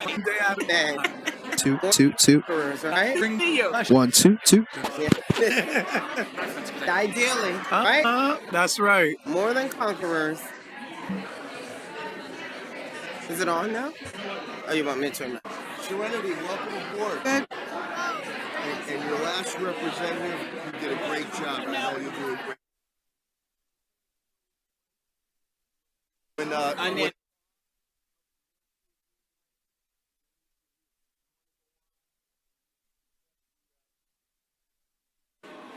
One day at a Bang. time. Two, two, two. Right? Bring me you. 1, 2, 2. Ideally, right? That's right. More than conquerors. Is it on now? Oh, you want me to turn it? Serenity, welcome aboard. Good. And your last representative, you did a great job. I know you do a great.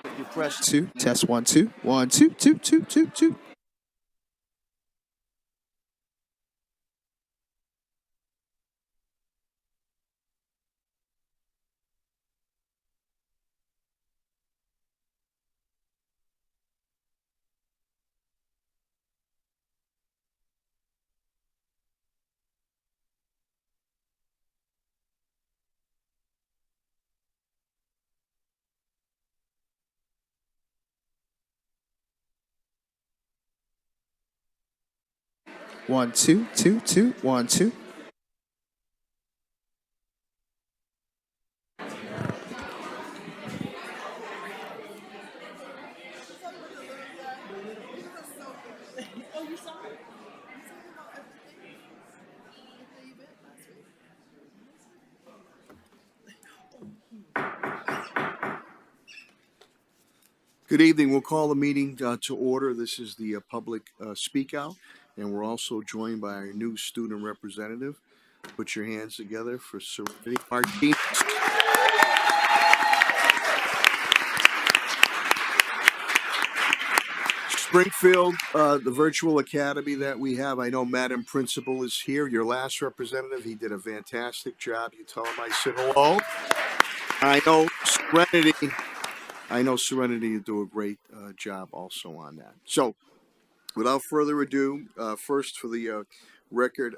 When you press 2, test 1, 2. 1, 2, 2, 2, 2, 2. One, two, two, two, 1, 2. Good evening. We'll call the meeting to order. This is the public speak out, and we're also joined by our new student representative. Put your hands together for Serenity Martinez. Springfield, the virtual academy that we have. I know Madam Principal is here. Your last representative, he did a fantastic job. You tell him I said hello. I know Serenity will do a great job also on that. So, without further ado, first for the record,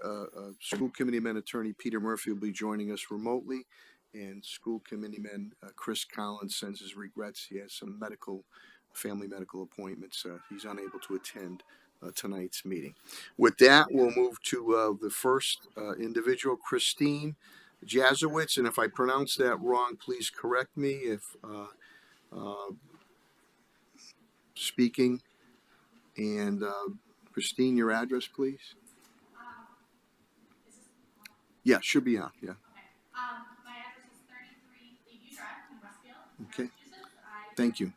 School Committeeman Attorney Peter Murphy will be joining us remotely, and School Committeeman Chris Collins sends his regrets. He has some family medical appointments. He's unable to attend tonight's meeting. With that, we'll move to the first individual, Christine Jazowitz, and if I pronounce that wrong, please correct me. If speaking, and Christine, your address, please. Yeah, should be on. Yeah. My address is 33 Lakeview Drive in Westfield, Okay. Massachusetts. Thank you.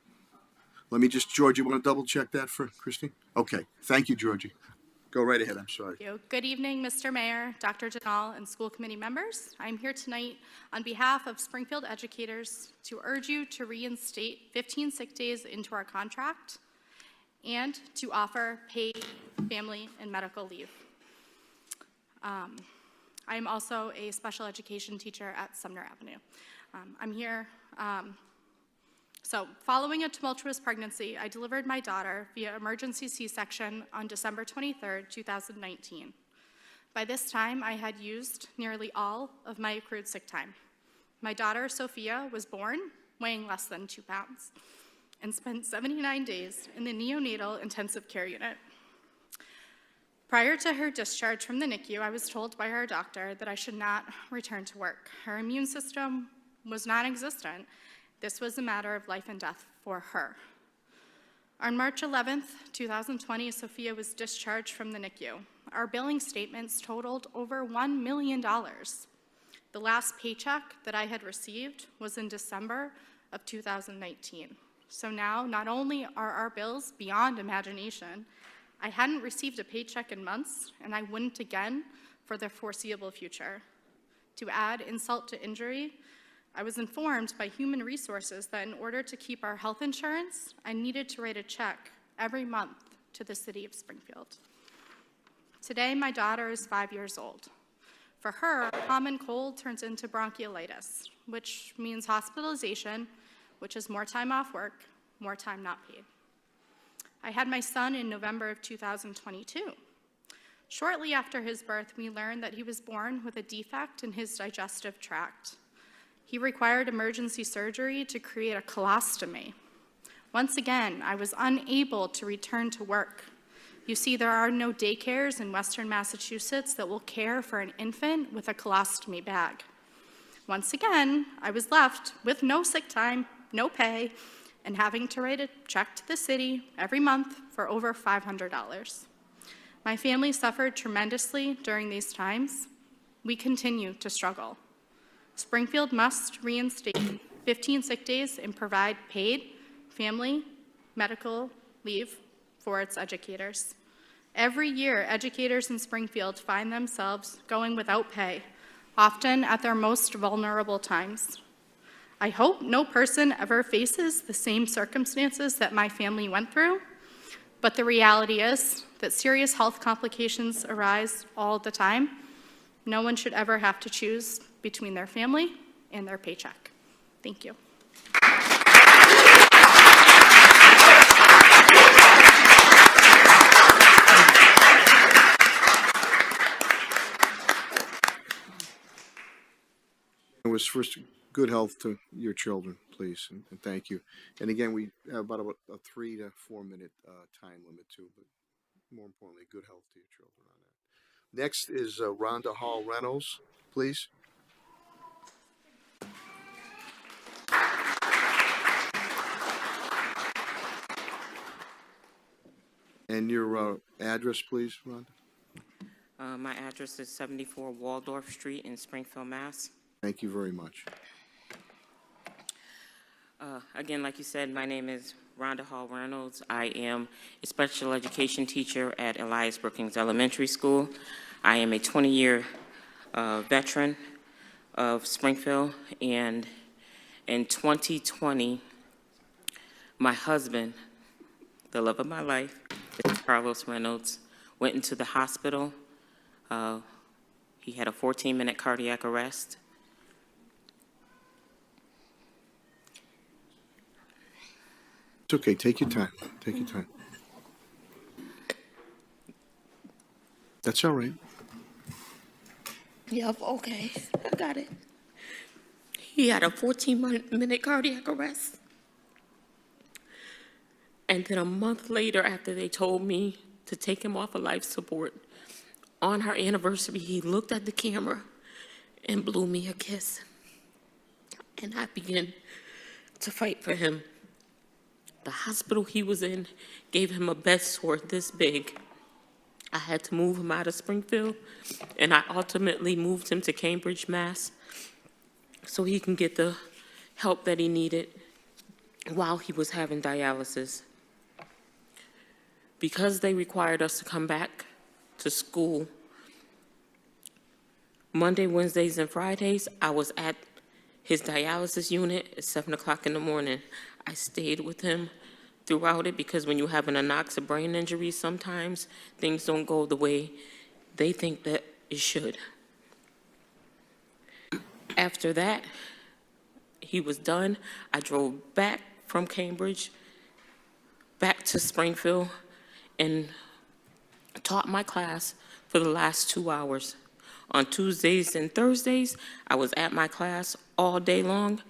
Let me just, Georgie, want to double check that for Christine? Okay. Thank you, Georgie. Go right ahead. I'm sorry. Thank you. Good evening, Mr. Mayor, Dr. Janal, and school committee members. I'm here tonight on behalf of Springfield educators to urge you to reinstate 15 sick days into our contract and to offer paid family and medical leave. I am also a special education teacher at Sumner Avenue. I'm here. So following a tumultuous pregnancy, I delivered my daughter via emergency C-section on December 23rd, 2019. By this time, I had used nearly all of my accrued sick time. My daughter, Sophia, was born weighing less than 2 pounds and spent 79 days in the neonatal intensive care unit. Prior to her discharge from the NICU, I was told by her doctor that I should not return to work. Her immune system was non-existent. This was a matter of life and death for her. On March 11th, 2020, Sophia was discharged from the NICU. Our billing statements totaled over $1 million. The last paycheck that I had received was in December of 2019. So now, not only are our bills beyond imagination, I hadn't received a paycheck in months, and I wouldn't again for the foreseeable future. To add insult to injury, I was informed by Human Resources that in order to keep our health insurance, I needed to write a check every month to the city of Springfield. Today, my daughter is 5 years old. For her, a common cold turns into bronchiolitis, which means hospitalization, which is more time off work, more time not paid. I had my son in November of 2022. Shortly after his birth, we learned that he was born with a defect in his digestive tract. He required emergency surgery to create a colostomy. Once again, I was unable to return to work. You see, there are no daycares in Western Massachusetts that will care for an infant with a colostomy bag. Once again, I was left with no sick time, no pay, and having to write a check to the city every month for over $500. My family suffered tremendously during these times. We continue to struggle. Springfield must reinstate 15 sick days and provide paid family medical leave for its educators. Every year, educators in Springfield find themselves going without pay, often at their most vulnerable times. I hope no person ever faces the same circumstances that my family went through, but the reality is that serious health complications arise all the time. No one should ever have to choose between their family and their paycheck. Thank you. It was first good health to your children, please, and thank you. And again, we have about a 3 to 4 minute time limit too, but more importantly, good health to your children on that. Next is Rhonda Hall Reynolds, please. And your address, please, Rhonda. My address is 74 Waldorf Street in Springfield, Mass. Thank you very much. Again, like you said, my name is Rhonda Hall Reynolds. I am a special education teacher at Elias Brookings Elementary School. I am a 20-year veteran of Springfield, and in 2020, my husband, the love of my life, Mr. Carlos Reynolds, went into the hospital. He had a 14-minute cardiac arrest. It's okay. Take your time. Take your time. That's all right. Yep, okay, I got it. He had a 14-minute cardiac arrest. And then a month later, after they told me to take him off of life support, on our anniversary, he looked at the camera and blew me a kiss. And I began to fight for him. The hospital he was in gave him a bed sore this big. I had to move him out of Springfield, and I ultimately moved him to Cambridge, Mass, so he can get the help that he needed while he was having dialysis. Because they required us to come back to school Monday, Wednesdays, and Fridays, I was at his dialysis unit at 7 o'clock in the morning. I stayed with him throughout it because when you have an anoxic brain injury, sometimes things don't go the way they think that it should. After that, he was done. I drove back from Cambridge back to Springfield and taught my class for the last 2 hours. On Tuesdays and Thursdays, I was at my class all day long,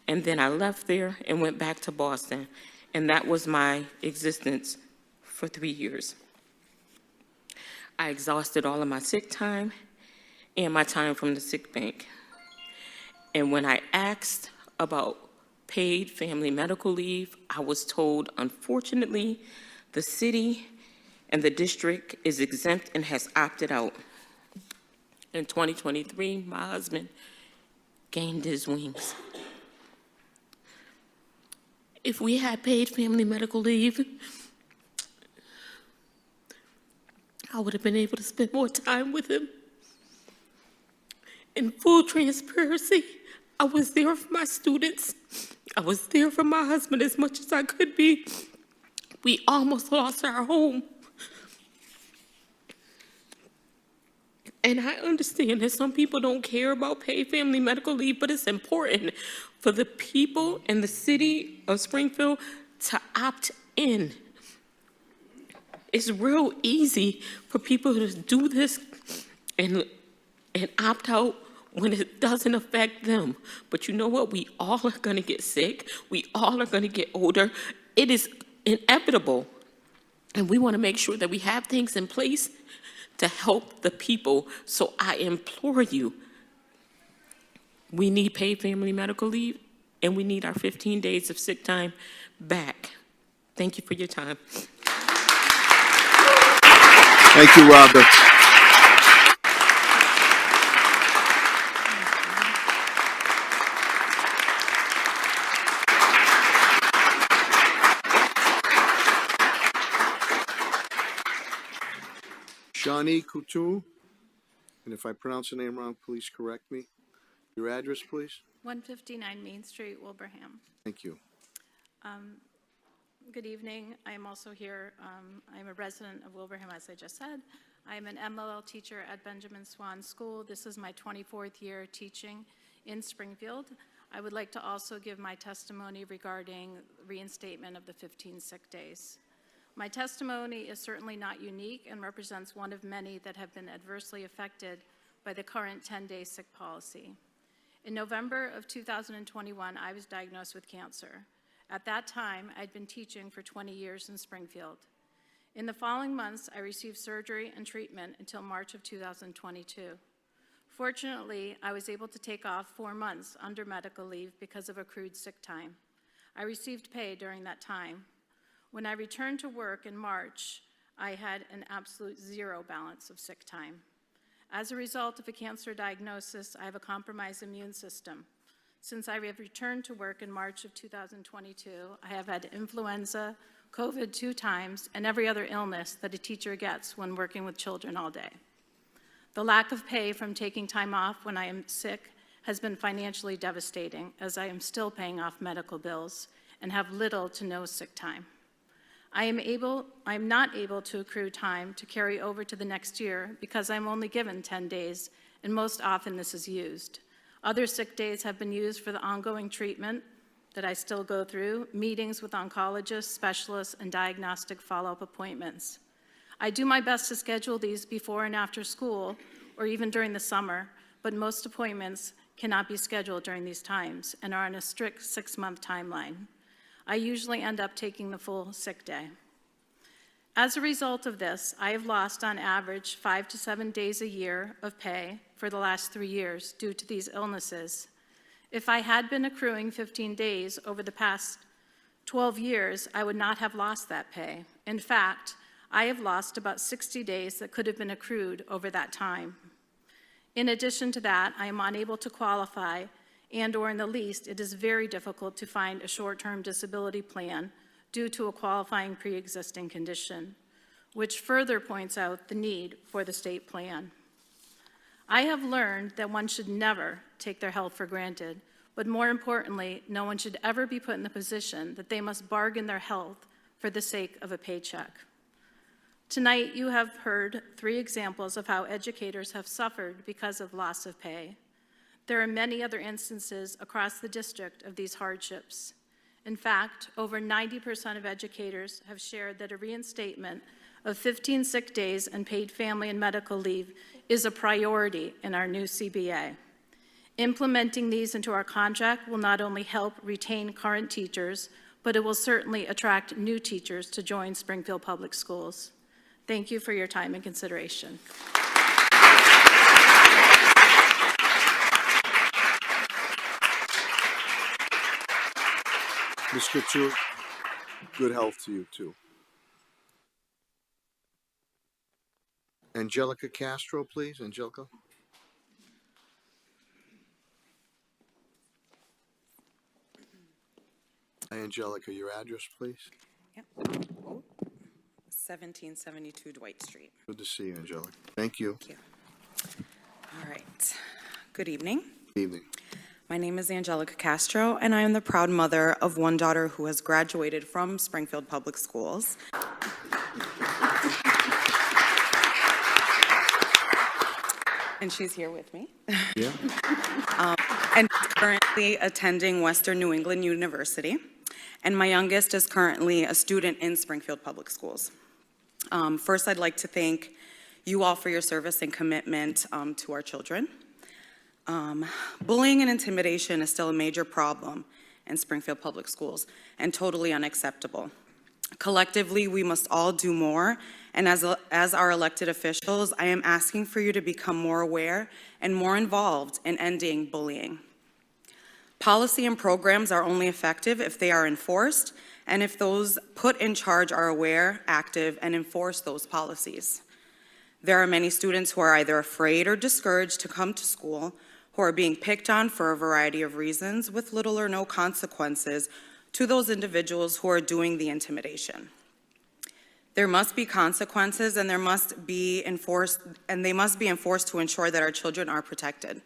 and then I left there and went back to Boston. And that was my existence for 3 years. I exhausted all of my sick time and my time from the sick bank. And when I asked about paid family medical leave, I was told, unfortunately, the city and the district is exempt and has opted out. In 2023, my husband gained his wings. If we had paid family medical leave, I would have been able to spend more time with him. In full transparency, I was there for my students. I was there for my husband as much as I could be. We almost lost our home. And I understand that some people don't care about paid family medical leave, but it's important for the people in the city of Springfield to opt in. It's real easy for people to do this and opt out when it doesn't affect them. But you know what? We all are going to get sick. We all are going to get older. It is inevitable. And we want to make sure that we have things in place to help the people. So I implore you, we need paid family medical leave, and we need our 15 days of sick time back. Thank you for your time. Thank you, Rhonda. Shani Couture, and if I pronounce the name wrong, please correct me. Your address, please? 159 Main Street, Wilbraham. Thank you. Good evening. I am also here. I'm a resident of Wilbraham, as I just said. I am an MLL teacher at Benjamin Swan School. This is my 24th year teaching in Springfield. I would like to also give my testimony regarding reinstatement of the 15 sick days. My testimony is certainly not unique and represents one of many that have been adversely affected by the current 10-day sick policy. In November of 2021, I was diagnosed with cancer. At that time, I'd been teaching for 20 years in Springfield. In the following months, I received surgery and treatment until March of 2022. Fortunately, I was able to take off 4 months under medical leave because of accrued sick time. I received pay during that time. When I returned to work in March, I had an absolute zero balance of sick time. As a result of a cancer diagnosis, I have a compromised immune system. Since I have returned to work in March of 2022, I have had influenza, COVID 2 times, and every other illness that a teacher gets when working with children all day. The lack of pay from taking time off when I am sick has been financially devastating, as I am still paying off medical bills and have little to no sick time. I am not able to accrue time to carry over to the next year because I'm only given 10 days, and most often this is used. Other sick days have been used for the ongoing treatment that I still go through, meetings with oncologists, specialists, and diagnostic follow-up appointments. I do my best to schedule these before and after school, or even during the summer, but most appointments cannot be scheduled during these times and are on a strict 6-month timeline. I usually end up taking the full sick day. As a result of this, I have lost on average 5 to 7 days a year of pay for the last 3 years due to these illnesses. If I had been accruing 15 days over the past 12 years, I would not have lost that pay. In fact, I have lost about 60 days that could have been accrued over that time. In addition to that, I am unable to qualify, and/or in the least, it is very difficult to find a short-term disability plan due to a qualifying pre-existing condition, which further points out the need for the state plan. I have learned that one should never take their health for granted, but more importantly, no one should ever be put in the position that they must bargain their health for the sake of a paycheck. Tonight, you have heard 3 examples of how educators have suffered because of loss of pay. There are many other instances across the district of these hardships. In fact, over 90% of educators have shared that a reinstatement of 15 sick days and paid family and medical leave is a priority in our new CBA. Implementing these into our contract will not only help retain current teachers, but it will certainly attract new teachers to join Springfield Public Schools. Thank you for your time and consideration. Ms. Couture, good health to you, too. Angelica Castro, please. Angelica. Hi, Angelica, your address, please. Yep. 1772 Dwight Street. Good to see you, Angelica. Thank you. Thank you. All right. Good evening. Good evening. My name is Angelica Castro, and I am the proud mother of one daughter who has graduated from Springfield Public Schools. And she's here with me. Yeah. And currently attending Western New England University. And my youngest is currently a student in Springfield Public Schools. First, I'd like to thank you all for your service and commitment to our children. Bullying and intimidation is still a major problem in Springfield Public Schools and totally unacceptable. Collectively, we must all do more, and as our elected officials, I am asking for you to become more aware and more involved in ending bullying. Policy and programs are only effective if they are enforced, and if those put in charge are aware, active, and enforce those policies. There are many students who are either afraid or discouraged to come to school, who are being picked on for a variety of reasons with little or no consequences to those individuals who are doing the intimidation. There must be consequences, and they must be enforced to ensure that our children are protected.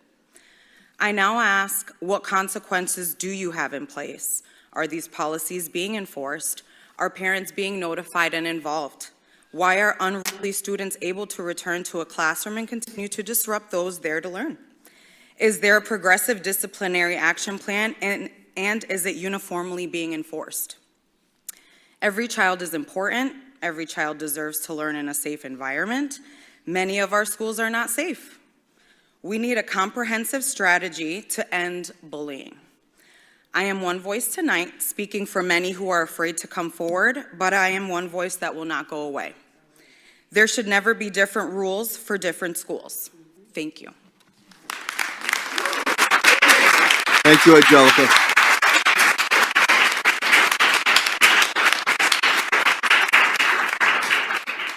I now ask, what consequences do you have in place? Are these policies being enforced? Are parents being notified and involved? Why are unruly students able to return to a classroom and continue to disrupt those there to learn? Is there a progressive disciplinary action plan, and is it uniformly being enforced? Every child is important. Every child deserves to learn in a safe environment. Many of our schools are not safe. We need a comprehensive strategy to end bullying. I am one voice tonight, speaking for many who are afraid to come forward, but I am one voice that will not go away. There should never be different rules for different schools. Thank you. Thank you, Angelica.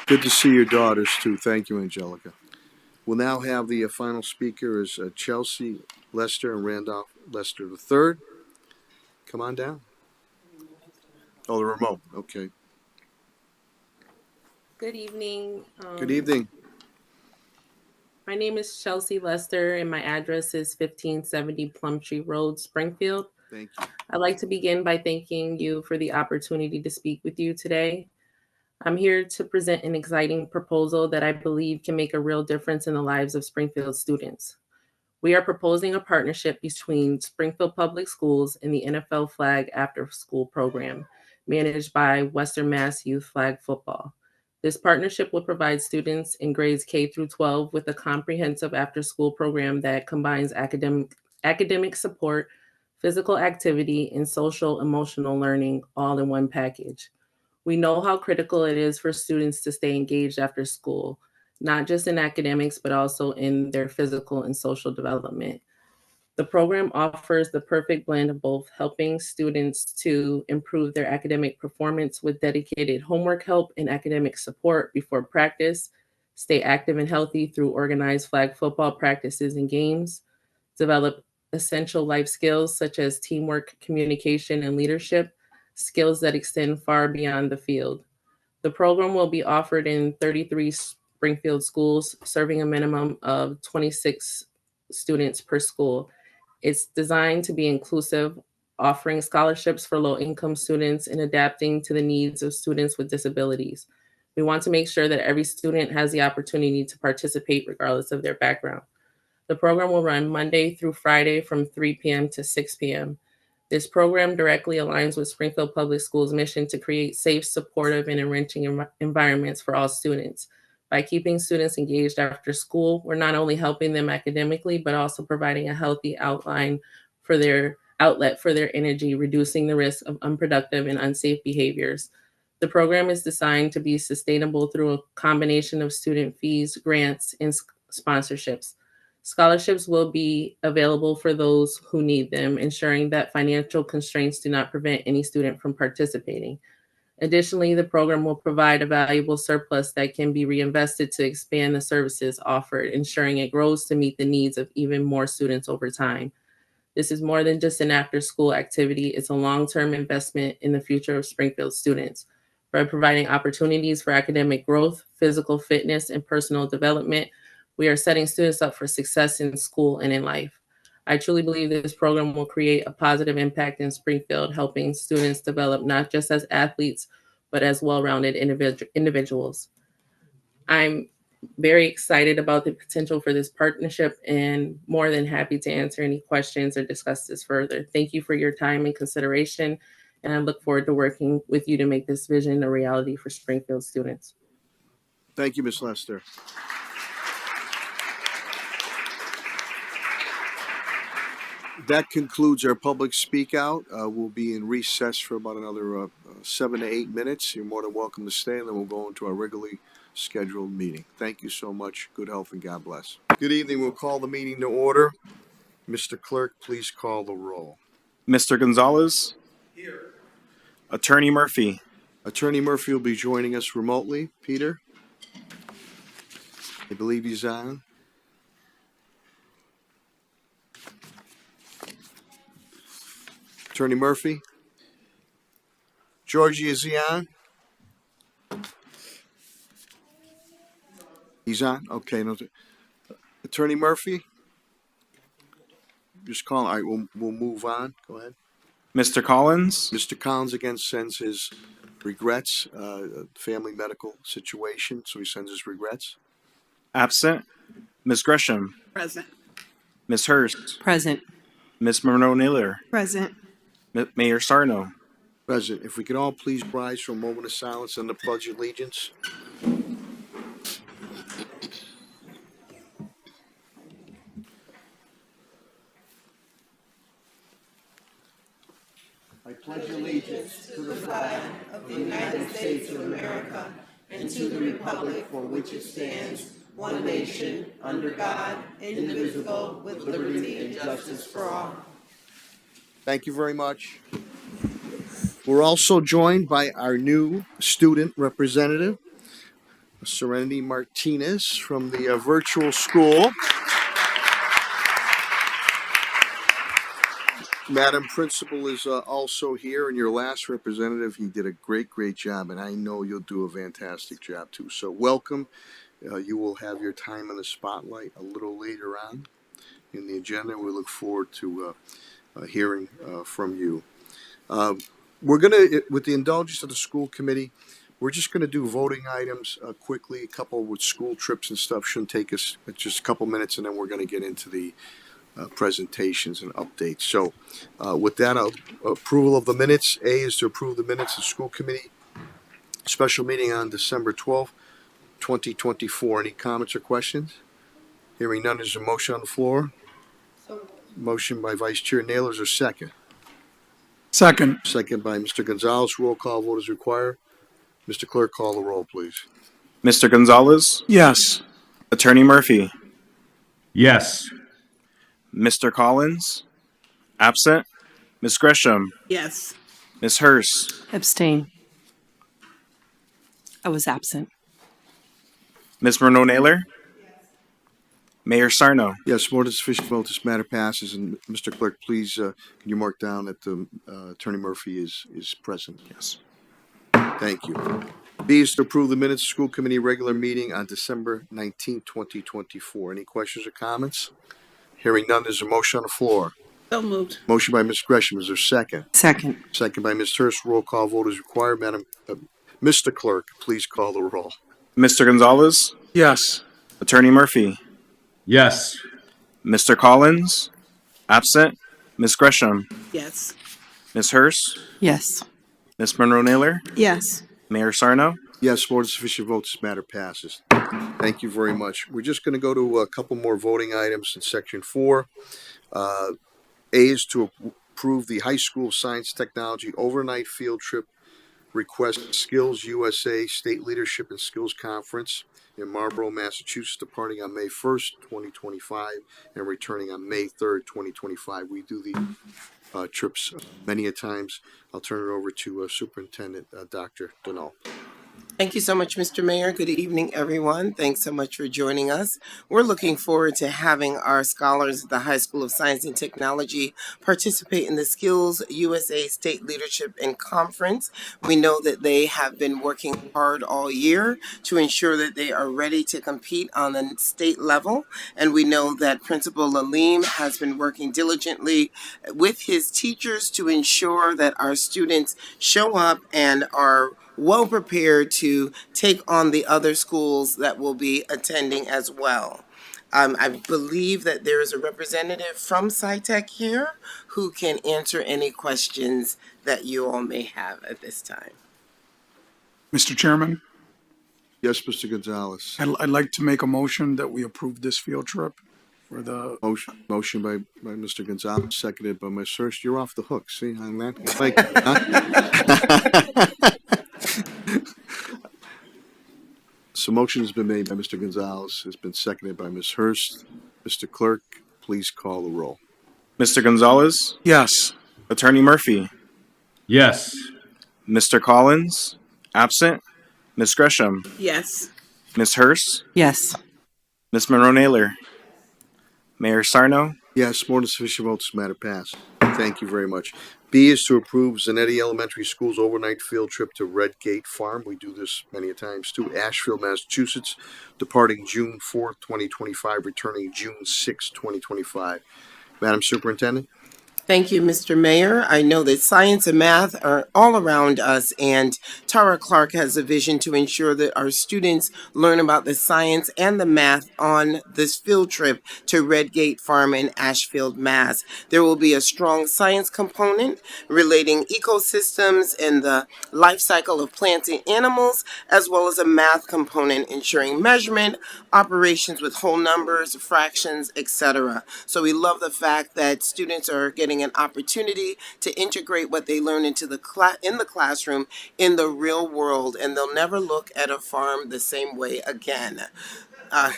Good to see your daughters too. Thank you, Angelica. We'll now have the final speaker is Chelsea Lester and Randolph Lester III. Come on down. Oh, the remote. Okay. Good evening. Good evening. My name is Chelsea Lester, and my address is 1570 Plumtree Road, Springfield. Thank you. I'd like to begin by thanking you for the opportunity to speak with you today. I'm here to present an exciting proposal that I believe can make a real difference in the lives of Springfield students. We are proposing a partnership between Springfield Public Schools and the NFL Flag After School program, managed by Western Mass Youth Flag Football. This partnership will provide students in grades K through 12 with a comprehensive after-school program that combines academic support, physical activity, and social emotional learning all in one package. We know how critical it is for students to stay engaged after school, not just in academics, but also in their physical and social development. The program offers the perfect blend of both, helping students to improve their academic performance with dedicated homework help and academic support before practice, stay active and healthy through organized flag football practices and games, develop essential life skills such as teamwork, communication, and leadership, skills that extend far beyond the field. The program will be offered in 33 Springfield schools, serving a minimum of 26 students per school. It's designed to be inclusive, offering scholarships for low-income students and adapting to the needs of students with disabilities. We want to make sure that every student has the opportunity to participate regardless of their background. The program will run Monday through Friday from 3 p.m. to 6 p.m. This program directly aligns with Springfield Public Schools' mission to create safe, supportive, and enriching environments for all students. By keeping students engaged after school, we're not only helping them academically, but also providing a healthy outlet for their energy, reducing the risk of unproductive and unsafe behaviors. The program is designed to be sustainable through a combination of student fees, grants, and sponsorships. Scholarships will be available for those who need them, ensuring that financial constraints do not prevent any student from participating. Additionally, the program will provide a valuable surplus that can be reinvested to expand the services offered, ensuring it grows to meet the needs of even more students over time. This is more than just an after-school activity. It's a long-term investment in the future of Springfield students. By providing opportunities for academic growth, physical fitness, and personal development, we are setting students up for success in school and in life. I truly believe this program will create a positive impact in Springfield, helping students develop not just as athletes, but as well-rounded individuals. I'm very excited about the potential for this partnership and more than happy to answer any questions or discuss this further. Thank you for your time and consideration, and I look forward to working with you to make this vision a reality for Springfield students. Thank you, Ms. Lester. That concludes our public speak out. We'll be in recess for about another 7 to 8 minutes. You're more than welcome to stay, and then we'll go into our regularly scheduled meeting. Thank you so much. Good health and God bless. Good evening. We'll call the meeting to order. Mr. Clerk, please call the roll. Mr. Gonzalez? Here. Attorney Murphy? Attorney Murphy will be joining us remotely. Peter? I believe he's on. Attorney Murphy? Georgie, is he on? He's on? Okay. No, Attorney Murphy? Just call. All right, we'll move on. Go ahead. Mr. Collins? Mr. Collins again sends his regrets, family medical situation, so he sends his regrets. Absent. Ms. Gresham? Present. Ms. Hurst? Present. Ms. Monroe-Naylor? Present. Mayor Sarno? President, if we could all please rise for a moment of silence and the Pledge of Allegiance. I pledge allegiance to the flag of the United States of America and to the republic for which it stands, one nation, under God, indivisible, with liberty and justice for all. Thank you very much. We're also joined by our new student representative, Serenity Martinez from the virtual school. Madam Principal is also here, and your last representative, he did a great job, and I know you'll do a fantastic job too. So welcome. You will have your time in the spotlight a little later on in the agenda. We look forward to hearing from you. We're going to, with the indulgence of the school committee, we're just going to do voting items quickly, a couple with school trips and stuff. Shouldn't take us just a couple minutes, and then we're going to get into the presentations and updates. So with that, approval of the minutes. A is to approve the minutes of school committee special meeting on December 12th, 2024. Any comments or questions? Hearing none, is a motion on the floor? Motion by Vice Chair Naylor, is there a second? Second. Second by Mr. Gonzalez. Roll call vote is required. Mr. Clerk, call the roll, please. Mr. Gonzalez? Yes. Attorney Murphy? Yes. Mr. Collins? Absent. Ms. Gresham? Yes. Ms. Hurst? Abstain. I was absent. Ms. Monroe-Naylor? Mayor Sarno? Yes, more than sufficient vote. This matter passes. And Mr. Clerk, please, can you mark down that Attorney Murphy is present? Yes. Thank you. B is to approve the minutes of school committee regular meeting on December 19th, 2024. Any questions or comments? Hearing none, there's a motion on the floor. So moved. Motion by Ms. Gresham. Is there a second? Second. Second by Ms. Hurst. Roll call vote is required. Mr. Clerk, please call the roll. Mr. Gonzalez? Yes. Attorney Murphy? Yes. Mr. Collins? Absent. Ms. Gresham? Yes. Ms. Hurst? Yes. Ms. Monroe-Naylor? Yes. Mayor Sarno? Yes, more than sufficient votes. This matter passes. Thank you very much. We're just going to go to a couple more voting items in section 4. A is to approve the high school science technology overnight field trip request Skills USA State Leadership and Skills Conference in Marlborough, Massachusetts, departing on May 1st, 2025, and returning on May 3rd, 2025. We do the trips many a times. I'll turn it over to Superintendent Dr. Deneau. Thank you so much, Mr. Mayor. Good evening, everyone. Thanks so much for joining us. We're looking forward to having our scholars at the High School of Science and Technology participate in the Skills USA State Leadership and Conference. We know that they have been working hard all year to ensure that they are ready to compete on the state level. And we know that Principal Lalim has been working diligently with his teachers to ensure that our students show up and are well prepared to take on the other schools that will be attending as well. I believe that there is a representative from SciTech here who can answer any questions that you all may have at this time. Mr. Chairman, Yes, Mr. Gonzalez. I'd like to make a motion that we approve this field trip. for the, Motion by Mr. Gonzalez, seconded by Ms. Hurst. You're off the hook. See, on that. Thank you. Huh? So motion has been made by Mr. Gonzalez, has been seconded by Ms. Hurst. Mr. Clerk, please call the roll. Mr. Gonzalez, yes. Attorney Murphy, Yes. Mr. Collins, absent. Ms. Gresham, Yes. Ms. Hurst, Yes. Ms. Monroe-Naylor, Mayor Sarno, Yes, more than sufficient votes, matter passed. Thank you very much. B is to approve Zanetti Elementary School's overnight field trip to Redgate Farm. We do this many a times too. Asheville, Massachusetts, departing June 4th, 2025, returning June 6th, 2025. Madam Superintendent? Thank you, Mr. Mayor. I know that science and math are all around us, and Tara Clark has a vision to ensure that our students learn about the science and the math on this field trip to Redgate Farm in Ashfield, Mass. There will be a strong science component relating ecosystems and the life cycle of plants and animals, as well as a math component ensuring measurement, operations with whole numbers, fractions, etc. So we love the fact that students are getting an opportunity to integrate what they learn into the in the classroom in the real world, and they'll never look at a farm the same way again. Uh,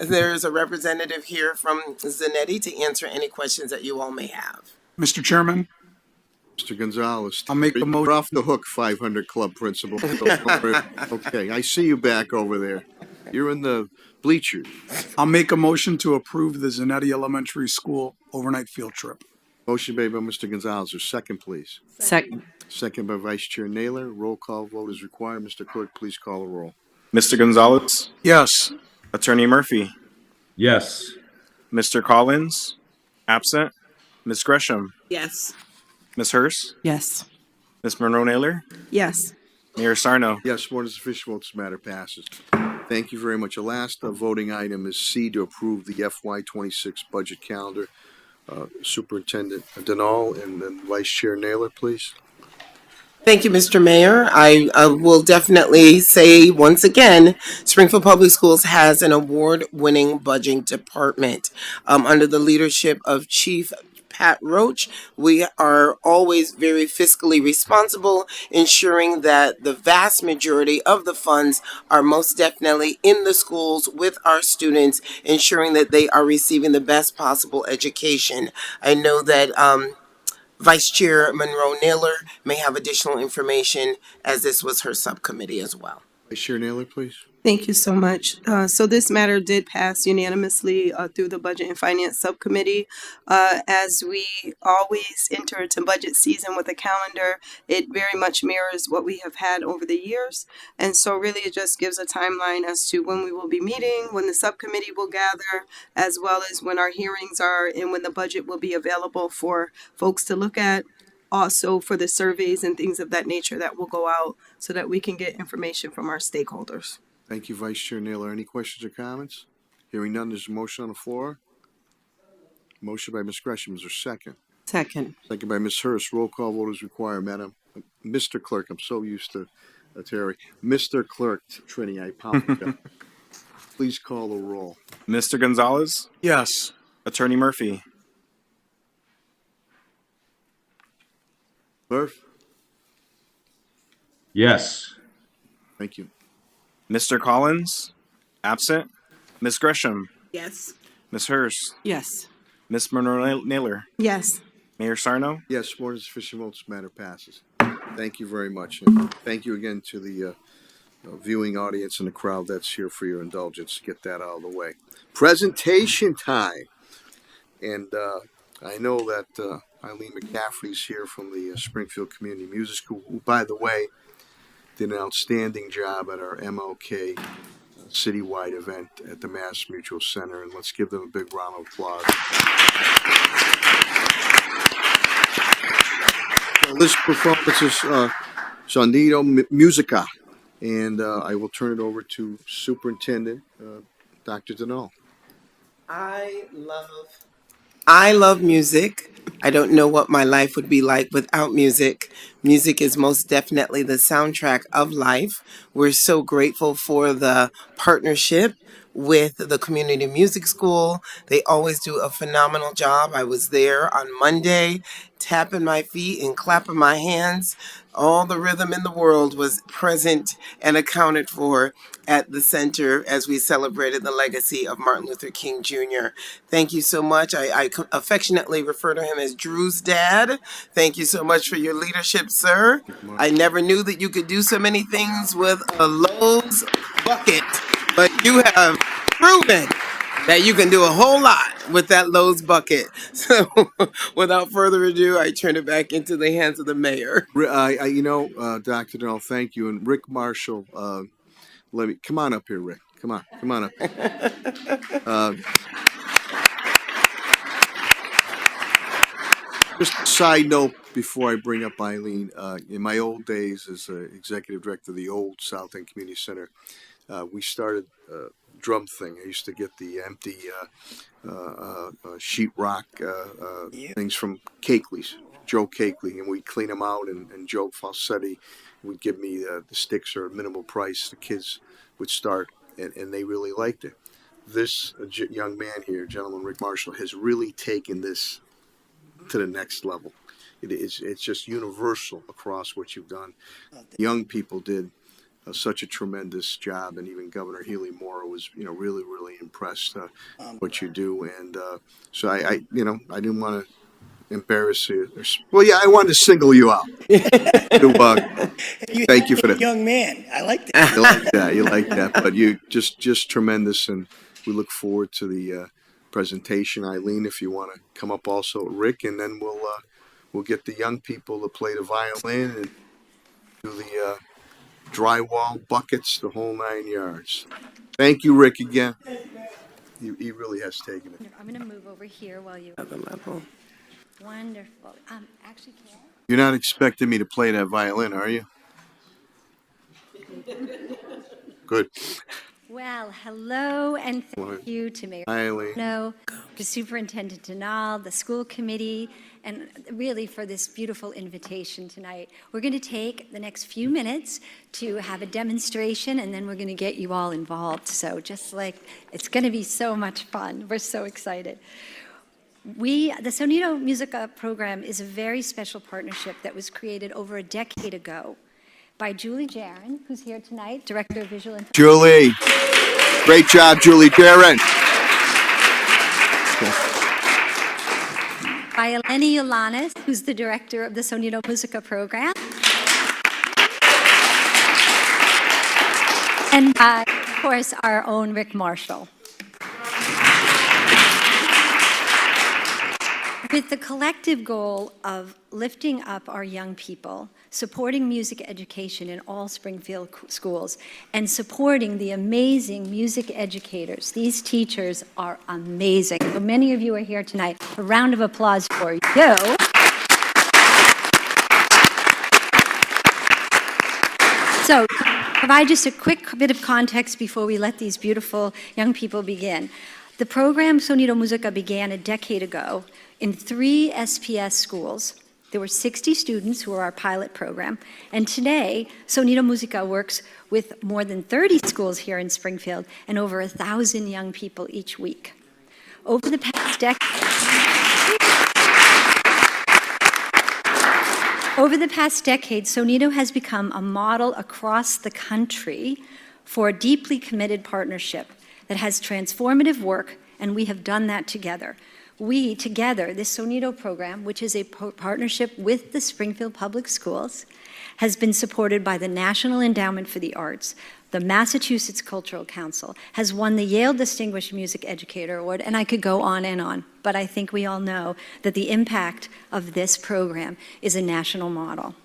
there's a representative here from Zanetti to answer any questions that you all may have. Mr. Chairman, Mr. Gonzalez. I'll make a You're motion. off the hook, 500 Club principal. Okay, I see you back over there. You're in the bleachers. I'll make a motion to approve the Zanetti Elementary School overnight field trip. Motion made by Mr. Gonzalez. Your second, please. Second. Second by Vice Chair Naylor. Roll call vote is required. Mr. Clerk, please call the roll. Mr. Gonzalez, Yes. Attorney Murphy, Yes. Mr. Collins, absent. Ms. Gresham, Yes. Ms. Hurst, Yes. Ms. Monroe-Naylor, Yes. Mayor Sarno. Yes, more than sufficient votes, matter passes. Thank you very much. The last voting item is C, to approve the FY26 budget calendar. Superintendent Denal and then Vice Chair Naylor, please. Thank you, Mr. Mayor. I will definitely say once again, Springfield Public Schools has an award-winning budgeting department. Under the leadership of Chief Pat Roach, we are always very fiscally responsible, ensuring that the vast majority of the funds are most definitely in the schools with our students, ensuring that they are receiving the best possible education. I know that Vice Chair Monroe-Naylor may have additional information, as this was her subcommittee as well. Vice Chair Naylor, please. Thank you so much. So this matter did pass unanimously through the Budget and Finance Subcommittee. As we always enter into budget season with a calendar, it very much mirrors what we have had over the years. And so really it just gives a timeline as to when we will be meeting, when the subcommittee will gather, as well as when our hearings are and when the budget will be available for folks to look at. Also for the surveys and things of that nature that will go out so that we can get information from our stakeholders. Thank you, Vice Chair Naylor. Any questions or comments? Hearing none, there's a motion on the floor. Motion by Ms. Gresham. Is there a second? Second. Second by Ms. Hurst. Roll call vote is required, Madam. Mr. Clerk, I'm so used to Terry. Mr. Clerk, Trini, I apologize. Please call the roll. Mr. Gonzalez, Yes. Attorney Murphy, Murph? Yes. Thank you. Mr. Collins, absent. Ms. Gresham, Yes. Ms. Hurst, Yes. Ms. Monroe-Naylor, Yes. Mayor Sarno. Yes, more than sufficient votes, matter passes. Thank you very much. And thank you again to the viewing audience and the crowd that's here for your indulgence. Get that out of the way. Presentation time. And I know that Eileen McCaffrey's here from the Springfield Community Music School, who, by the way, did an outstanding job at our MLK citywide event at the Mass Mutual Center. And let's give them a big round of applause. So this performance is Sonido Musica. And I will turn it over to Superintendent Dr. Denal. I love music. I don't know what my life would be like without music. Music is most definitely the soundtrack of life. We're so grateful for the partnership with the community music school. They always do a phenomenal job. I was there on Monday, tapping my feet and clapping my hands. All the rhythm in the world was present and accounted for at the center as we celebrated the legacy of Martin Luther King Jr. Thank you so much. I affectionately refer to him as Drew's dad. Thank you so much for your leadership, sir. I never knew that you could do so many things with a Lowe's bucket, but you have proven that you can do a whole lot with that Lowe's bucket. So without further ado, I turn it back into the hands of the mayor. Dr. Donnell, thank you. And Rick Marshall, let me come on up here, Rick. Come on up. Just a side note before I bring up Eileen. In my old days as executive director of the old South End Community Center, we started a drum thing. I used to get the empty sheetrock things from Cakeley's, Joe Cakeley, and we'd clean them out, and Joe Falsetti would give me the sticks or a minimal price. The kids would start, and they really liked it. This young man here, gentleman Rick Marshall, has really taken this to the next level. It's just universal across what you've done. Young people did such a tremendous job, and even Governor Healy Moore was, really impressed what you do. And so I didn't want to embarrass you. Well, yeah, I wanted to single you out. Thank you for that. Young man, I like that. You like that, but you just tremendous, and we look forward to the presentation. Eileen, if you want to come up also, Rick, and then we'll get the young people to play the violin and do the drywall, buckets, the whole 9 yards. Thank you, Rick, again. He really has taken it. I'm going to move over here while you. Wonderful. Actually, Karen. You're not expecting me to play that violin, are you? Good. Well, hello, and thank you to Mayor Eileen. to Superintendent Denal, the school committee, and really for this beautiful invitation tonight. We're going to take the next few minutes to have a demonstration, and then we're going to get you all involved. So it's going to be so much fun. We're so excited. The Sonido Musica program is a very special partnership that was created over a decade ago by Julie Jaron, who's here tonight, Director of Visual and... Julie. Great job, Julie Jaron. By Eleni Yolanis, who's the Director of the Sonido Musica program. And by, of course, our own Rick Marshall. With the collective goal of lifting up our young people, supporting music education in all Springfield schools, and supporting the amazing music educators. These teachers are amazing. So many of you are here tonight. A round of applause for you. So, provide just a quick bit of context before we let these beautiful young people begin. The program Sonido Musica began a decade ago in 3 SPS schools. There were 60 students who were our pilot program, and today Sonido Musica works with more than 30 schools here in Springfield and over 1,000 young people each week. Over the past decade, Sonido has become a model across the country for a deeply committed partnership that has transformative work, and we have done that together. We, together, this Sonido program, which is a partnership with the Springfield Public Schools, has been supported by the National Endowment for the Arts, the Massachusetts Cultural Council, has won the Yale Distinguished Music Educator Award, and I could go on, but I think we all know that the impact of this program is a national model.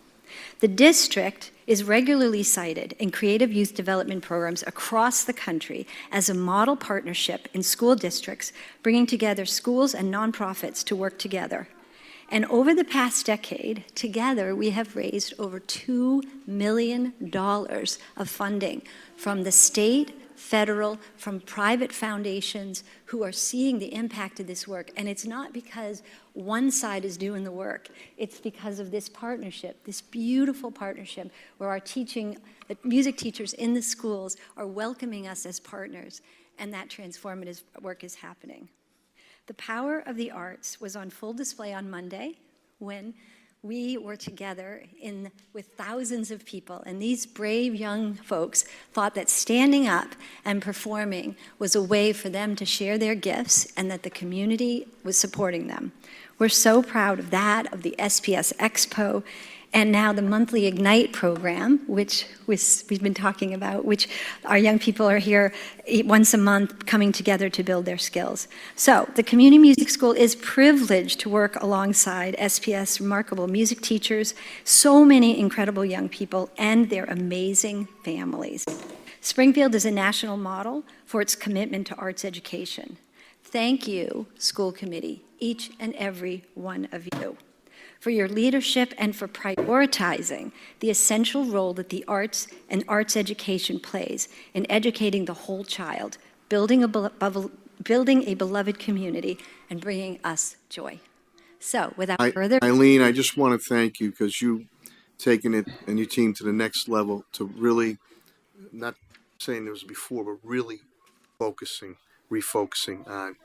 The district is regularly cited in creative youth development programs across the country as a model partnership in school districts, bringing together schools and nonprofits to work together. And over the past decade, together, we have raised over $2 million of funding from the state, federal, from private foundations who are seeing the impact of this work. And it's not because one side is doing the work. It's because of this partnership, this beautiful partnership where the music teachers in the schools are welcoming us as partners. and that transformative work is happening. The power of the arts was on full display on Monday when we were together with thousands of people, and these brave young folks thought that standing up and performing was a way for them to share their gifts and that the community was supporting them. We're so proud of that, of the SPS Expo, and now the monthly Ignite program, which we've been talking about, which our young people are here once a month coming together to build their skills. So the Community Music School is privileged to work alongside SPS remarkable music teachers, so many incredible young people, and their amazing families. Springfield is a national model for its commitment to arts education. Thank you, school committee, each and every one of you, for your leadership and for prioritizing the essential role that the arts and arts education plays in educating the whole child, building a beloved community, and bringing us joy. So, without further... Eileen, I just want to thank you because you've taken it and your team to the next level to really, not saying it was before, but really refocusing on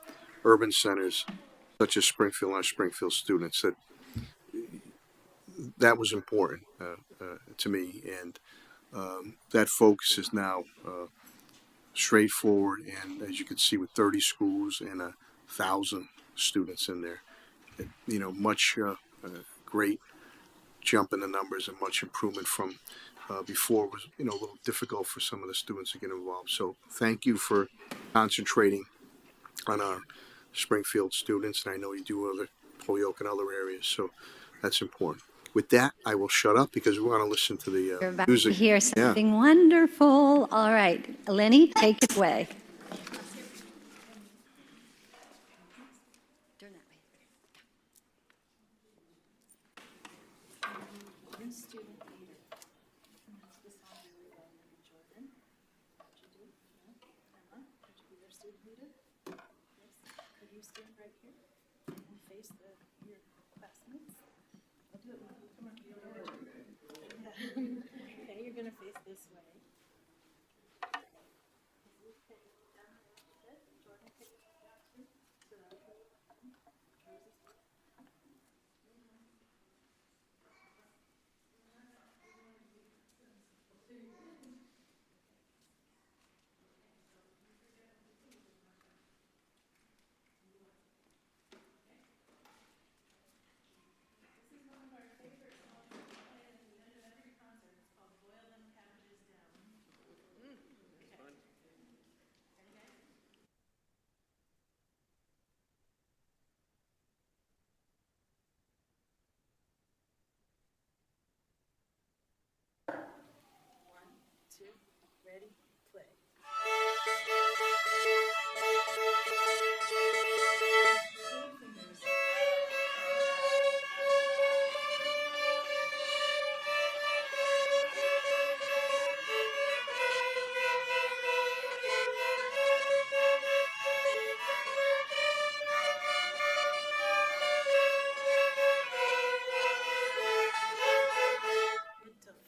urban centers such as Springfield and our Springfield students. That was important to me, and that focus is now straightforward. And as you can see, with 30 schools and 1,000 students in there, much great jump in the numbers and much improvement from before. It was a little difficult for some of the students to get involved. So thank you for concentrating on our Springfield students, and I know you do Holyoke and other areas, so that's important. With that, I will shut up because we want to listen to the You're about music. to hear something wonderful. All right, Lenny, take it away. Turn that way. Student leader. This song really well, Jordan. What you do? Emma, would you be your student leader? Yes. Could you stand right here and face your classmates? I'll do it with you. Come on. Okay, you're going to face this way. Ready, play.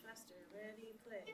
Faster, ready, play.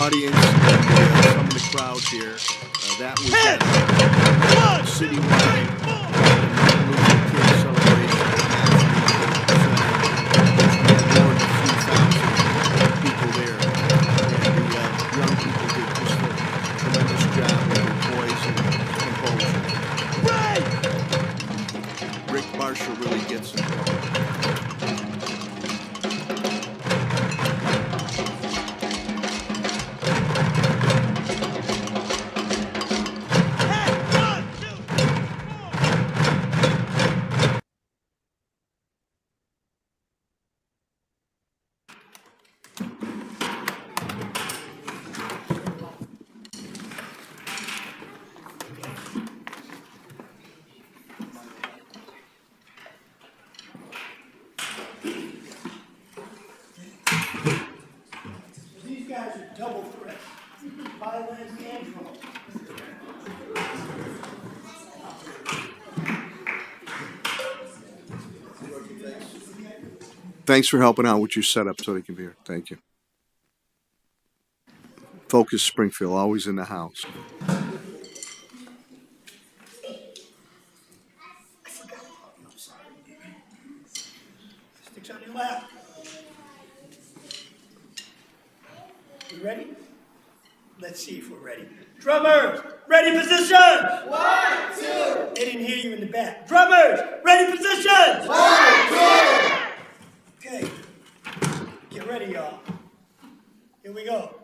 audience and some of the crowd here. That was a citywide Martin Luther King celebration. More than a few thousand people there. And the young people did just a tremendous job with their poise and composure. Rick Marshall really gets it. These guys are double threats, violins and drums. Thanks for helping out with your setup so they can be here. Thank you. Focus Springfield, always in the house. Sticks on your lap. You ready? Let's see if we're ready. Drummers, ready position! 1, 2. They didn't hear you in the back. Drummers, ready position! 1, 2. Okay. Get ready, y'all. Here we go.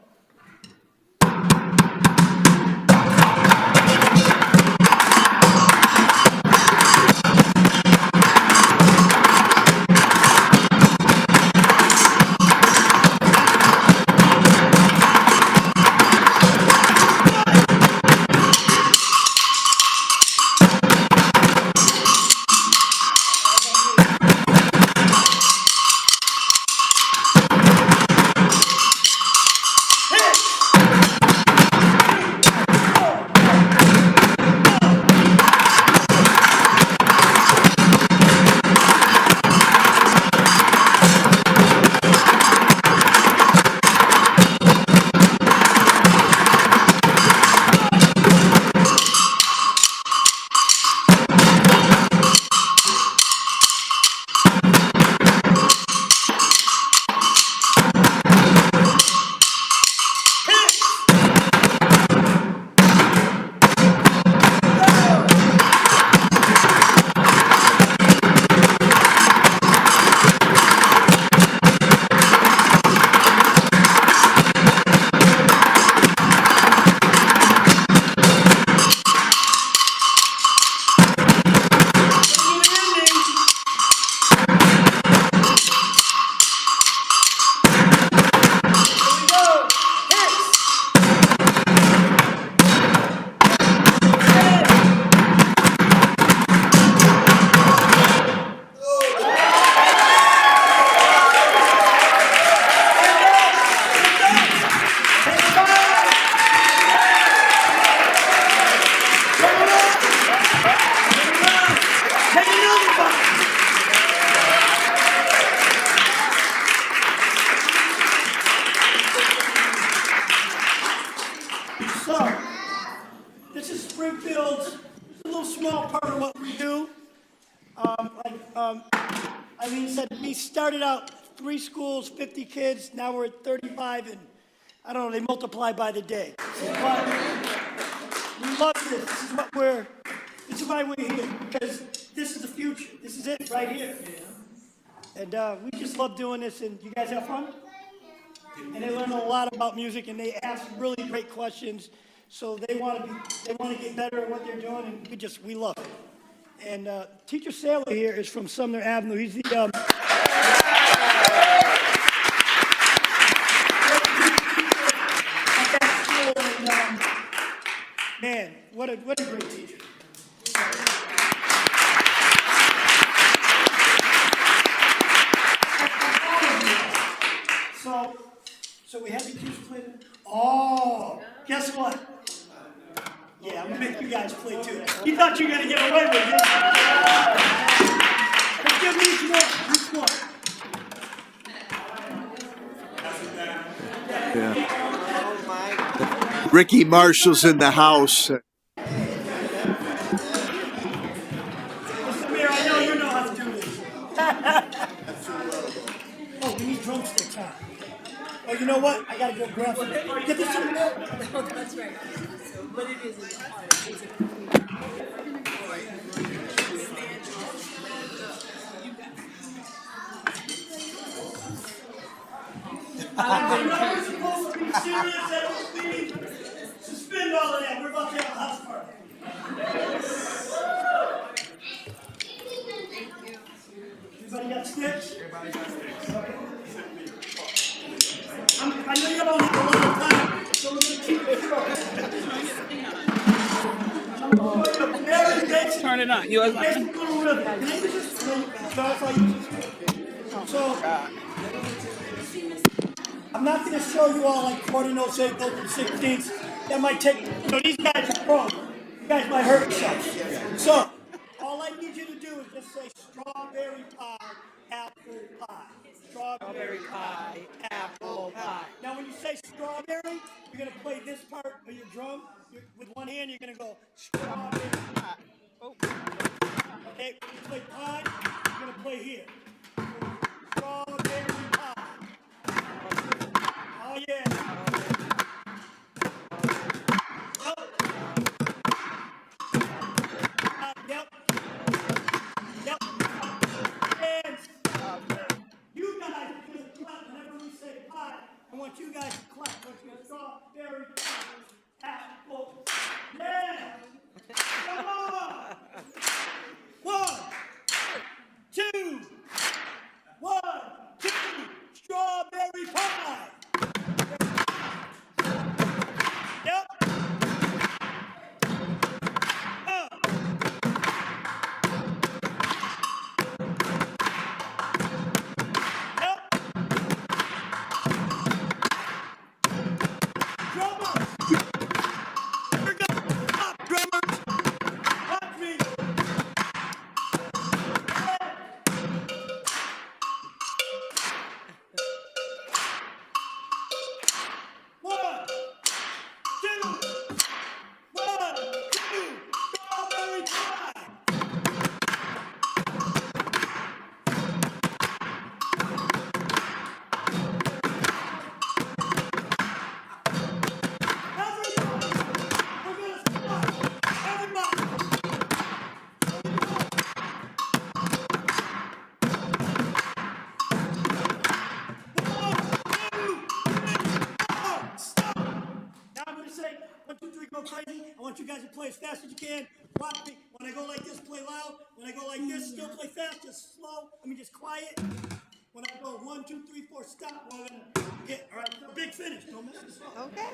So, this is Springfield's a little small part of what we do. Eileen said we started out 3 schools, 50 kids. Now we're at 35, and I don't know, they multiply by the day. But we love this. This is why we're here, because this is the future. This is it right here. And we just love doing this, and you guys have fun? And they learn a lot about music, and they ask really great questions. So they want to get better at what they're doing, and we love it. And Teacher Saylor here is from Sumner Avenue. He's the man, what a great teacher. So we had the kids play. Oh, guess what? Yeah, I'm gonna make you guys play too. You thought you were gonna get away with it. Let's give me each one. Yeah. Ricky Marshall's in the house. Mr. Mayor, I know you know how to do this. Oh, we need drumsticks, huh? Oh, you know what? I gotta go grab some. Get this to the mayor. No, that's right. But it is in the I know we're supposed to be serious at this meeting. Suspend all of that. We're about to have a house party. Everybody got sticks? I know you don't have a lot of time, so we're gonna keep it short. I'm gonna show you a very basic. Turn it on. Basic little rhythm. Can I use this? No, if I use this. So, I'm not gonna show you all like quarter notes, eighth notes, and sixteenths. That might take, these guys are pro. You guys might hurt yourselves. So, all I need you to do is just say strawberry pie, apple pie. Strawberry pie, apple pie. Now, when you say strawberry, you're gonna play this part of your drum. With one hand, you're gonna go strawberry pie. Okay, when you play pie, you're gonna play here. Strawberry pie. Oh yeah. Yep. Yep. And you guys are going to clap whenever we say pie. I want you guys to clap. I want you to strawberry pie. Apple. Yeah. Come on. 1, 2. 1, 2. Strawberry pie. Yep. Yep. Drummers. We're going to stop, drummers. Watch me. One, two, one, two, strawberry pie. Everybody, we're gonna stop. Everybody. Stop. Now I'm gonna say 1, 2, 3, go crazy. I want you guys to play as fast as you can. Watch me. When I go like this, play loud. When I go like this, still play fast, just slow. I mean, just quiet. When I go 1, 2, 3, 4, stop. We're gonna hit. All right, big finish. Don't mess this up. Okay.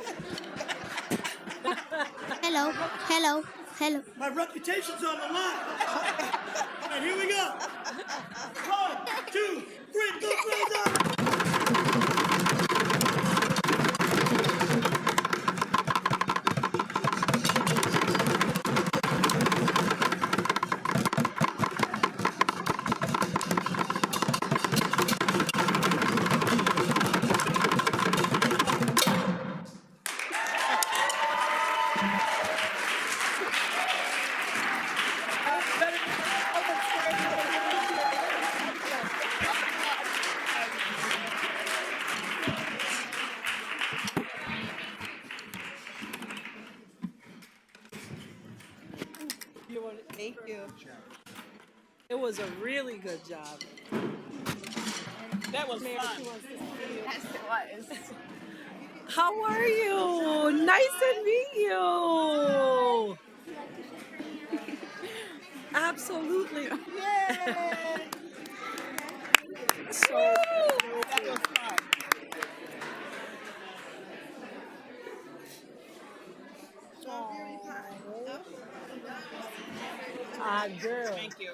Hello, hello, hello. My reputation's on the line. All right, here we go. 1, 2, 3, go crazy. Thank you. It was a really good job. That was fun. Yes, it was. How are you? Nice to meet you. Absolutely. Yay! So that was fun. Ah, girl. Thank you.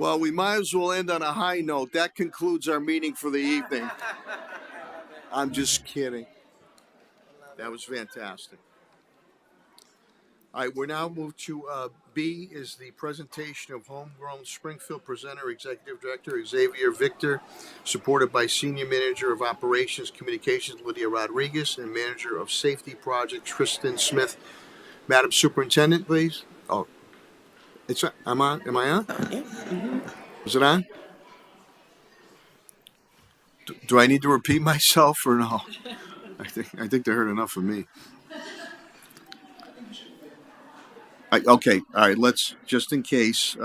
Well, we might as well end on a high note. That concludes our meeting for the evening. I'm just kidding. That was fantastic. All right, we're now moved to B is the presentation of homegrown Springfield presenter, Executive Director Xavier Victor, supported by Senior Manager of Operations Communications Lydia Rodriguez and Manager of Safety Projects Kristen Smith. Madam Superintendent, please. Oh, I'm on. Am I on? Is it on? Do I need to repeat myself or no? I think they heard enough of me. Okay, all right, let's, just in case,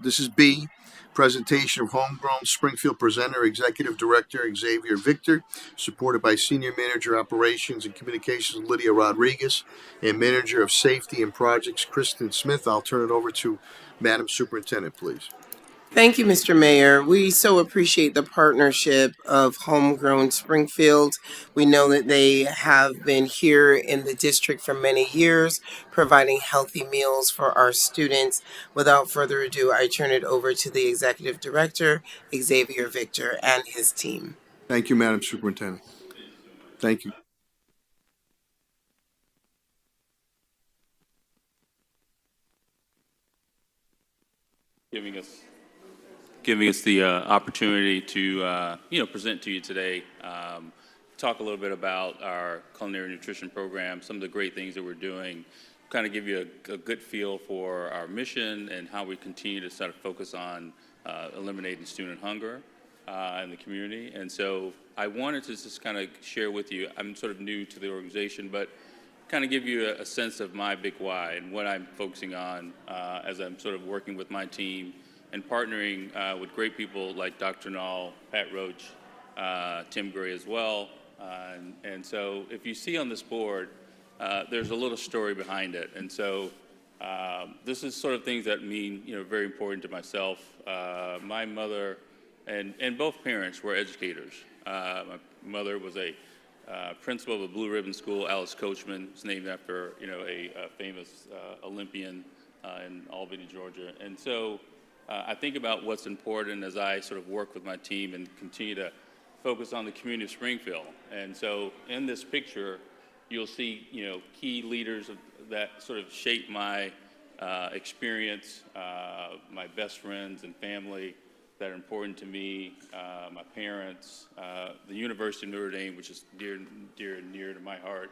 this is B, presentation of homegrown Springfield presenter, Executive Director Xavier Victor, supported by Senior Manager Operations and Communications Lydia Rodriguez, and Manager of Safety and Projects Kristen Smith. I'll turn it over to Madam Superintendent, please. Thank you, Mr. Mayor. We so appreciate the partnership of Homegrown Springfield. We know that they have been here in the district for many years, providing healthy meals for our students. Without further ado, I turn it over to the Executive Director, Xavier Victor, and his team. Thank you, Madam Superintendent. Thank you. Giving us the opportunity to present to you today, talk a little bit about our culinary nutrition program, some of the great things that we're doing, kind of give you a good feel for our mission and how we continue to sort of focus on eliminating student hunger in the community. And so I wanted to just kind of share with you, I'm sort of new to the organization, but kind of give you a sense of my big why and what I'm focusing on as I'm sort of working with my team and partnering with great people like Dr. Nall, Pat Roach, Tim Gray as well. And so if you see on this board, there's a little story behind it. And so this is sort of things that mean, very important to myself. My mother and both parents were educators. My mother was a principal of a Blue Ribbon School, Alice Coachman. It's named after, a famous Olympian in Albany, Georgia. And so I think about what's important as I sort of work with my team and continue to focus on the community of Springfield. And so in this picture, you'll see, key leaders that sort of shape my experience, my best friends and family that are important to me, my parents, the University of Notre Dame, which is dear and near to my heart,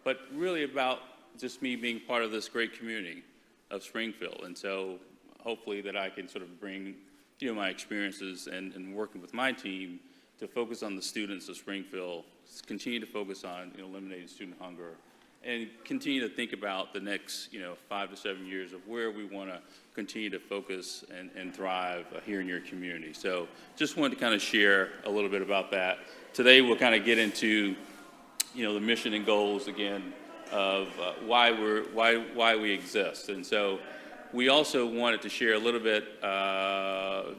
but really about just me being part of this great community of Springfield. And so hopefully that I can sort of bring, my experiences and working with my team to focus on the students of Springfield, continue to focus on eliminating student hunger, and continue to think about the next 5 to 7 years of where we want to continue to focus and thrive here in your community. So just wanted to kind of share a little bit about that. Today we'll kind of get into the mission and goals again of why we exist. And so we also wanted to share a little bit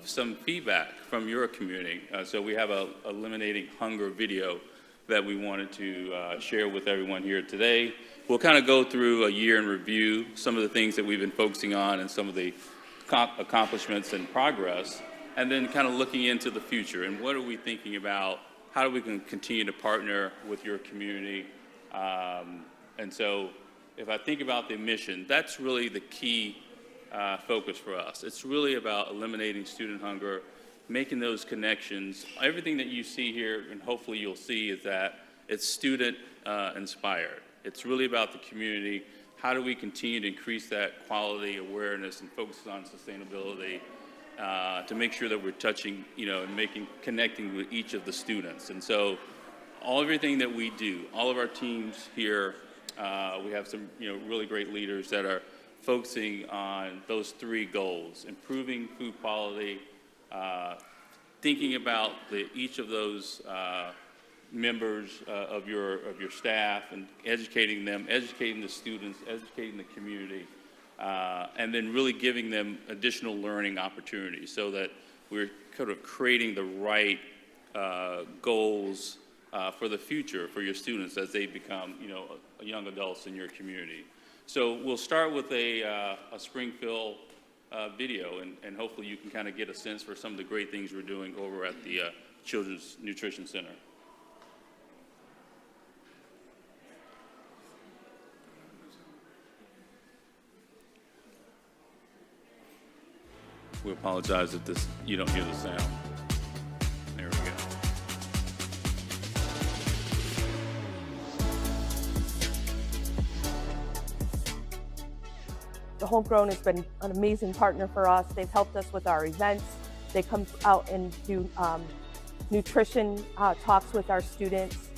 some feedback from your community. So we have a eliminating hunger video that we wanted to share with everyone here today. We'll kind of go through a year in review, some of the things that we've been focusing on and some of the accomplishments and progress, and then kind of looking into the future and what are we thinking about, how do we continue to partner with your community. And so if I think about the mission, that's really the key focus for us. It's really about eliminating student hunger, making those connections. Everything that you see here, and hopefully you'll see, is that it's student inspired. It's really about the community. How do we continue to increase that quality awareness and focus on sustainability to make sure that we're touching, and connecting with each of the students. And so everything that we do, all of our teams here, we have some, really great leaders that are focusing on those three goals: improving food quality, thinking about each of those members of your staff and educating them, educating the students, educating the community, and then really giving them additional learning opportunities so that we're kind of creating the right goals for the future for your students as they become, young adults in your community. So we'll start with a Springfield video, and hopefully you can kind of get a sense for some of the great things we're doing over at the Children's Nutrition Center. We apologize if you don't hear the sound. There we go. The Homegrown has been an amazing partner for us. They've helped us with our events. They come out and do nutrition talks with our students.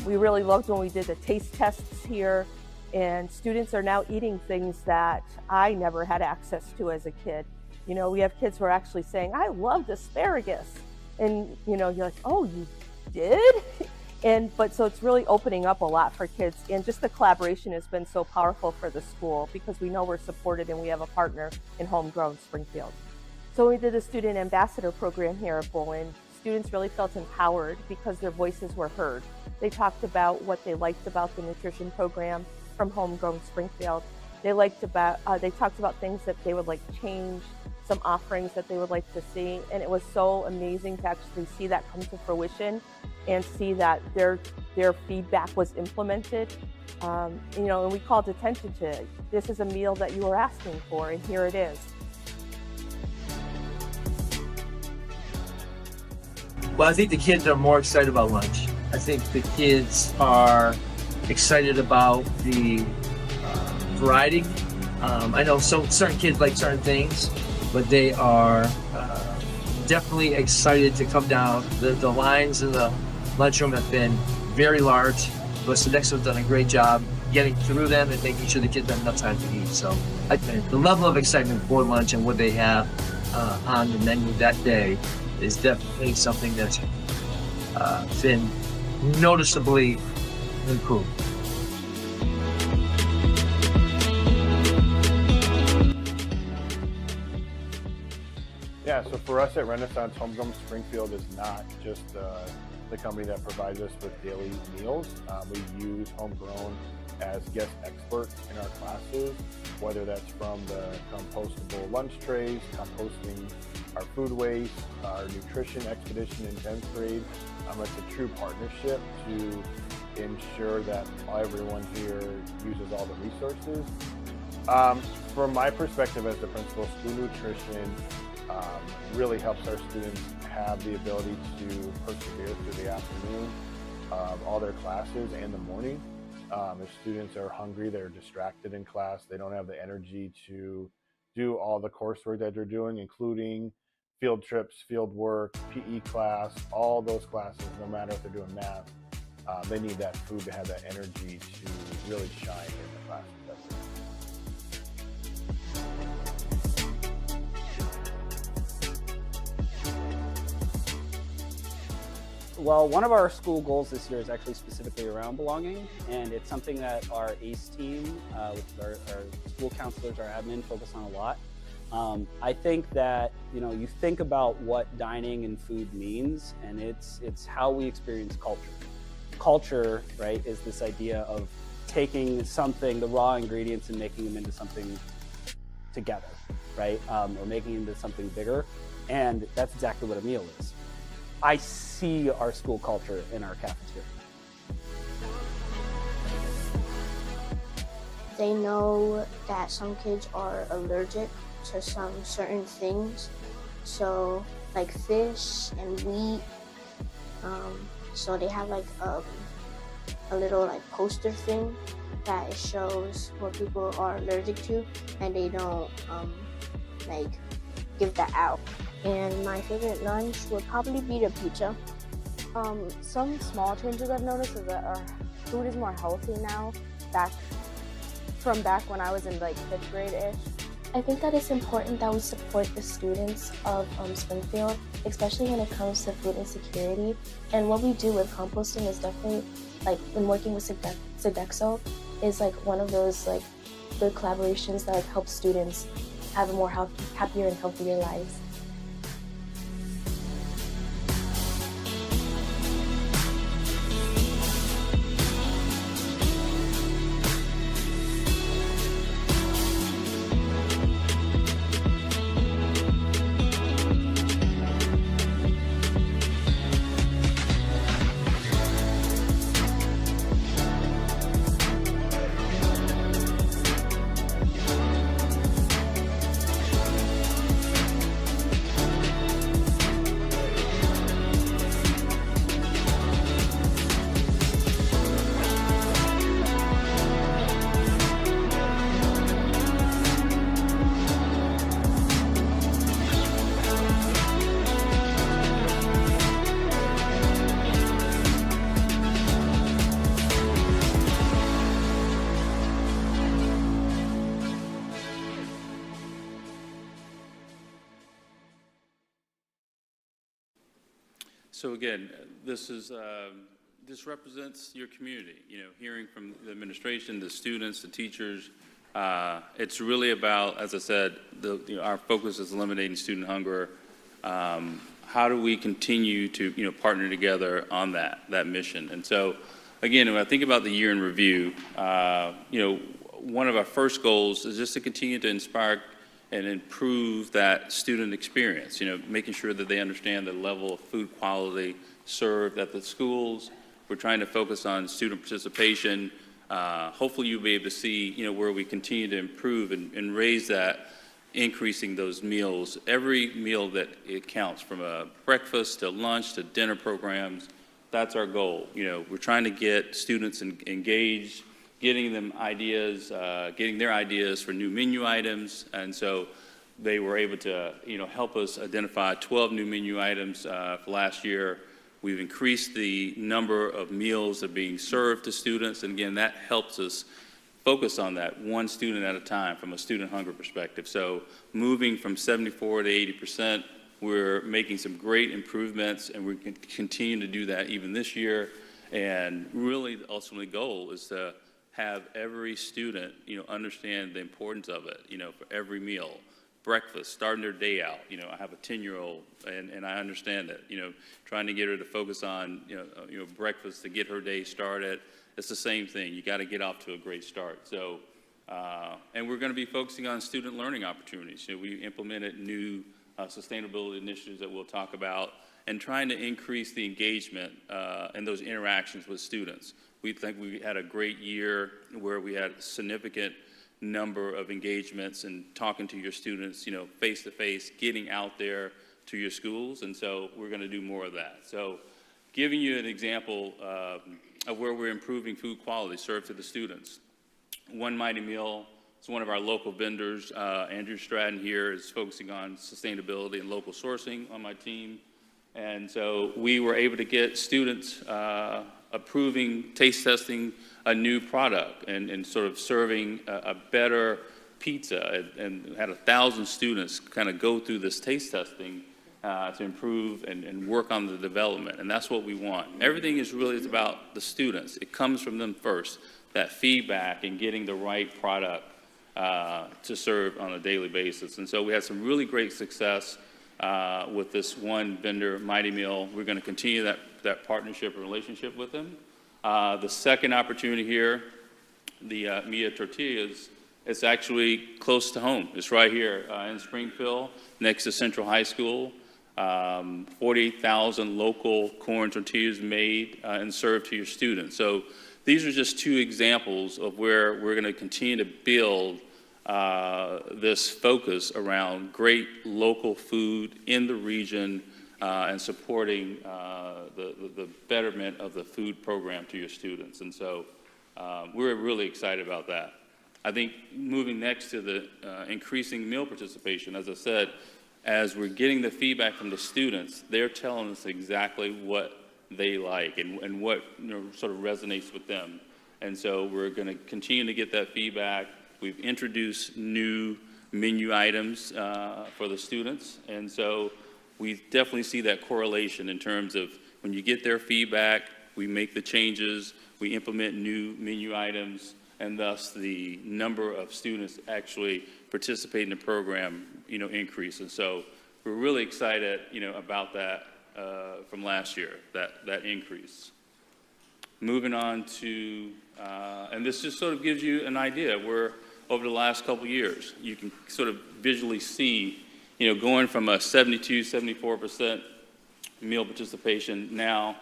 We really loved when we did the taste tests here, and students are now eating things that I never had access to as a kid. You know, we have kids who are actually saying, I loved asparagus. And, you know, you're like, oh, you did? But so it's really opening up a lot for kids. And just the collaboration has been so powerful for the school because we know we're supported and we have a partner in Homegrown Springfield. So we did the student ambassador program here at Bullen. Students really felt empowered because their voices were heard. They talked about what they liked about the nutrition program from Homegrown Springfield. They talked about things that they would like change, some offerings that they would like to see, and it was so amazing to actually see that come to fruition and see that their feedback was implemented. You know, and we called attention to it. This is a meal that you were asking for, and here it is. Well, I think the kids are more excited about lunch. I think the kids are excited about the variety. I know certain kids like certain things, but they are definitely excited to come down. The lines in the lunchroom have been very large, but Sodexo has done a great job getting through them and making sure the kids have enough time to eat. So I think the level of excitement for lunch and what they have on the menu that day is definitely something that's been noticeably improved. Yeah, so for us at Renaissance, Homegrown Springfield is not just the company that provides us with daily meals. We use Homegrown as guest experts in our classes, whether that's from the compostable lunch trays, composting our food waste, our nutrition expedition in 10th grade. It's a true partnership to ensure that everyone here uses all the resources. From my perspective as the principal, school nutrition really helps our students have the ability to persevere through the afternoon of all their classes and the morning. If students are hungry, they're distracted in class, they don't have the energy to do all the coursework that they're doing, including field trips, field work, PE class, all those classes, no matter if they're doing math, they need that food to have that energy to really shine in the classes. Well, one of our school goals this year is actually specifically around belonging, and it's something that our ACE team, which is our school counselors, our admin, focus on a lot. I think that, you know, you think about what dining and food means, and it's how we experience culture. Culture, right, is this idea of taking something, the raw ingredients, and making them into something together, right, or making it into something bigger, and that's exactly what a meal is. I see our school culture in our cafeteria. They know that some kids are allergic to some certain things, so like fish and wheat. So they have like a little like poster thing that shows what people are allergic to, and they don't like give that out. And my favorite lunch would probably be the pizza. Some small changes I've noticed is that our food is more healthy now, back when I was in like 5th grade-ish. I think that it's important that we support the students of Springfield, especially when it comes to food insecurity. And what we do with composting is definitely, like when working with Sodexo, is like one of those like good collaborations that like help students have a more happier and healthier lives. So again, this represents your community, hearing from the administration, the students, the teachers. It's really about, as I said, our focus is eliminating student hunger. How do we continue to, partner together on that mission? And so, again, when I think about the year in review, one of our first goals is just to continue to inspire and improve that student experience, making sure that they understand the level of food quality served at the schools. We're trying to focus on student participation. Hopefully you'll be able to see, where we continue to improve and raise that, increasing those meals. Every meal that it counts, from a breakfast to lunch to dinner programs, that's our goal. We're trying to get students engaged, getting them ideas, getting their ideas for new menu items. And so they were able to, help us identify 12 new menu items for last year. We've increased the number of meals that are being served to students. And again, that helps us focus on that one student at a time from a student hunger perspective. So moving from 74 to 80%, we're making some great improvements, and we can continue to do that even this year. And really, the ultimate goal is to have every student, understand the importance of it, for every meal. Breakfast, starting their day out. I have a 10-year-old, and I understand it. Trying to get her to focus on, breakfast to get her day started. It's the same thing. You got to get off to a great start. So, and we're going to be focusing on student learning opportunities. We implemented new sustainability initiatives that we'll talk about, and trying to increase the engagement and those interactions with students. We think we had a great year where we had a significant number of engagements and talking to your students, face to face, getting out there to your schools. And so we're going to do more of that. So giving you an example of where we're improving food quality served to the students. One Mighty Meal is one of our local vendors. Andrew Stratton here is focusing on sustainability and local sourcing on my team. And so we were able to get students approving, taste testing a new product and sort of serving a better pizza, and had 1,000 students kind of go through this taste testing to improve and work on the development. And that's what we want. Everything is about the students. It comes from them first, that feedback and getting the right product to serve on a daily basis. And so we had some really great success with this one vendor, Mighty Meal. We're going to continue that partnership and relationship with them. The second opportunity here, the Mia Tortillas, it's actually close to home. It's right here in Springfield, next to Central High School. 48,000 local corn tortillas made and served to your students. So these are just two examples of where we're going to continue to build this focus around great local food in the region and supporting the betterment of the food program to your students. And so we're really excited about that. I think moving next to the increasing meal participation, as I said, as we're getting the feedback from the students, they're telling us exactly what they like and what sort of resonates with them. And so we're going to continue to get that feedback. We've introduced new menu items for the students. And so we definitely see that correlation in terms of when you get their feedback, we make the changes, we implement new menu items, and thus the number of students actually participate in the program, increases. So we're really excited, about that from last year, that increase. Moving on to, and this just sort of gives you an idea where over the last couple of years, you can sort of visually see, going from a 72, 74% meal participation. Now,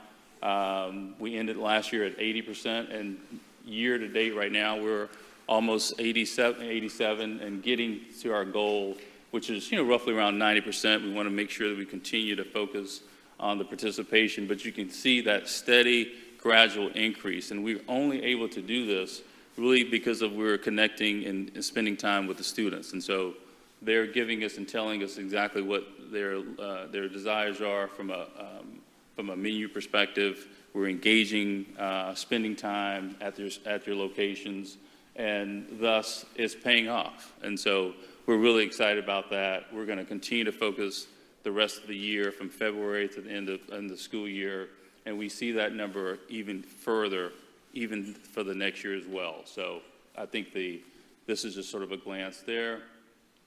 we ended last year at 80%, and year to date right now, we're almost 87 and getting to our goal, which is, roughly around 90%. We want to make sure that we continue to focus on the participation, but you can see that steady, gradual increase. And we're only able to do this really because we're connecting and spending time with the students. And so they're giving us and telling us exactly what their desires are from a menu perspective. We're engaging, spending time at your locations, and thus it's paying off. And so we're really excited about that. We're going to continue to focus the rest of the year from February to the end of the school year. And we see that number even further, even for the next year as well. So I think this is just sort of a glance there.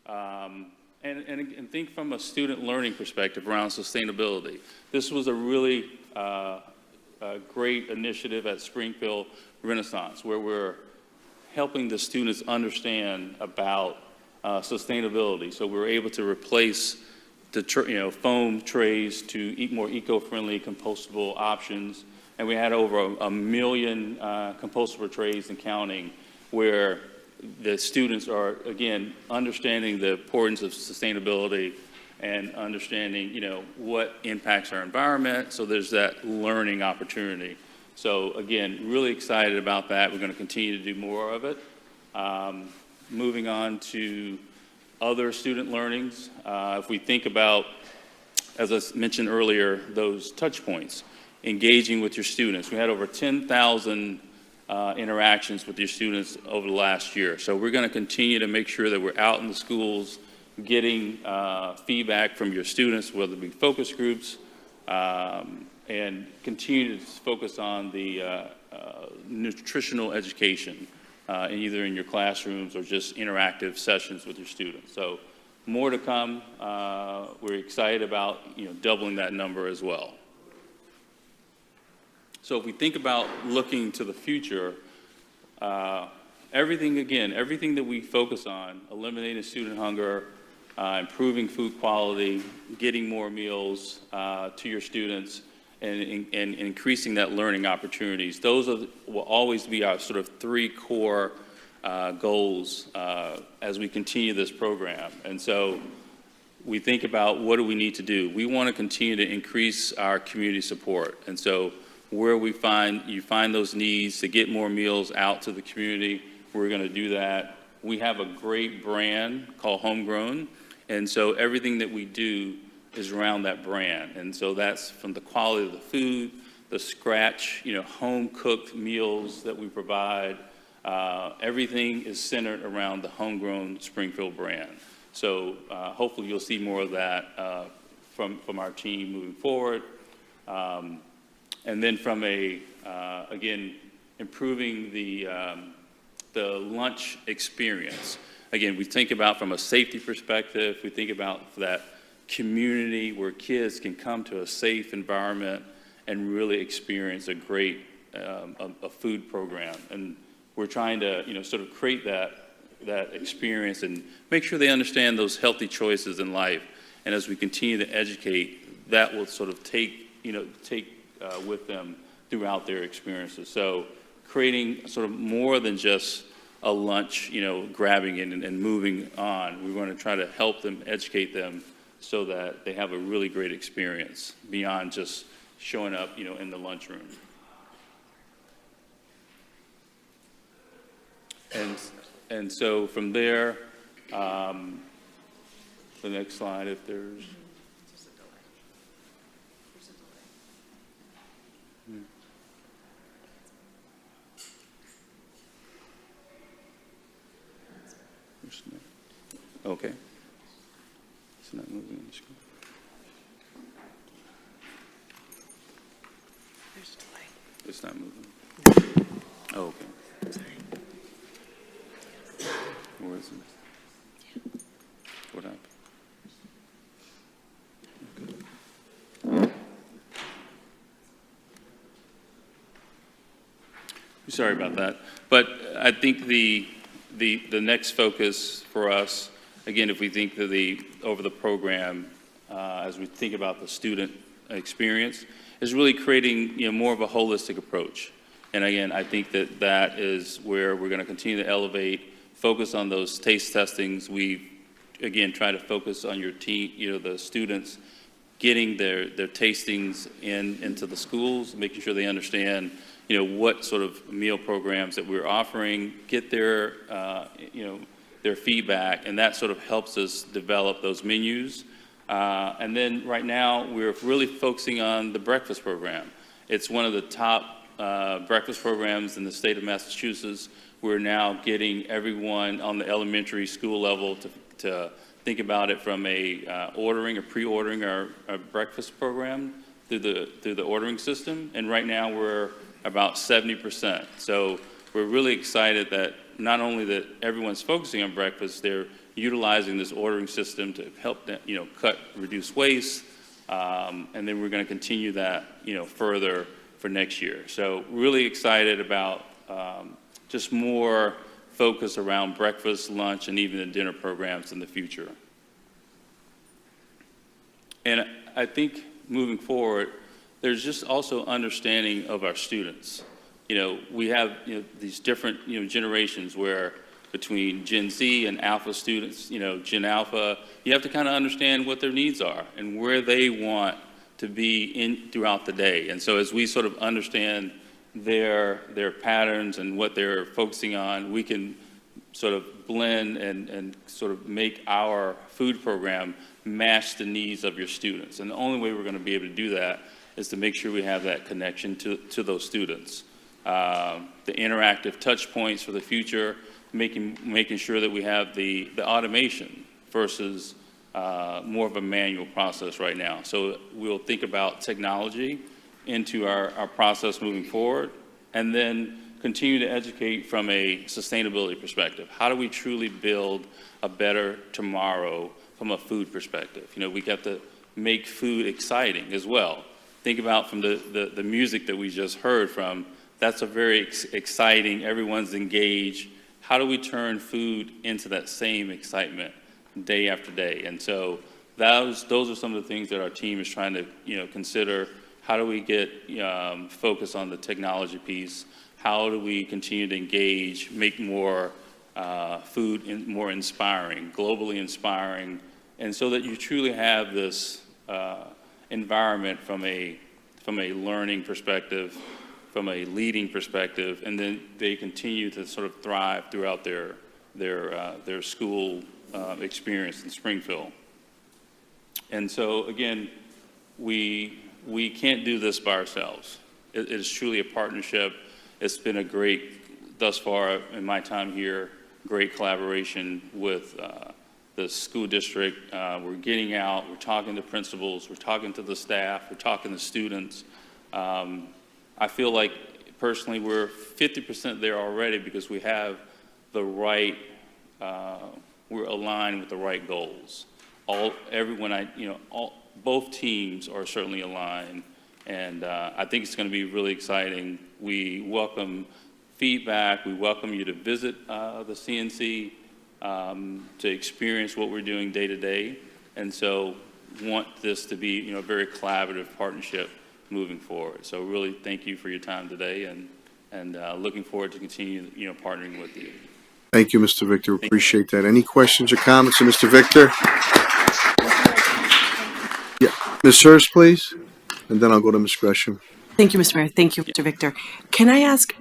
And think from a student learning perspective around sustainability. This was a really great initiative at Springfield Renaissance, where we're helping the students understand about sustainability. So we're able to replace the foam trays to more eco-friendly compostable options. And we had over 1 million compostable trays and counting, where the students are, again, understanding the importance of sustainability and understanding, what impacts our environment. So there's that learning opportunity. So again, really excited about that. We're going to continue to do more of it. Moving on to other student learnings. If we think about, as I mentioned earlier, those touch points, engaging with your students. We had over 10,000 interactions with your students over the last year. So we're going to continue to make sure that we're out in the schools getting feedback from your students, whether it be focus groups, and continue to focus on the nutritional education, either in your classrooms or just interactive sessions with your students. So more to come. We're excited about doubling that number as well. So if we think about looking to the future, everything that we focus on, eliminating student hunger, improving food quality, getting more meals to your students, and increasing that learning opportunities, those will always be our sort of 3 core goals as we continue this program. And so we think about, what do we need to do? We want to continue to increase our community support. And so where you find those needs to get more meals out to the community, we're going to do that. We have a great brand called Homegrown, and so everything that we do is around that brand. And so that's from the quality of the food, the scratch, home-cooked meals that we provide. Everything is centered around the Homegrown Springfield brand. So hopefully you'll see more of that from our team moving forward. And then from again, improving the lunch experience. Again, we think about from a safety perspective, we think about that community where kids can come to a safe environment and really experience a great a food program. And we're trying to sort of create that experience and make sure they understand those healthy choices in life. And as we continue to educate, that will sort of take with them throughout their experiences. So creating sort of more than just a lunch, grabbing it and moving on. We want to try to help them, educate them so that they have a really great experience beyond just showing up, in the lunchroom. And so from there, the next slide, if there's. Okay. It's not moving on the screen. There's a delay. It's not moving. Oh, okay. Where is it? What happened? Okay. Sorry about that. But I think the next focus for us, again, if we think over the program, as we think about the student experience, is really creating more of a holistic approach. And again, I think that is where we're going to continue to elevate, focus on those taste testings. We, again, try to focus on your team, the students getting their tastings into the schools, making sure they understand what sort of meal programs that we're offering, get their feedback, and that sort of helps us develop those menus. And then right now, we're really focusing on the breakfast program. It's one of the top breakfast programs in the state of Massachusetts. We're now getting everyone on the elementary school level to think about it from a ordering or pre-ordering our breakfast program through the ordering system. And right now we're about 70%. So we're really excited that not only that everyone's focusing on breakfast, they're utilizing this ordering system to help them, reduce waste. And then we're going to continue that, further for next year. So really excited about just more focus around breakfast, lunch, and even the dinner programs in the future. And I think moving forward, there's just also understanding of our students. We have these different generations where between Gen Z and Alpha students, Gen Alpha, you have to kind of understand what their needs are and where they want to be throughout the day. And so as we sort of understand their patterns and what they're focusing on, we can sort of blend and sort of make our food program match the needs of your students. And the only way we're going to be able to do that is to make sure we have that connection to those students. The interactive touch points for the future, making sure that we have the automation versus more of a manual process right now. So we'll think about technology into our process moving forward, and then continue to educate from a sustainability perspective. How do we truly build a better tomorrow from a food perspective? We got to make food exciting as well. Think about from the music that we just heard from, that's a very exciting, everyone's engaged. How do we turn food into that same excitement day after day? And so those are some of the things that our team is trying to consider. How do we get focus on the technology piece? How do we continue to engage, make more food more inspiring, globally inspiring, and so that you truly have this environment from a learning perspective, from a leading perspective, and then they continue to sort of thrive throughout their school experience in Springfield. And so again, we can't do this by ourselves. It is truly a partnership. It's been a great, thus far in my time here, great collaboration with the school district. We're getting out, we're talking to principals, we're talking to the staff, we're talking to students. I feel like personally we're 50% there already because we have the right, we're aligned with the right goals. Both teams are certainly aligned, and I think it's going to be really exciting. We welcome feedback. We welcome you to visit the CNC to experience what we're doing day to day, and so want this to be a very collaborative partnership moving forward. So really thank you for your time today, and looking forward to continue partnering with you. Thank you, Mr. Victor. Appreciate that. Any questions or comments for Mr. Victor? Yeah, Ms. Hurst, please, and then I'll go to Ms. Gresham. Thank you, Mr. Mayor. Thank you, Mr. Victor. Can I ask,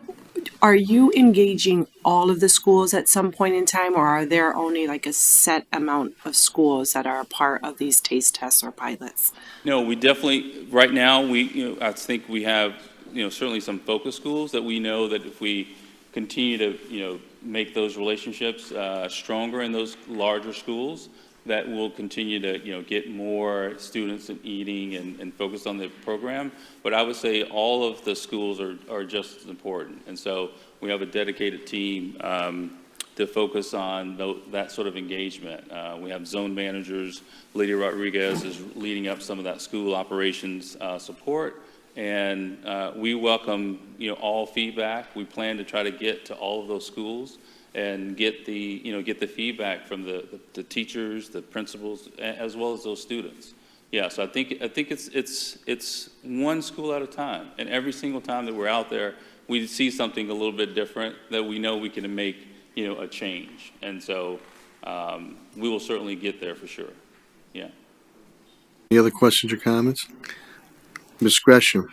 are you engaging all of the schools at some point in time, or are there only like a set amount of schools that are a part of these taste tests or pilots? No, we definitely, right now, I think we have, certainly some focus schools that we know that if we continue to, make those relationships stronger in those larger schools, that will continue to, get more students in eating and focus on the program. But I would say all of the schools are just as important. And so we have a dedicated team to focus on that sort of engagement. We have zone managers. Lydia Rodriguez is leading up some of that school operations support. And we welcome, all feedback. We plan to try to get to all of those schools and get the feedback from the teachers, the principals, as well as those students. Yeah, so I think it's one school at a time, and every single time that we're out there, we see something a little bit different that we know we can make a change, and so we will certainly get there for sure. Yeah. Any other questions or comments? Ms. Gresham.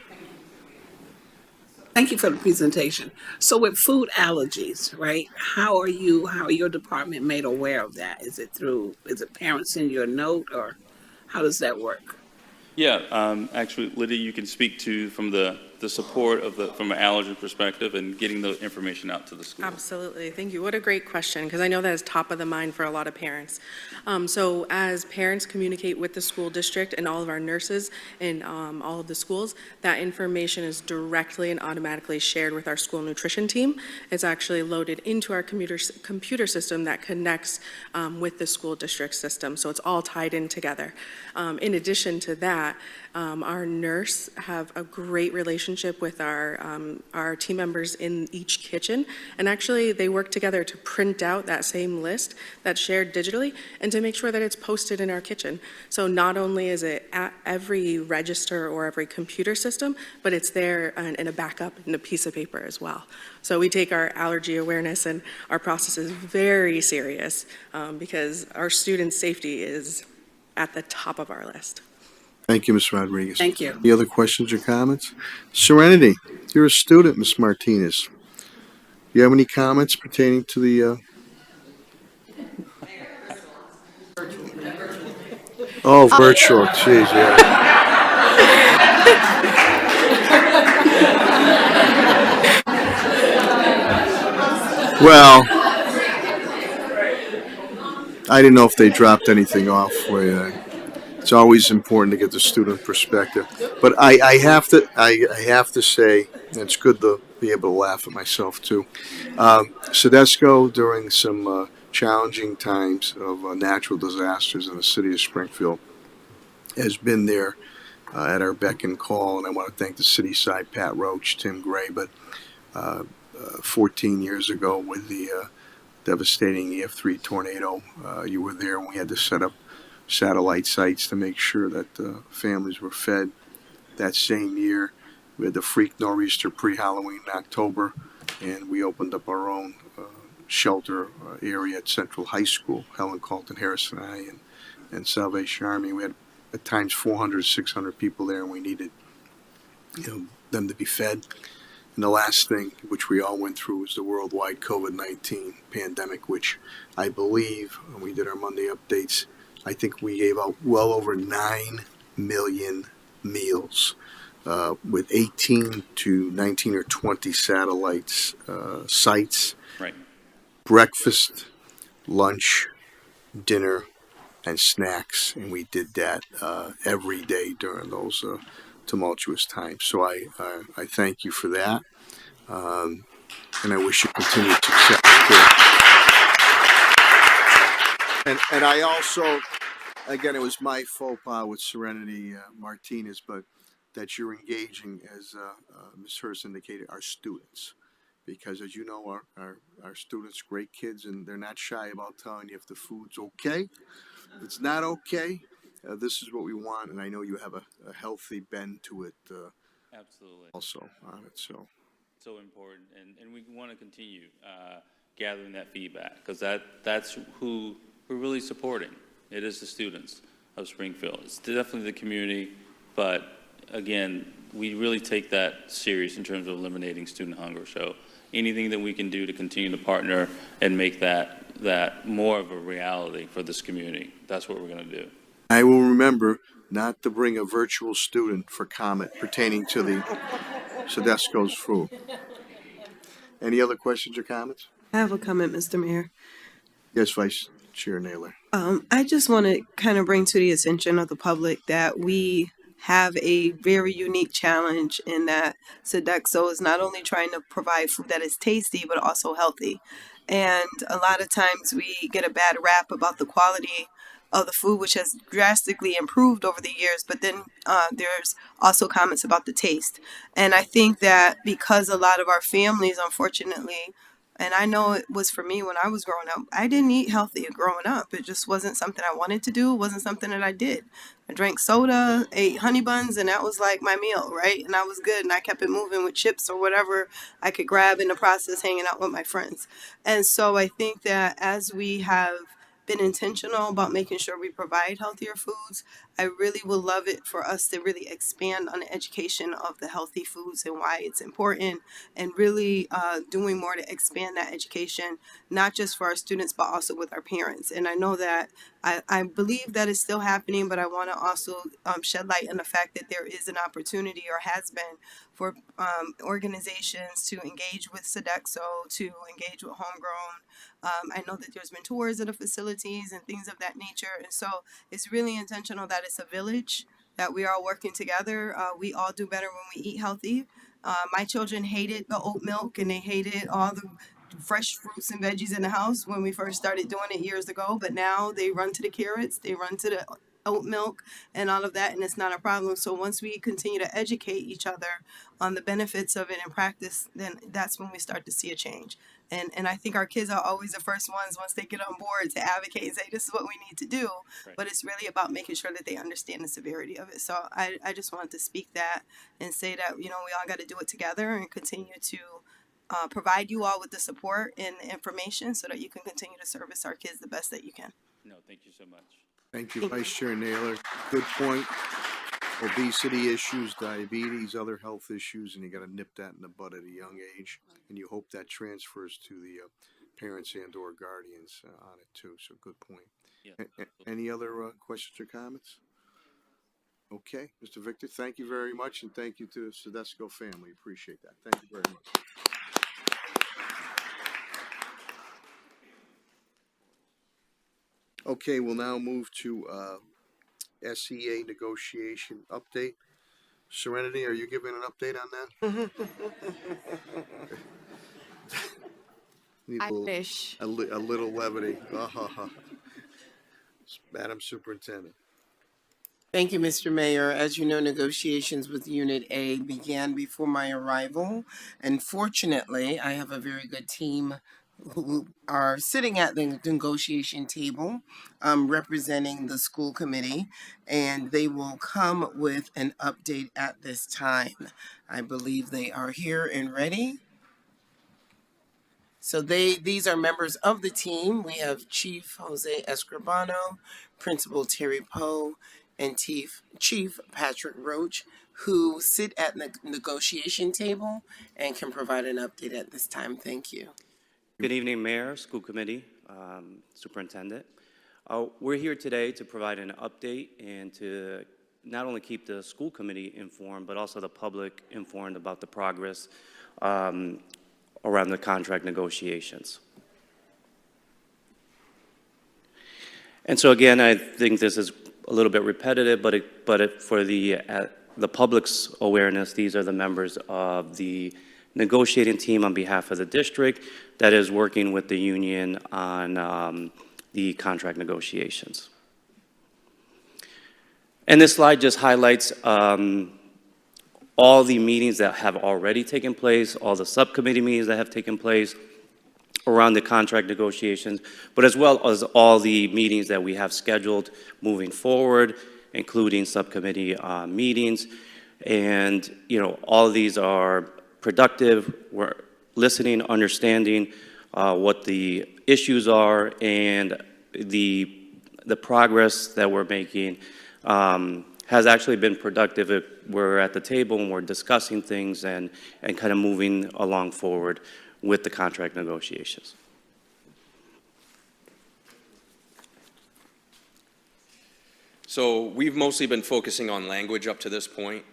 Thank you for the presentation. So with food allergies, right? How are your department made aware of that? Is it parents send you a note, or how does that work? Yeah, actually, Lydia, you can speak to from the the support of from an allergen perspective and getting the information out to the school? Absolutely. Thank you. What a great question, because I know that is top of the mind for a lot of parents. So as parents communicate with the school district and all of our nurses in all of the schools, that information is directly and automatically shared with our school nutrition team. It's actually loaded into our computer system that connects with the school district system. So it's all tied in together. In addition to that, our nurse have a great relationship with our team members in each kitchen, and actually they work together to print out that same list that's shared digitally and to make sure that it's posted in our kitchen. So not only is it at every register or every computer system, but it's there in a backup in a piece of paper as well. So we take our allergy awareness and our processes very serious because our students' safety is at the top of our list. Thank you, Ms. Rodriguez. Thank you. Any other questions or comments? Serenity, you're a student, Ms. Martinez. Do you have any comments pertaining to the? Oh, virtual. Jeez, yeah. Well, I didn't know if they dropped anything off for you. It's always important to get the student perspective. But I have to say, and it's good to be able to laugh at myself too. Sedesco, during some challenging times of natural disasters in the city of Springfield, has been there at our beck and call. And I want to thank the city side, Pat Roach, Tim Gray. But 14 years ago with the devastating EF3 tornado, you were there, and we had to set up satellite sites to make sure that families were fed. That same year, we had the freak nor'easter pre-Halloween in October, and we opened up our own shelter area at Central High School. Helen Colton Harris and I and Salvation Army. We had at times 400, 600 people there, and we needed them to be fed. And the last thing, which we all went through, was the worldwide COVID-19 pandemic, which I believe, when we did our Monday updates, I think we gave out well over 9 million meals with 18 to 19 or 20 satellites, sites, Right. breakfast, lunch, dinner, and snacks. And we did that every day during those tumultuous times. So I thank you for that. And I wish you continued success too. And I also, again, it was my faux pas with Serenity Martinez, but that you're engaging, as Ms. Hurst indicated, our students. Because as you know, our students, great kids, and they're not shy about telling you if the food's okay. If it's not okay, this is what we want, and I know you have a healthy bend to it Absolutely. also on it. So important, and we want to continue gathering that feedback, because that's who we're really supporting. It is the students of Springfield. It's definitely the community, but again, we really take that serious in terms of eliminating student hunger. So anything that we can do to continue to partner and make that more of a reality for this community, that's what we're going to do. I will remember not to bring a virtual student for comment pertaining to the Sedesco's food. Any other questions or comments? I have a comment, Mr. Mayor. Yes, Vice Chair Naylor. I just want to kind of bring to the attention of the public that we have a very unique challenge in that Sodexo is not only trying to provide food that is tasty, but also healthy. And a lot of times we get a bad rap about the quality of the food, which has drastically improved over the years, but then there's also comments about the taste. And I think that because a lot of our families, unfortunately, and I know it was for me when I was growing up, I didn't eat healthy growing up. It just wasn't something I wanted to do. It wasn't something that I did. I drank soda, ate honey buns, and that was like my meal, right? And I was good, and I kept it moving with chips or whatever I could grab in the process hanging out with my friends. And so I think that as we have been intentional about making sure we provide healthier foods. I really would love it for us to really expand on the education of the healthy foods and why it's important, and really doing more to expand that education, not just for our students, but also with our parents. And I know that I believe that is still happening, but I want to also shed light on the fact that there is an opportunity, or has been, for organizations to engage with Sodexo, to engage with Homegrown. I know that there's been tours of the facilities and things of that nature. And so it's really intentional that it's a village, that we are all working together. We all do better when we eat healthy. My children hated the oat milk, and they hated all the fresh fruits and veggies in the house when we first started doing it years ago. But now they run to the carrots, they run to the oat milk and all of that, and it's not a problem. So once we continue to educate each other on the benefits of it in practice, then that's when we start to see a change. And I think our kids are always the first ones, once they get on board, to advocate and say, this is what we need to do. Right. But it's really about making sure that they understand the severity of it. So I just wanted to speak that and say that, we all got to do it together and continue to provide you all with the support and the information so that you can continue to service our kids the best that you can. No, thank you so much. Thank you, Vice Chair Naylor. Good point. Obesity issues, diabetes, other health issues, and you got to nip that in the bud at a young age. And you hope that transfers to the parents and or guardians on it too. So good point. Yeah. Any other questions or comments? Okay, Mr. Victor, thank you very much, and thank you to the Sodexo family. Appreciate that. Thank you very much. Okay, we'll now move to SEA negotiation update. Serenity, are you giving an update on that? Need I wish. a little levity. Madam Superintendent. Thank you, Mr. Mayor. As you know, negotiations with Unit A began before my arrival, and fortunately, I have a very good team who are sitting at the negotiation table, representing the school committee, and they will come with an update at this time. I believe they are here and ready. So these are members of the team. We have Chief Jose Escribano, Principal Terry Poe, and Chief Patrick Roach, who sit at the negotiation table and can provide an update at this time. Thank you. Good evening, Mayor, School Committee, Superintendent. We're here today to provide an update and to not only keep the school committee informed, but also the public informed about the progress around the contract negotiations. And so again, I think this is a little bit repetitive, but for the public's awareness, these are the members of the negotiating team on behalf of the district that is working with the union on the contract negotiations. And this slide just highlights all the meetings that have already taken place, all the subcommittee meetings that have taken place around the contract negotiations, but as well as all the meetings that we have scheduled moving forward, including subcommittee meetings. And, all of these are productive. We're listening, understanding what the issues are, and the progress that we're making has actually been productive. We're at the table and we're discussing things and kind of moving along forward with the contract negotiations. So we've mostly been focusing on language up to this point.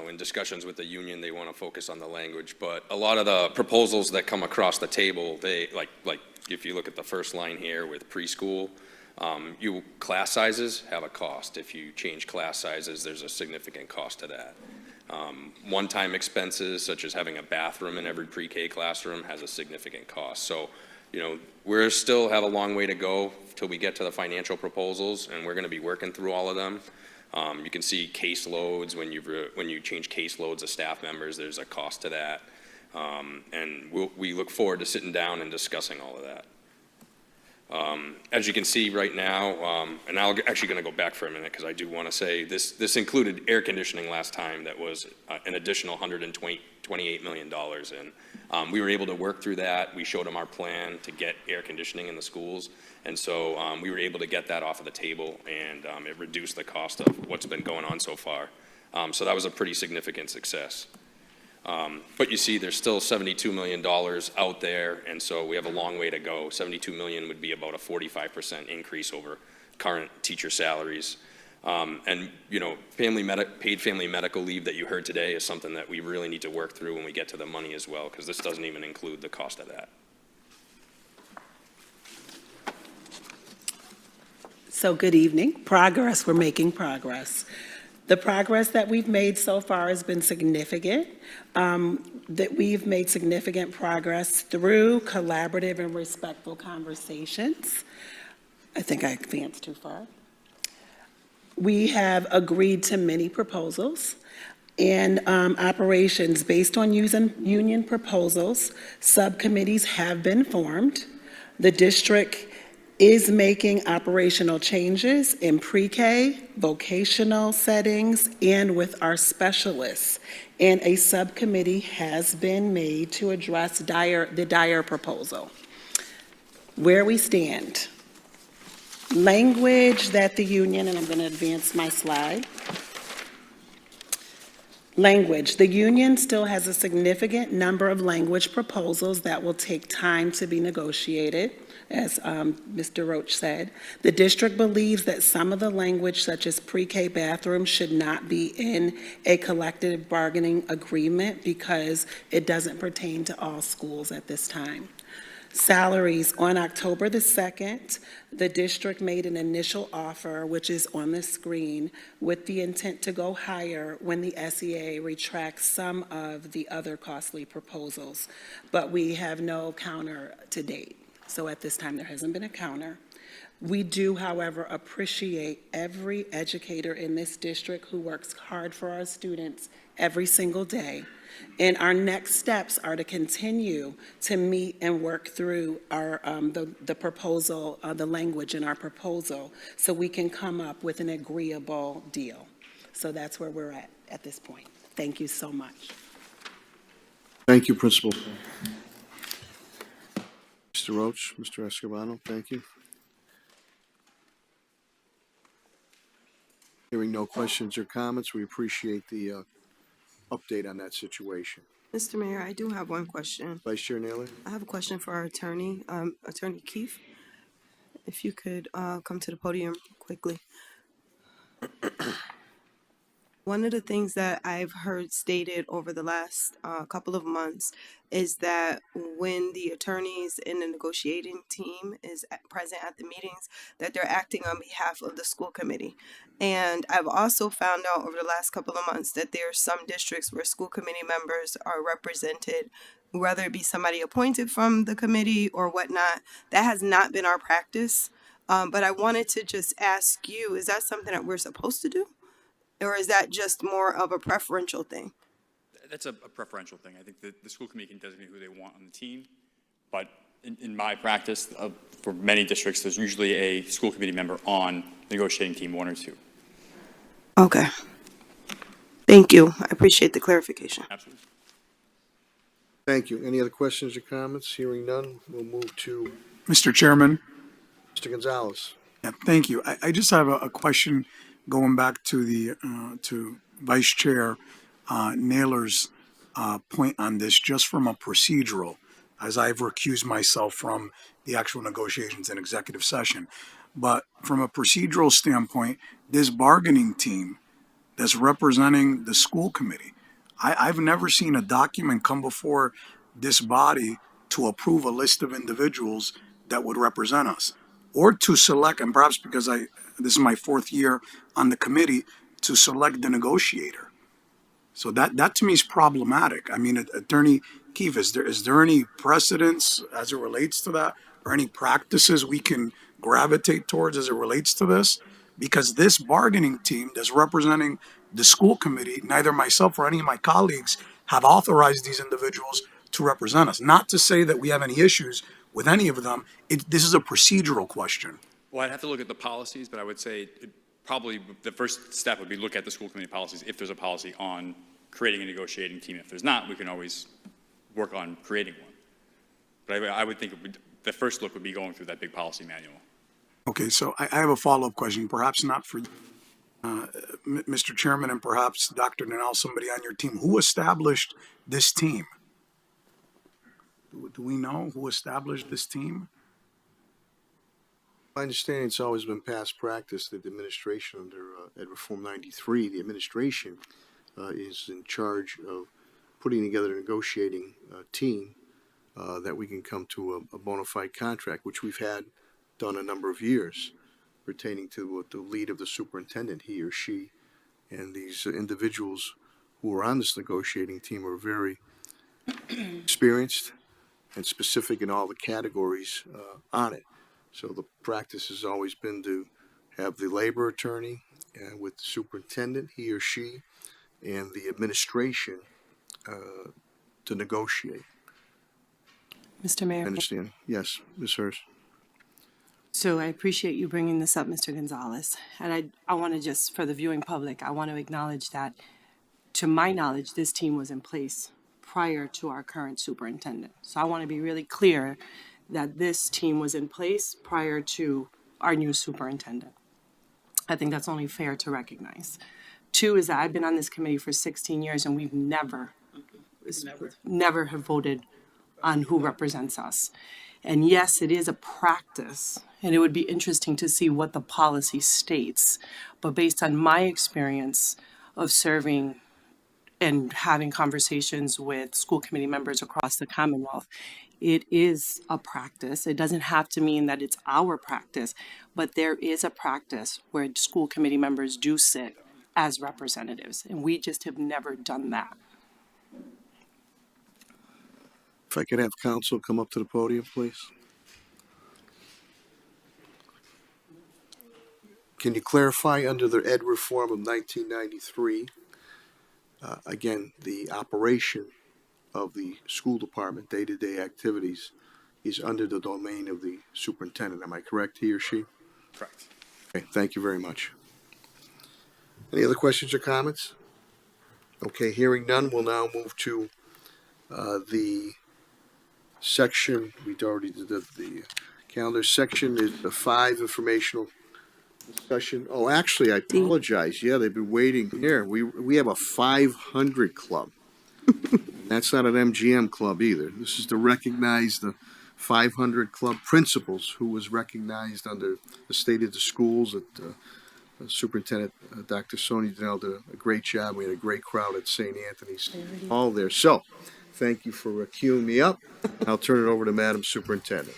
In discussions with the union, they want to focus on the language, but a lot of the proposals that come across the table, they like if you look at the first line here with preschool, class sizes have a cost. If you change class sizes, there's a significant cost to that. One-time expenses, such as having a bathroom in every pre-K classroom, has a significant cost. So, we still have a long way to go till we get to the financial proposals, and we're going to be working through all of them. You can see caseloads. When you change caseloads of staff members, there's a cost to that. And we look forward to sitting down and discussing all of that. As you can see right now, and I'm actually going to go back for a minute because I do want to say this included air conditioning last time that was an additional $128 million. And we were able to work through that. We showed them our plan to get air conditioning in the schools. And so we were able to get that off of the table, and it reduced the cost of what's been going on so far. So that was a pretty significant success. But you see, there's still $72 million out there, and so we have a long way to go. $72 million would be about a 45% increase over current teacher salaries. And, you know, paid family medical leave that you heard today is something that we really need to work through when we get to the money as well, because this doesn't even include the cost of that. So good evening. Progress, we're making progress. The progress that we've made so far has been significant. That we've made significant progress through collaborative and respectful conversations. I think I advanced too far. We have agreed to many proposals and operations based on union proposals. Subcommittees have been formed. The district is making operational changes in pre-K, vocational settings, and with our specialists. And a subcommittee has been made to address the Dyer proposal. Where we stand. Language that the union, and I'm going to advance my slide. Language. The union still has a significant number of language proposals that will take time to be negotiated, as Mr. Roach said. The district believes that some of the language, such as pre-K bathrooms, should not be in a collective bargaining agreement because it doesn't pertain to all schools at this time. Salaries. On October the 2nd, the district made an initial offer, which is on the screen, with the intent to go higher when the SEA retracts some of the other costly proposals. But we have no counter to date. So at this time, there hasn't been a counter. We do, however, appreciate every educator in this district who works hard for our students every single day. And our next steps are to continue to meet and work through our the proposal, the language in our proposal, so we can come up with an agreeable deal. So that's where we're at this point. Thank you so much. Thank you, Principal. Mr. Roach, Mr. Escobar, thank you. Hearing no questions or comments, we appreciate the update on that situation. Mr. Mayor, I do have one question. Vice Chair Naylor? I have a question for our attorney, Attorney Keefe. If you could come to the podium quickly. One of the things that I've heard stated over the last couple of months is that when the attorneys in the negotiating team is present at the meetings, that they're acting on behalf of the school committee. And I've also found out over the last couple of months that there are some districts where school committee members are represented, whether it be somebody appointed from the committee or whatnot. That has not been our practice. But I wanted to just ask you, is that something that we're supposed to do? Or is that just more of a preferential thing? That's a preferential thing. I think the school committee can designate who they want on the team. But in my practice, for many districts, there's usually a school committee member on the negotiating team, one or two. Okay. Thank you. I appreciate the clarification. Absolutely. Thank you. Any other questions or comments? Hearing none, we'll move to Mr. Chairman. Mr. Gonzalez. Yeah, thank you. I just have a question going back to the to Vice Chair Naylor's point on this, just from a procedural, as I've recused myself from the actual negotiations in executive session. But from a procedural standpoint, this bargaining team that's representing the school committee, I've never seen a document come before this body to approve a list of individuals that would represent us, or to select, and perhaps because this is my 4th year on the committee, to select the negotiator. So that to me is problematic. I mean, Attorney Keefe, is there any precedence as it relates to that, or any practices we can gravitate towards as it relates to this? Because this bargaining team that's representing the school committee, neither myself or any of my colleagues have authorized these individuals to represent us. Not to say that we have any issues with any of them. This is a procedural question. Well, I'd have to look at the policies, but I would say probably the first step would be look at the school committee policies if there's a policy on creating a negotiating team. If there's not, we can always work on creating one. But I would think the first look would be going through that big policy manual. Okay, so I have a follow-up question, perhaps not for Mr. Chairman, and perhaps Dr. Nanal, somebody on your team. Who established this team? Do we know who established this team? My understanding, it's always been past practice that the administration under Ed Reform 93, the administration is in charge of putting together a negotiating team that we can come to a bona fide contract, which we've had done a number of years, pertaining to the lead of the superintendent, he or she, and these individuals who are on this negotiating team are very experienced and specific in all the categories on it. So the practice has always been to have the labor attorney with the superintendent, he or she, and the administration to negotiate. Mr. Mayor. Understand? Yes, Ms. Hurst. So I appreciate you bringing this up, Mr. Gonzalez. And I want to just, for the viewing public, I want to acknowledge that, to my knowledge, this team was in place prior to our current superintendent. So I want to be really clear that this team was in place prior to our new superintendent. I think that's only fair to recognize. Two is that I've been on this committee for 16 years and we've never have voted on who represents us. And yes, it is a practice, and it would be interesting to see what the policy states. But based on my experience of serving and having conversations with school committee members across the Commonwealth, it is a practice. It doesn't have to mean that it's our practice, but there is a practice where school committee members do sit as representatives, and we just have never done that. If I could have counsel come up to the podium, please. Can you clarify under the Ed Reform of 1993, again, the operation of the school department, day-to-day activities, is under the domain of the superintendent. Am I correct, he or she? Correct. Okay, thank you very much. Any other questions or comments? Okay, hearing none, we'll now move to the section. We already did the calendar section. Is the 5 informational discussion. Oh, actually, I apologize. Yeah, they've been waiting here. We have a 500 club. That's not an MGM club either. This is to recognize the 500 club principals who was recognized under the State of the Schools. Superintendent Dr. Sonia Donnell did a great job. We had a great crowd at St. Anthony's all there. So thank you for queuing me up. I'll turn it over to Madam Superintendent.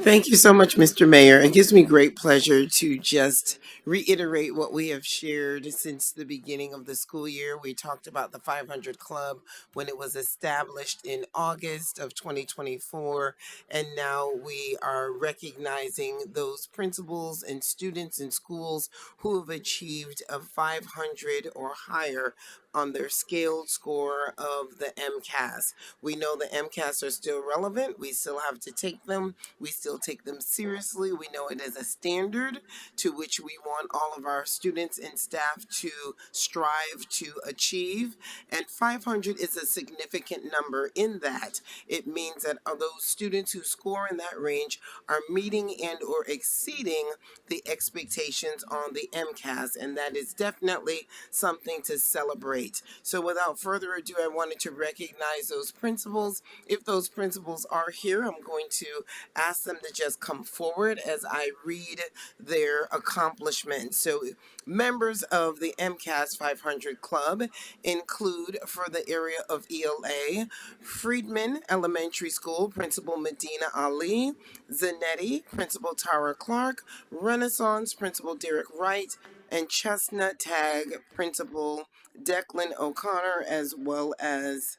Thank you so much, Mr. Mayor. It gives me great pleasure to just reiterate what we have shared since the beginning of the school year. We talked about the 500 Club when it was established in August of 2024, and now we are recognizing those principals and students in schools who have achieved a 500 or higher on their scaled score of the MCAS. We know the MCAS are still relevant. We still have to take them. We still take them seriously. We know it is a standard to which we want all of our students and staff to strive to achieve. And 500 is a significant number in that it means that those students who score in that range are meeting and or exceeding the expectations on the MCAS. And that is definitely something to celebrate. So without further ado, I wanted to recognize those principals. If those principals are here, I'm going to ask them to just come forward as I read their accomplishments. So members of the MCAS 500 Club include, for the area of ELA, Friedman Elementary School Principal Medina Ali, Zanetti Principal Tara Clark, Renaissance Principal Derek Wright, and Chestnut Tag Principal Declan O'Connor, as well as,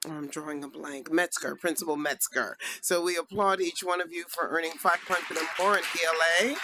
I'm drawing a blank, Metzger, Principal Metzger. So we applaud each one of you for earning 500 and more in ELA.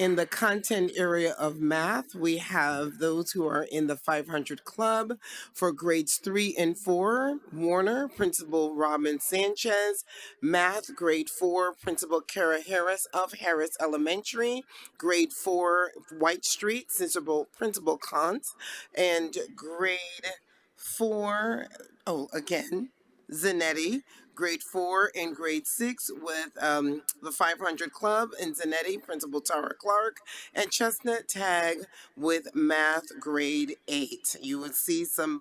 In the content area of math, we have those who are in the 500 Club. For grades 3 and 4, Warner, Principal Robin Sanchez. Math, grade 4, Principal Kara Harris of Harris Elementary. Grade 4, White Street, Principal Kant. And grade 4, again, Zanetti, grade 4 and grade 6 with the 500 Club, and Zanetti, Principal Tara Clark, and Chestnut Tag with math grade 8. You would see so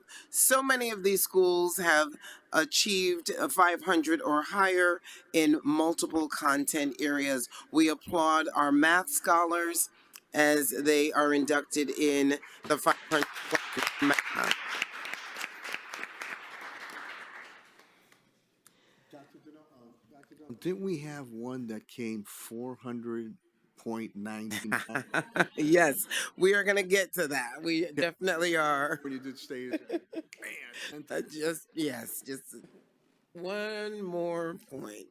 many of these schools have achieved a 500 or higher in multiple content areas. We applaud our math scholars as they are inducted in the 500 Club math. Didn't we have one that came 400.99? Yes, we are going to get to that. We definitely are. When you did stay, man. Just one more point.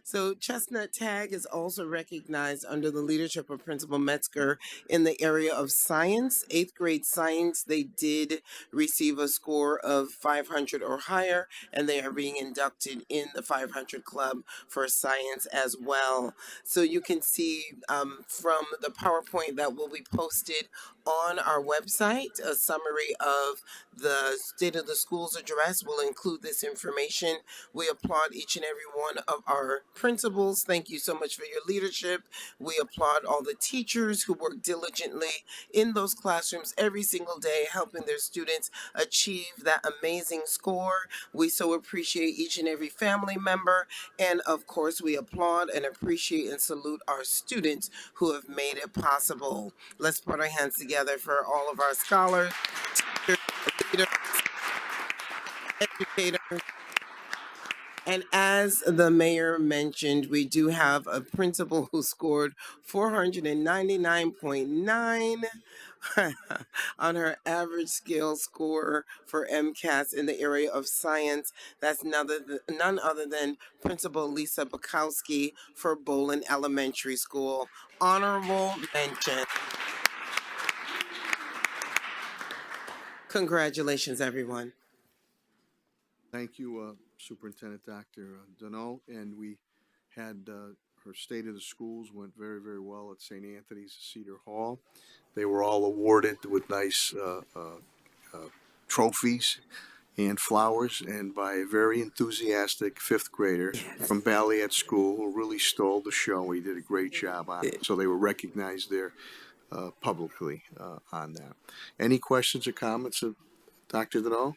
So Chestnut Tag is also recognized under the leadership of Principal Metzger in the area of science. 8th grade science, they did receive a score of 500 or higher, and they are being inducted in the 500 Club for science as well. So you can see from the PowerPoint that will be posted on our website, a summary of the State of the Schools address will include this information. We applaud each and every one of our principals. Thank you so much for your leadership. We applaud all the teachers who work diligently in those classrooms every single day, helping their students achieve that amazing score. We so appreciate each and every family member. And of course, we applaud and appreciate and salute our students who have made it possible. Let's put our hands together for all of our scholars, teachers, leaders, educators. And as the mayor mentioned, we do have a principal who scored 499.9 on her average scale score for MCAS in the area of science. That's none other than Principal Lisa Bukowski for Bolin Elementary School. Honorable mention. Congratulations, everyone. Thank you, Superintendent Dr. Deneau. And we had her State of the Schools went very, very well at St. Anthony's Cedar Hall. They were all awarded with nice trophies and flowers, and by a very enthusiastic fifth grader from Balliet School who really stole the show. He did a great job on it. So they were recognized there publicly on that. Any questions or comments of Dr. Deneau?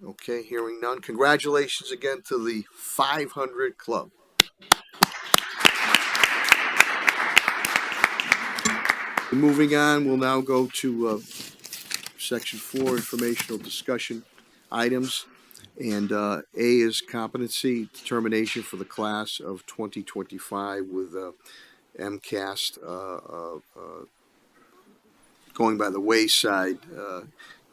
Okay, hearing none. Congratulations again to the 500 Club. Moving on, we'll now go to Section 4, informational discussion items. And A is competency determination for the class of 2025 with MCAS going by the wayside,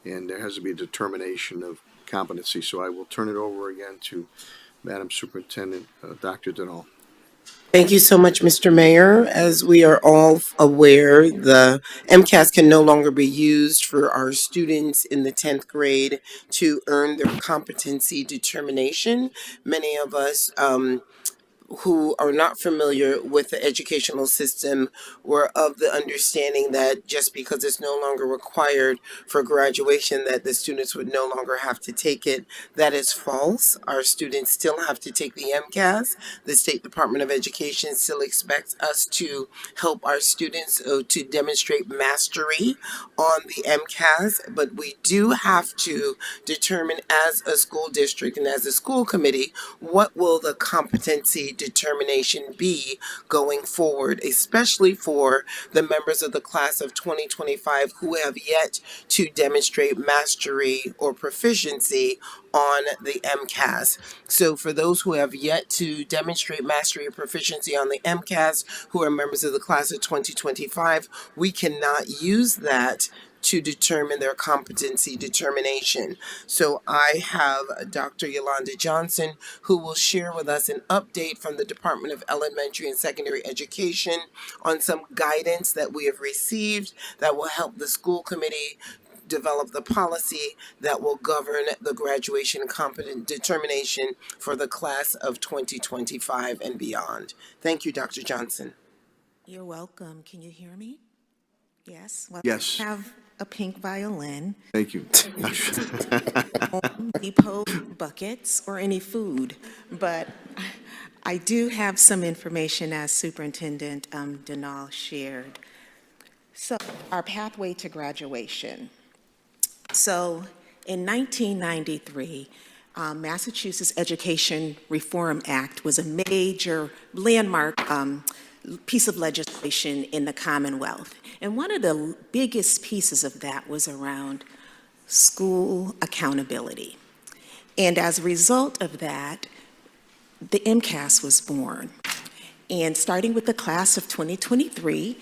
and there has to be a determination of competency. So I will turn it over again to Madam Superintendent, Dr. Deneau. Thank you so much, Mr. Mayor. As we are all aware, the MCAS can no longer be used for our students in the 10th grade to earn their competency determination. Many of us who are not familiar with the educational system were of the understanding that just because it's no longer required for graduation that the students would no longer have to take it. That is false. Our students still have to take the MCAS. The State Department of Education still expects us to help our students to demonstrate mastery on the MCAS, but we do have to determine as a school district and as a school committee what will the competency determination be going forward, especially for the members of the class of 2025 who have yet to demonstrate mastery or proficiency on the MCAS. So for those who have yet to demonstrate mastery or proficiency on the MCAS, who are members of the class of 2025, we cannot use that to determine their competency determination. So I have Dr. Yolanda Johnson, who will share with us an update from the Department of Elementary and Secondary Education on some guidance that we have received that will help the school committee develop the policy that will govern the graduation competent determination for the class of 2025 and beyond. Thank you, Dr. Johnson. You're welcome. Can you hear me? Yes. Well, Yes. I have a pink violin, Thank you. depot buckets, or any food, but I do have some information as Superintendent Denal shared. So, our pathway to graduation. So, in 1993, Massachusetts Education Reform Act was a major landmark piece of legislation in the Commonwealth. And one of the biggest pieces of that was around school accountability. And as a result of that, the MCAS was born. And starting with the class of 2023,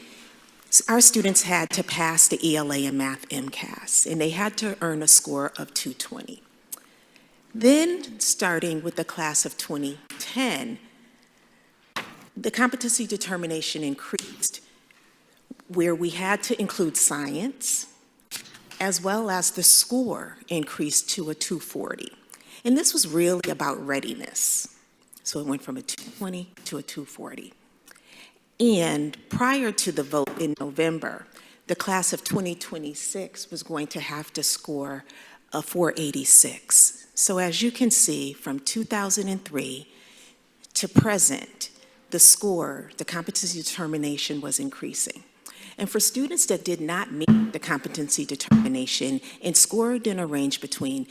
our students had to pass the ELA and Math MCAS, and they had to earn a score of 220. Then, starting with the class of 2010, the competency determination increased, where we had to include science, as well as the score increased to a 240. And this was really about readiness. So it went from a 220 to a 240. And prior to the vote in November, the class of 2026 was going to have to score a 486. So as you can see, from 2003 to present, the score, the competency determination was increasing. And for students that did not meet the competency determination and scored in a range between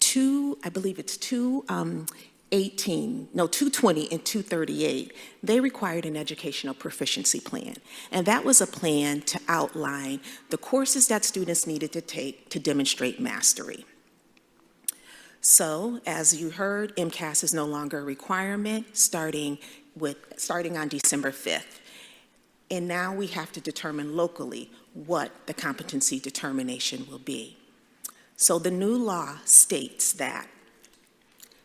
220 and 238, they required an educational proficiency plan. And that was a plan to outline the courses that students needed to take to demonstrate mastery. So, as you heard, MCAS is no longer a requirement starting on December 5th. And now we have to determine locally what the competency determination will be. So the new law states that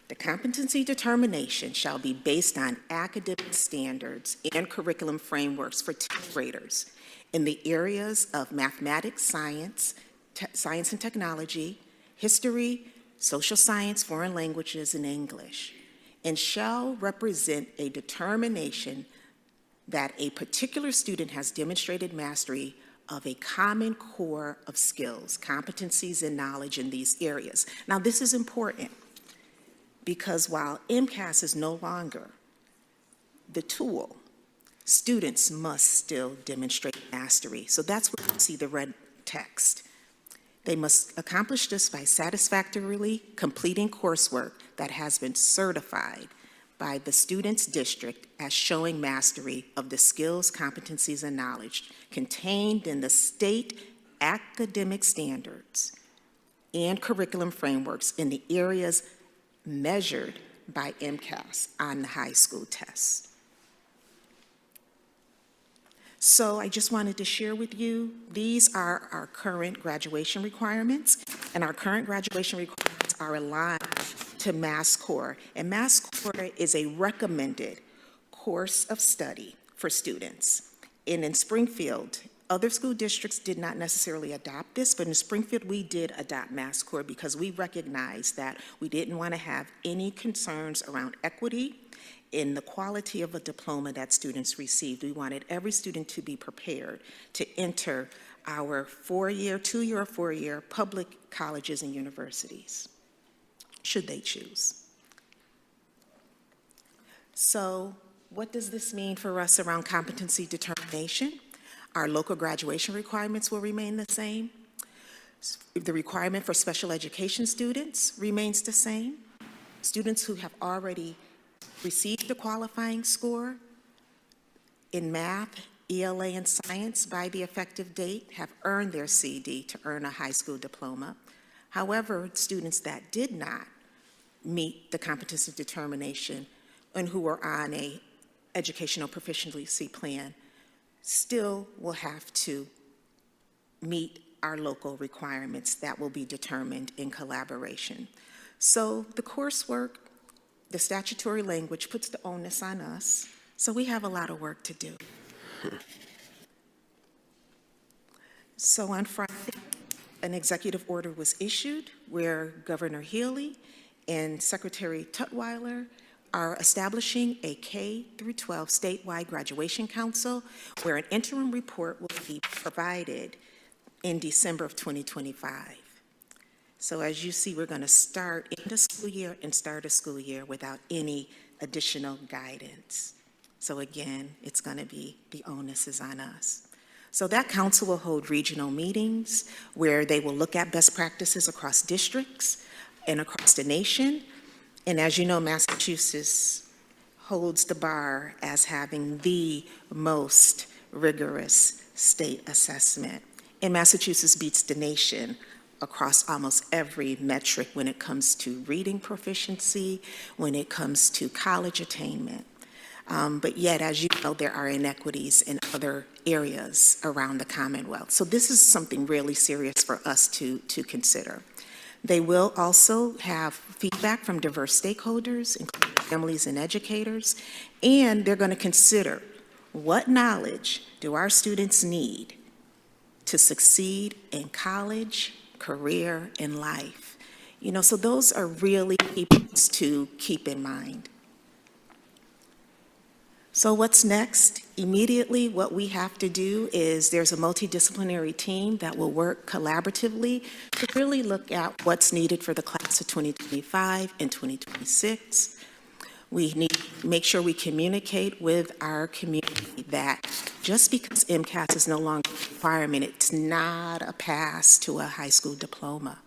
the competency determination shall be based on academic standards and curriculum frameworks for 10th graders in the areas of mathematics, science and technology, history, social science, foreign languages, and English, and shall represent a determination that a particular student has demonstrated mastery of a common core of skills, competencies, and knowledge in these areas. Now, this is important because while MCAS is no longer the tool, students must still demonstrate mastery. So that's where you see the red text. They must accomplish this by satisfactorily completing coursework that has been certified by the student's district as showing mastery of the skills, competencies, and knowledge contained in the state academic standards and curriculum frameworks in the areas measured by MCAS on the high school test. So I just wanted to share with you, these are our current graduation requirements, and our current graduation requirements are aligned to MassCore. And MassCore is a recommended course of study for students. And in Springfield, other school districts did not necessarily adopt this, but in Springfield, we did adopt MassCore because we recognized that we didn't want to have any concerns around equity in the quality of a diploma that students received. We wanted every student to be prepared to enter our 4-year, 2-year, or 4-year public colleges and universities, should they choose. So what does this mean for us around competency determination? Our local graduation requirements will remain the same. The requirement for special education students remains the same. Students who have already received a qualifying score in math, ELA, and science by the effective date have earned their CD to earn a high school diploma. However, students that did not meet the competency determination and who are on a educational proficiency plan still will have to meet our local requirements that will be determined in collaboration. So the coursework, the statutory language puts the onus on us, so we have a lot of work to do. So on Friday, an executive order was issued where Governor Healy and Secretary Tutwiler are establishing a K through 12 statewide graduation council where an interim report will be provided in December of 2025. So as you see, we're going to start in the school year and start a school year without any additional guidance. So again, it's going to be, the onus is on us. So that council will hold regional meetings where they will look at best practices across districts and across the nation. And as you know, Massachusetts holds the bar as having the most rigorous state assessment. And Massachusetts beats the nation across almost every metric when it comes to reading proficiency, when it comes to college attainment. But yet, as you know, there are inequities in other areas around the Commonwealth. So this is something really serious for us to consider. They will also have feedback from diverse stakeholders, including families and educators, and they're going to consider what knowledge do our students need to succeed in college, career, and life. You know, so those are really key points to keep in mind. So what's next? Immediately, what we have to do is there's a multidisciplinary team that will work collaboratively to really look at what's needed for the class of 2025 and 2026. We need to make sure we communicate with our community that just because MCAS is no longer a requirement, it's not a pass to a high school diploma.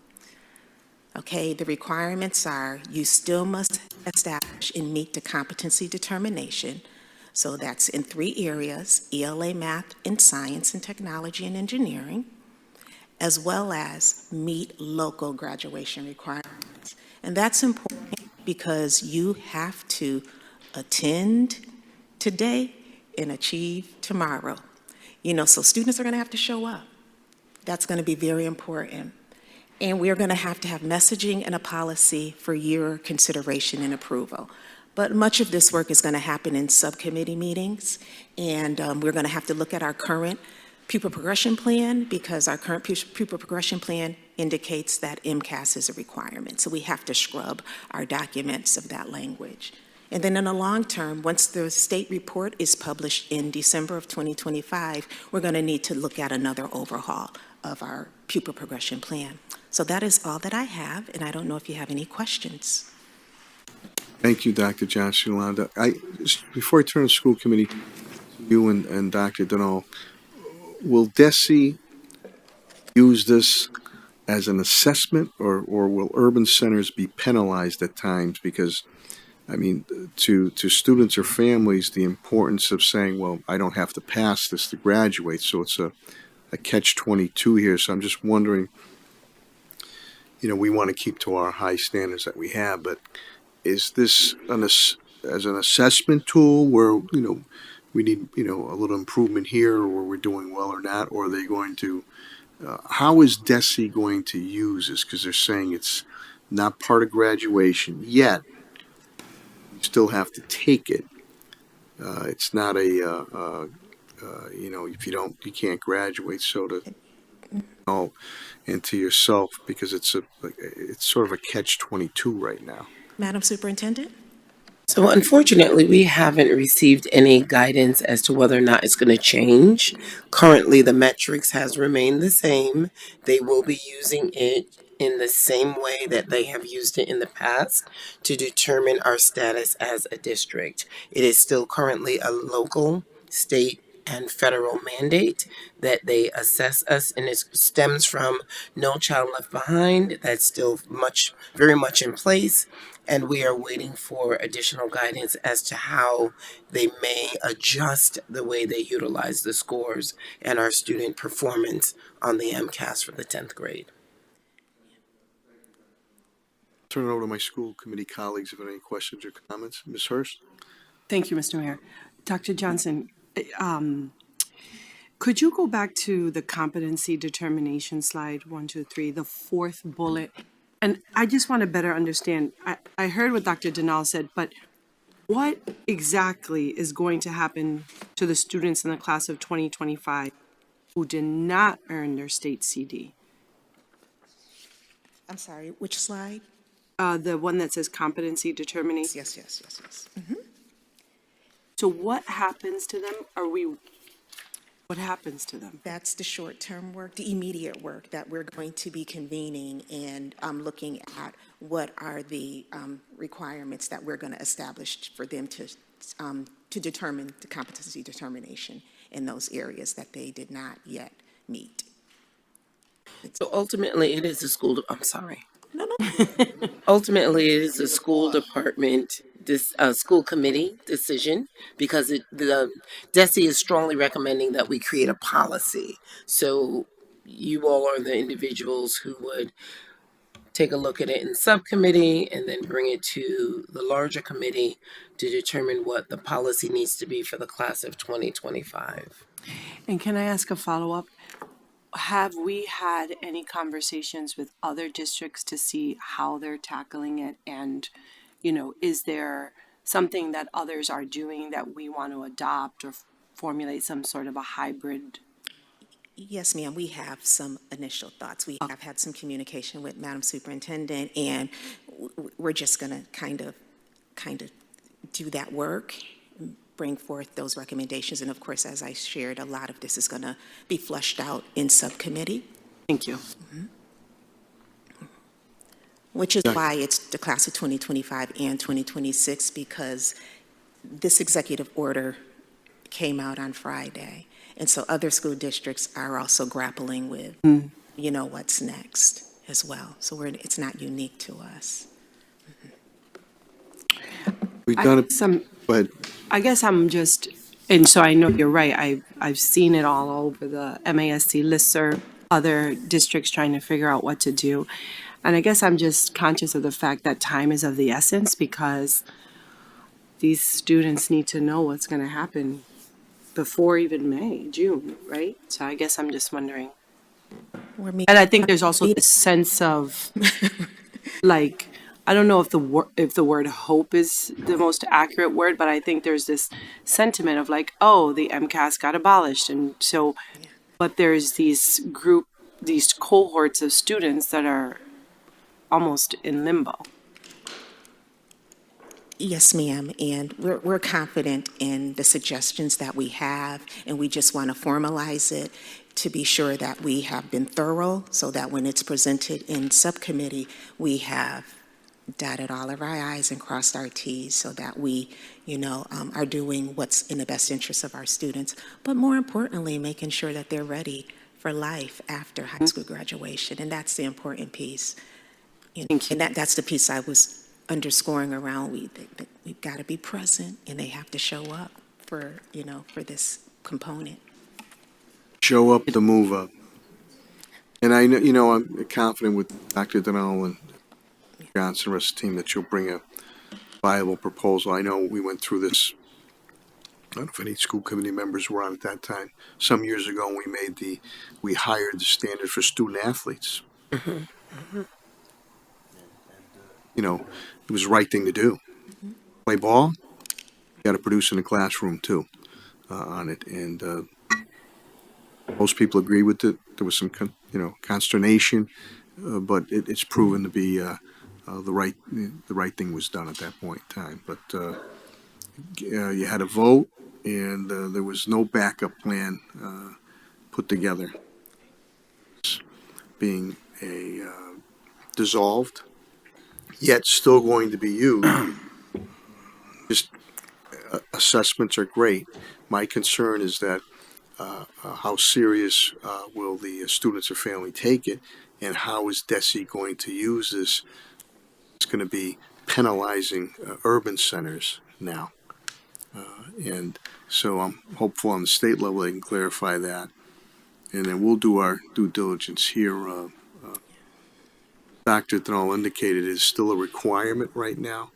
Okay, the requirements are you still must establish and meet the competency determination. So that's in 3 areas: ELA, math, and science, and technology and engineering, as well as meet local graduation requirements. And that's important because you have to attend today and achieve tomorrow. You know, so students are going to have to show up. That's going to be very important. And we're going to have messaging and a policy for your consideration and approval. But much of this work is going to happen in subcommittee meetings, and we're going to have to look at our current pupil progression plan because our current pupil progression plan indicates that MCAS is a requirement. So we have to scrub our documents of that language. And then in the long term, once the state report is published in December of 2025, we're going to need to look at another overhaul of our pupil progression plan. So that is all that I have, and I don't know if you have any questions. Thank you, Dr. Johnson Yolanda. Before I turn to school committee, to you and Dr. Denal, will DESE use this as an assessment, or will urban centers be penalized at times? Because, I mean, to students or families, the importance of saying, well, I don't have to pass this to graduate, so it's a catch-22 here. So I'm just wondering, you know, we want to keep to our high standards that we have, but is this as an assessment tool where, you know, we need, you know, a little improvement here, or where we're doing well or not? Or are they going to, how is DESE going to use this? Because they're saying it's not part of graduation yet. You still have to take it. It's not a, you know, if you don't, you can't graduate. So to know and to yourself, because it's sort of a catch-22 right now. Madam Superintendent? So unfortunately, we haven't received any guidance as to whether or not it's going to change. Currently, the metrics has remained the same. They will be using it in the same way that they have used it in the past to determine our status as a district. It is still currently a local, state, and federal mandate that they assess us, and it stems from No Child Left Behind. That's still very much in place, and we are waiting for additional guidance as to how they may adjust the way they utilize the scores and our student performance on the MCAS for the 10th grade. Turn it over to my school committee colleagues if there are any questions or comments. Ms. Hurst? Thank you, Mr. Mayor. Dr. Johnson, Could you go back to the competency determination slide, 1, 2, 3, the fourth bullet? And I just want to better understand. I heard what Dr. Denal said, but what exactly is going to happen to the students in the class of 2025 who did not earn their state CD? I'm sorry, which slide? The one that says competency determination. Yes. So what happens to them? What happens to them? That's the short-term work, the immediate work that we're going to be convening and looking at what are the requirements that we're going to establish for them to determine the competency determination in those areas that they did not yet meet. So ultimately, it is a school. I'm sorry. No. Ultimately, it is a school department, school committee decision, because the DESE is strongly recommending that we create a policy. So you all are the individuals who would take a look at it in subcommittee and then bring it to the larger committee to determine what the policy needs to be for the class of 2025. And can I ask a follow-up? Have we had any conversations with other districts to see how they're tackling it? And, is there something that others are doing that we want to adopt or formulate some sort of a hybrid? Yes, ma'am, we have some initial thoughts. We have had some communication with Madam Superintendent, and we're just going to kind of do that work, bring forth those recommendations. And of course, as I shared, a lot of this is going to be flushed out in subcommittee. Thank you. Which is why it's the class of 2025 and 2026, because this executive order came out on Friday. And so other school districts are also grappling with, what's next as well. So it's not unique to us. We've done it. Go ahead. I guess I'm just, and so I know you're right. I've seen it all over the MASC listserv, other districts trying to figure out what to do. And I guess I'm just conscious of the fact that time is of the essence, because these students need to know what's going to happen before even June, right? So I guess I'm just wondering. And I think there's also this sense of, I don't know if the word hope is the most accurate word, but I think there's this sentiment of the MCAS got abolished. And so, but there's these cohorts of students that are almost in limbo. Yes, ma'am, and we're confident in the suggestions that we have, and we just want to formalize it to be sure that we have been thorough, so that when it's presented in subcommittee, we have dotted all of our I's and crossed our T's, so that we, are doing what's in the best interest of our students, but more importantly, making sure that they're ready for life after high school graduation, and that's the important piece. And that's the piece I was underscoring around. We've got to be present, and they have to show up for this component. Show up to move up. And I know, I'm confident with Dr. Denal and Johnson and the rest of the team that you'll bring a viable proposal. I know we went through this. I don't know if any school committee members were on at that time. Some years ago, we hired the standard for student athletes. It was the right thing to do. Play ball, you got to produce in the classroom too on it. And most people agree with it. There was some, consternation, but it's proven to be the right thing was done at that point in time. But you had a vote, and there was no backup plan put together. Being dissolved, yet still going to be used. Just assessments are great. My concern is that how serious will the students or family take it, and how is DESE going to use this? It's going to be penalizing urban centers now. And so I'm hopeful on the state level they can clarify that. And then we'll do our due diligence here. Dr. Thnall indicated is still a requirement right now.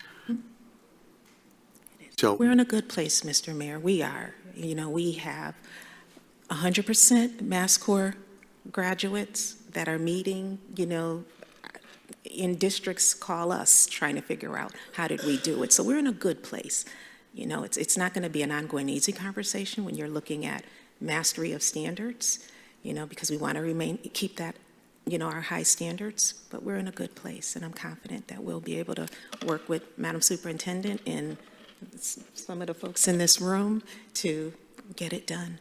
So we're in a good place, Mr. Mayor. We are. We have 100% Mass Core graduates that are meeting, in districts call us trying to figure out how did we do it. So we're in a good place. It's not going to be an ongoing easy conversation when you're looking at mastery of standards, because we want to keep that, our high standards, but we're in a good place, and I'm confident that we'll be able to work with Madam Superintendent and some of the folks in this room to get it done.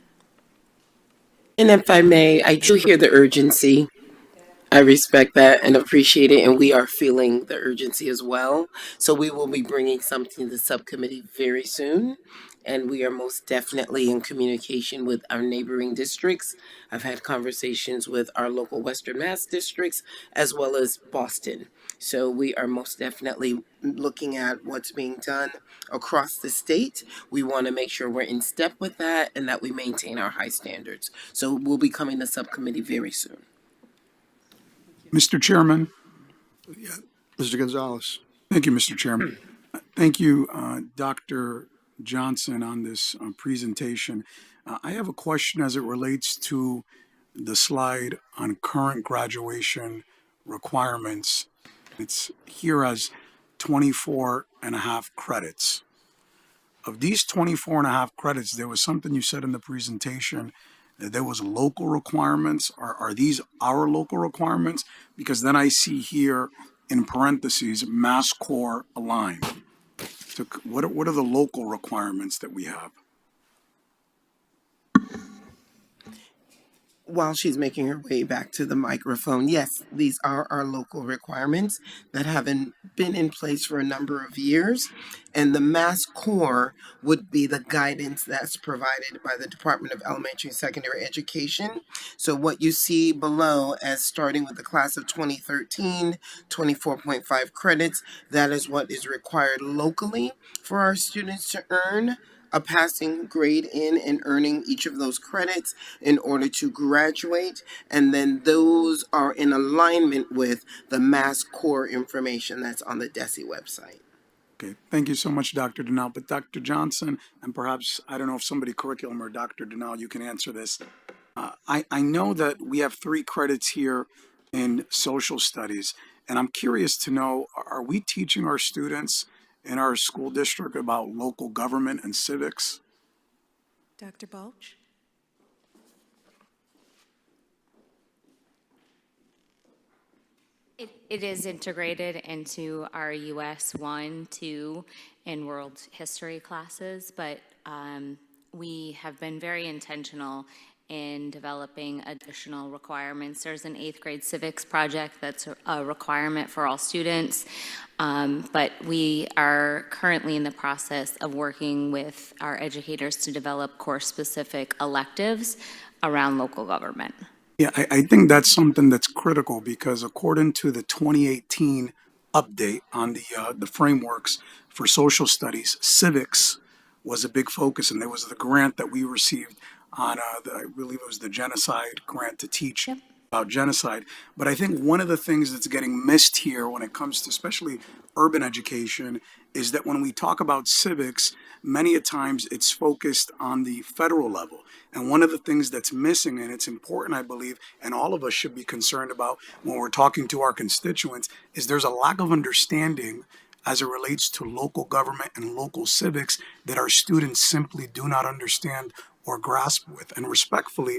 And if I may, I do hear the urgency. I respect that and appreciate it, and we are feeling the urgency as well. So we will be bringing something to the subcommittee very soon, and we are most definitely in communication with our neighboring districts. I've had conversations with our local Western Mass districts as well as Boston. So we are most definitely looking at what's being done across the state. We want to make sure we're in step with that and that we maintain our high standards. So we'll be coming to subcommittee very soon. Mr. Chairman. Mr. Gonzalez. Thank you, Mr. Chairman. Thank you, Dr. Johnson, on this presentation. I have a question as it relates to the slide on current graduation requirements. It's here as 24 and a half credits. Of these 24 and a half credits, there was something you said in the presentation that there was local requirements. Are these our local requirements? Because then I see here in parentheses, Mass Core aligned. So what are the local requirements that we have? While she's making her way back to the microphone, yes, these are our local requirements that haven't been in place for a number of years. And the Mass Core would be the guidance that's provided by the Department of Elementary and Secondary Education. So what you see below as starting with the class of 2013, 24.5 credits, that is what is required locally for our students to earn a passing grade in and earning each of those credits in order to graduate. And then those are in alignment with the Mass Core information that's on the DESE website. Okay, thank you so much, Dr. Denal. But Dr. Johnson, and perhaps, I don't know if somebody curriculum or Dr. Denal, you can answer this. I know that we have 3 credits here in social studies, and I'm curious to know, are we teaching our students in our school district about local government and civics? Dr. Balch? It is integrated into our US 1, 2, and world history classes, but we have been very intentional in developing additional requirements. There's an 8th grade civics project that's a requirement for all students, but we are currently in the process of working with our educators to develop course-specific electives around local government. Yeah, I think that's something that's critical because according to the 2018 update on the frameworks for social studies, civics was a big focus, and there was the grant that we received on, I believe it was the genocide grant to teach about genocide. But I think one of the things that's getting missed here when it comes to especially urban education is that when we talk about civics, many a times it's focused on the federal level. And one of the things that's missing, and it's important, I believe, and all of us should be concerned about when we're talking to our constituents, is there's a lack of understanding as it relates to local government and local civics that our students simply do not understand or grasp with. And respectfully,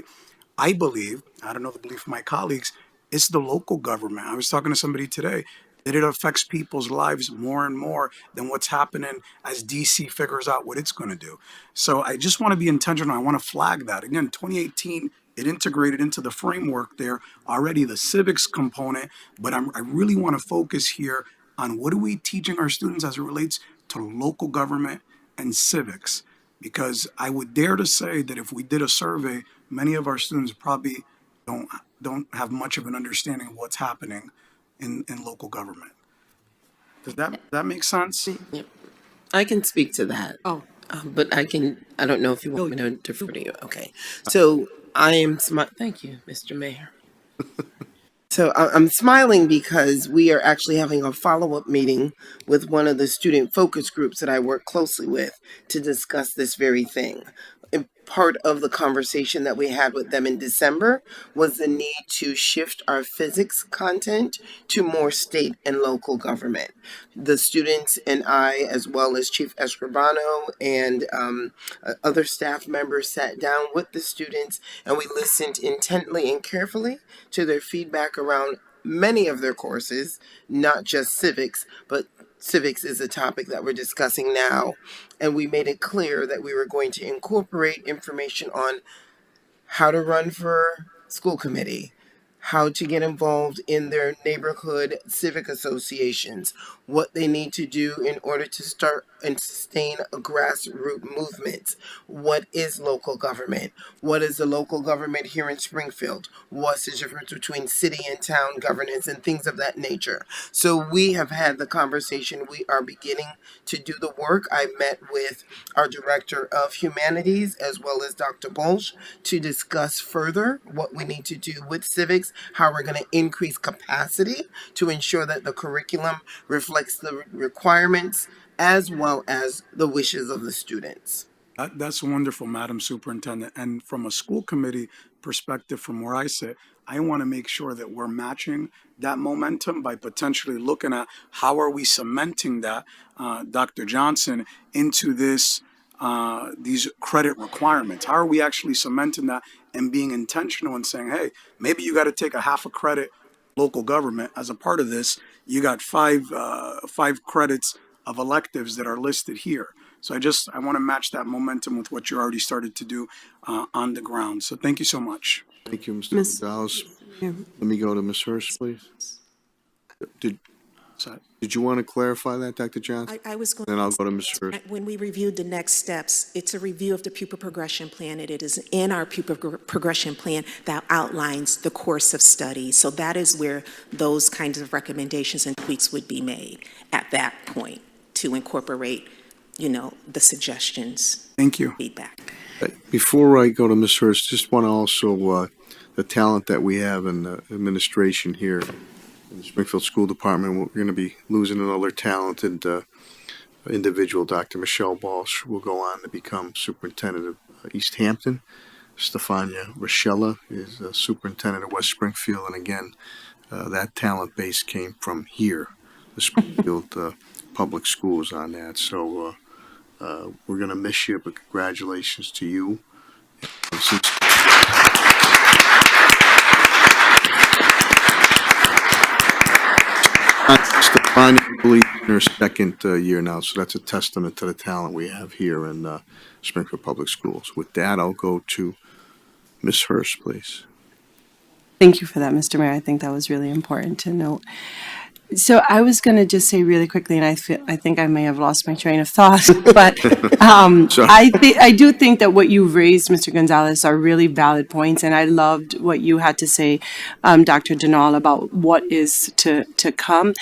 I believe, I don't know the belief of my colleagues, it's the local government. I was talking to somebody today that it affects people's lives more and more than what's happening as DC figures out what it's going to do. So I just want to be intentional. I want to flag that. Again, 2018, it integrated into the framework there already, the civics component, but I really want to focus here on what are we teaching our students as it relates to local government and civics. Because I would dare to say that if we did a survey, many of our students probably don't have much of an understanding of what's happening in local government. Does that make sense? Yep. I can speak to that. But I don't know if you want me to defer to you. Okay. So thank you, Mr. Mayor. So I'm smiling because we are actually having a follow-up meeting with one of the student focus groups that I work closely with to discuss this very thing. part of the conversation that we had with them in December was the need to shift our physics content to more state and local government. The students and I, as well as Chief Escribano and other staff members, sat down with the students and we listened intently and carefully to their feedback around many of their courses, not just civics, but civics is a topic that we're discussing now. And we made it clear that we were going to incorporate information on how to run for school committee, how to get involved in their neighborhood civic associations, what they need to do in order to start and sustain a grassroots movement. What is local government? What is the local government here in Springfield? What's the difference between city and town governance and things of that nature? So we have had the conversation. We are beginning to do the work. I met with our director of humanities as well as Dr. Bolsh to discuss further what we need to do with civics, how we're going to increase capacity to ensure that the curriculum reflects the requirements as well as the wishes of the students. That's wonderful, Madam Superintendent. And from a school committee perspective, from where I sit, I want to make sure that we're matching that momentum by potentially looking at how are we cementing that, Dr. Johnson, into these credit requirements. How are we actually cementing that and being intentional and saying, hey, maybe you got to take a half a credit local government as a part of this. You got five credits of electives that are listed here. So I want to match that momentum with what you already started to do on the ground. So thank you so much. Thank you, Mr. Miss- Gonzalez. Yeah. Let me go to Ms. Hurst, please. Did you want to clarify that, Dr. Johnson? I was going Then I'll go to Ms. Hurst. When we reviewed the next steps, it's a review of the pupil progression plan, and it is in our pupil progression plan that outlines the course of study. So that is where those kinds of recommendations and tweaks would be made at that point to incorporate, the suggestions. Thank you. Feedback. Before I go to Ms. Hurst, just want to also, the talent that we have in the administration here in the Springfield School Department, we're going to be losing another talented individual. Dr. Michelle Balsh will go on to become superintendent of East Hampton. Stefania Rochella is superintendent of West Springfield. And again, that talent base came from here, the Springfield Public Schools on that. So we're going to miss you, but congratulations to you. Stefania, I believe, in her second year now, so that's a testament to the talent we have here in Springfield Public Schools. With that, I'll go to Ms. Hurst, please. Thank you for that, Mr. Mayor. I think that was really important to note. So I was going to just say really quickly, and I think I may have lost my train of thought, but I do think that what you've raised, Mr. Gonzalez, are really valid points, and I loved what you had to say, Dr. Denal, about what is to come.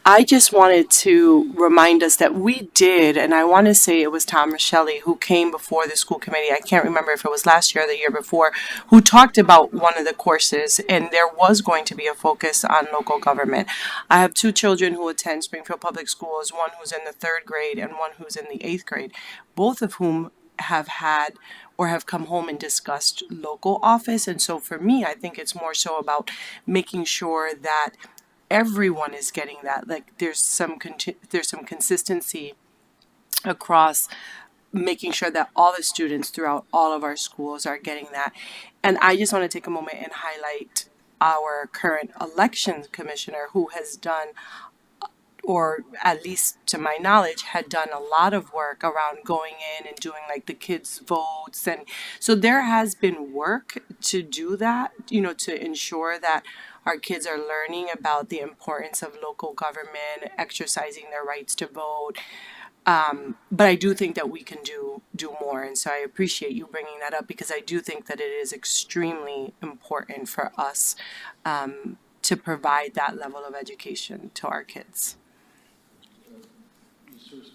I just wanted to remind us that we did, and I want to say it was Tom Rochelle who came before the school committee. I can't remember if it was last year or the year before, who talked about one of the courses, and there was going to be a focus on local government. I have two children who attend Springfield Public Schools, one who's in the 3rd grade and one who's in the 8th grade, both of whom have had or have come home and discussed local office. And so for me, I think it's more so about making sure that everyone is getting that. Like there's some consistency across making sure that all the students throughout all of our schools are getting that. And I just want to take a moment and highlight our current elections commissioner, who has done, or at least to my knowledge, had done a lot of work around going in and doing like the kids' votes. And so there has been work to do that, to ensure that our kids are learning about the importance of local government, exercising their rights to vote. But I do think that we can do more. And so I appreciate you bringing that up, because I do think that it is extremely important for us to provide that level of education to our kids.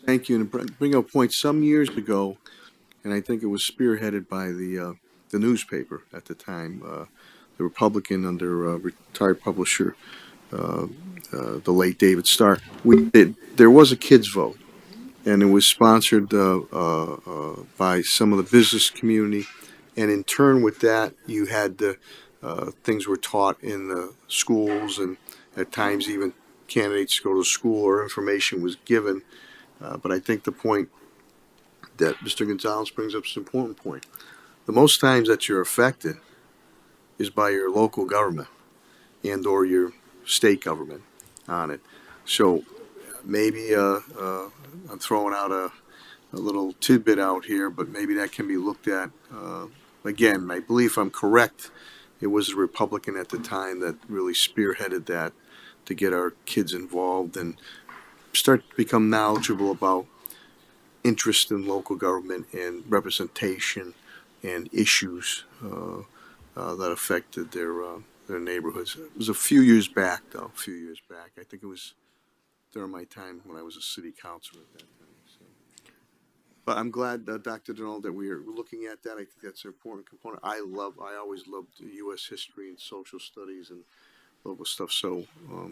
Thank you. And bring up a point some years ago, and I think it was spearheaded by the newspaper at the time, the Republican under retired publisher, the late David Starr. There was a kids vote, and it was sponsored by some of the business community. And in turn with that, you had things were taught in the schools, and at times even candidates go to school or information was given. But I think the point that Mr. Gonzalez brings up is an important point. The most times that you're affected is by your local government and or your state government on it. So maybe I'm throwing out a little tidbit out here, but maybe that can be looked at. Again, I believe I'm correct. It was a Republican at the time that really spearheaded that to get our kids involved and start to become knowledgeable about interest in local government and representation and issues that affected their neighborhoods. It was a few years back, though. A few years back. I think it was during my time when I was a city councilor at that time. So. But I'm glad, Dr. Donald, that we are looking at that. I think that's an important component. I always loved U.S. history and social studies and local stuff. So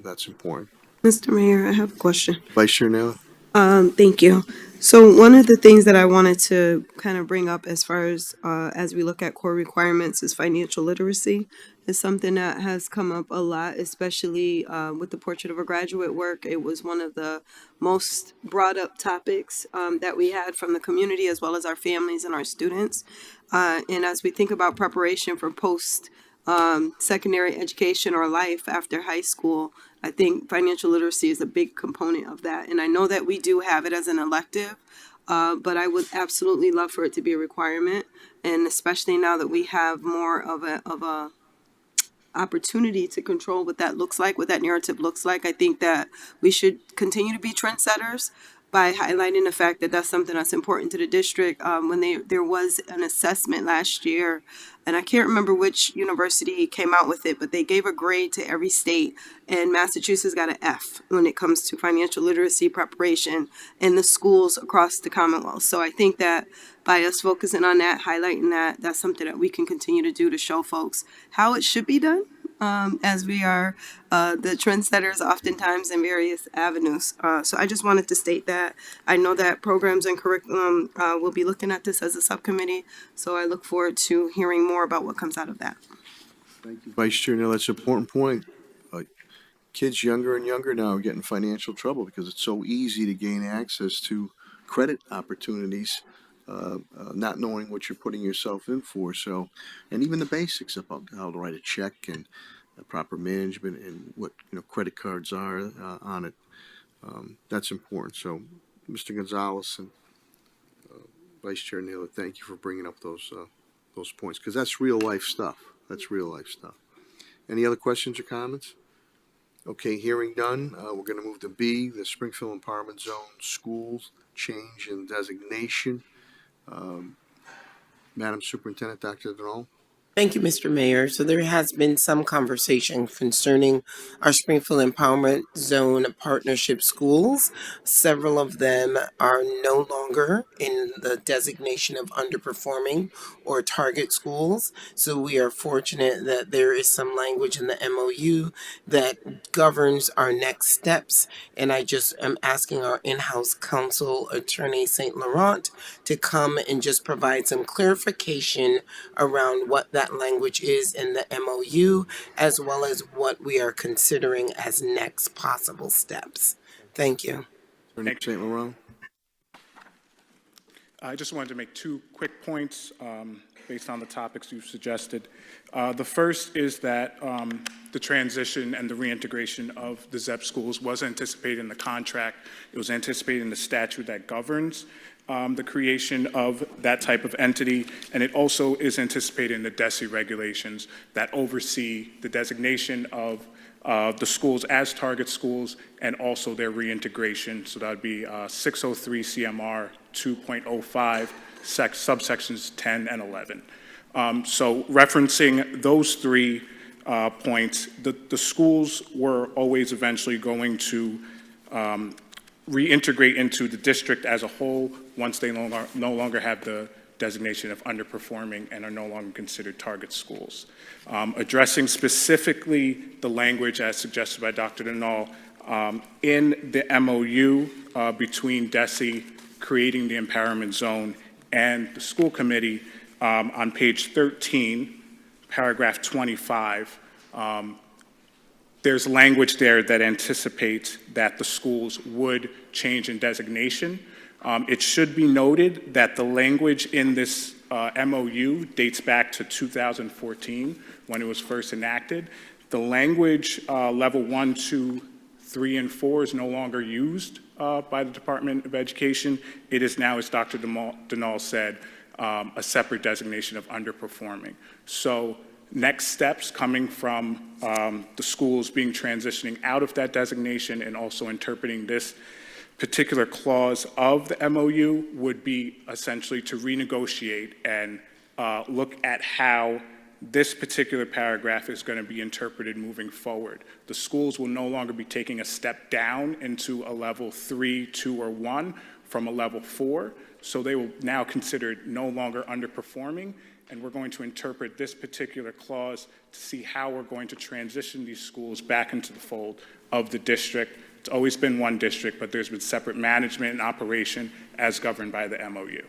that's important. Mr. Mayor, I have a question. Vice Chair Naylor? Thank you. So one of the things that I wanted to kind of bring up as far as we look at core requirements is financial literacy. Is something that has come up a lot, especially with the Portrait of a Graduate work. It was one of the most brought up topics that we had from the community as well as our families and our students. And as we think about preparation for post secondary education or life after high school, I think financial literacy is a big component of that. And I know that we do have it as an elective, but I would absolutely love for it to be a requirement. And especially now that we have more of a opportunity to control what that looks like, what that narrative looks like. I think that we should continue to be trendsetters by highlighting the fact that that's something that's important to the district. When there was an assessment last year, and I can't remember which university came out with it, but they gave a grade to every state, and Massachusetts got an F when it comes to financial literacy preparation in the schools across the Commonwealth. So I think that by us focusing on that, highlighting that, that's something that we can continue to do to show folks how it should be done. As we are the trendsetters oftentimes in various avenues. So I just wanted to state that. I know that programs and curriculum will be looking at this as a subcommittee, so I look forward to hearing more about what comes out of that. Thank you, Vice Chair. Now, that's an important point. Kids younger and younger now are getting financial trouble because it's so easy to gain access to credit opportunities, not knowing what you're putting yourself in for. So, and even the basics about how to write a check and proper management and what credit cards are on it. That's important. So, Mr. Gonzalez and Vice Chair Naylor, thank you for bringing up those points because that's real life stuff. That's real life stuff. Any other questions or comments? Okay, hearing none, we're going to move to B, the Springfield Empowerment Zone Schools Change in Designation. Madam Superintendent, Dr. Donald. Thank you, Mr. Mayor. So there has been some conversation concerning our Springfield Empowerment Zone partnership schools. Several of them are no longer in the designation of underperforming or target schools. So we are fortunate that there is some language in the MOU that governs our next steps. And I just am asking our in-house counsel, Attorney St. Laurent, to come and just provide some clarification around what that language is in the MOU, as well as what we are considering as next possible steps. Thank you. Attorney St. Laurent. I just wanted to make two quick points based on the topics you've suggested. The first is that the transition and the reintegration of the ZEP schools was anticipated in the contract. It was anticipated in the statute that governs the creation of that type of entity, and it also is anticipated in the DESE regulations that oversee the designation of the schools as target schools and also their reintegration. So that would be 603 CMR 2.05 subsections 10 and 11. So referencing those 3 points, the schools were always eventually going to reintegrate into the district as a whole once they no longer have the designation of underperforming and are no longer considered target schools. Addressing specifically the language as suggested by Dr. Denal, in the MOU between DESE creating the empowerment zone, and the school committee, on page 13, paragraph 25, there's language there that anticipates that the schools would change in designation. It should be noted that the language in this MOU dates back to 2014 when it was first enacted. The language level 1, 2, 3, and 4 is no longer used by the Department of Education. It is now, as Dr. Denal said, a separate designation of underperforming. So next steps coming from the schools being transitioning out of that designation and also interpreting this particular clause of the MOU would be essentially to renegotiate and look at how this particular paragraph is going to be interpreted moving forward. The schools will no longer be taking a step down into a level 3, 2, or 1 from a level 4, so they will now consider no longer underperforming, and we're going to interpret this particular clause to see how we're going to transition these schools back into the fold of the district. It's always been one district, but there's been separate management and operation as governed by the MOU.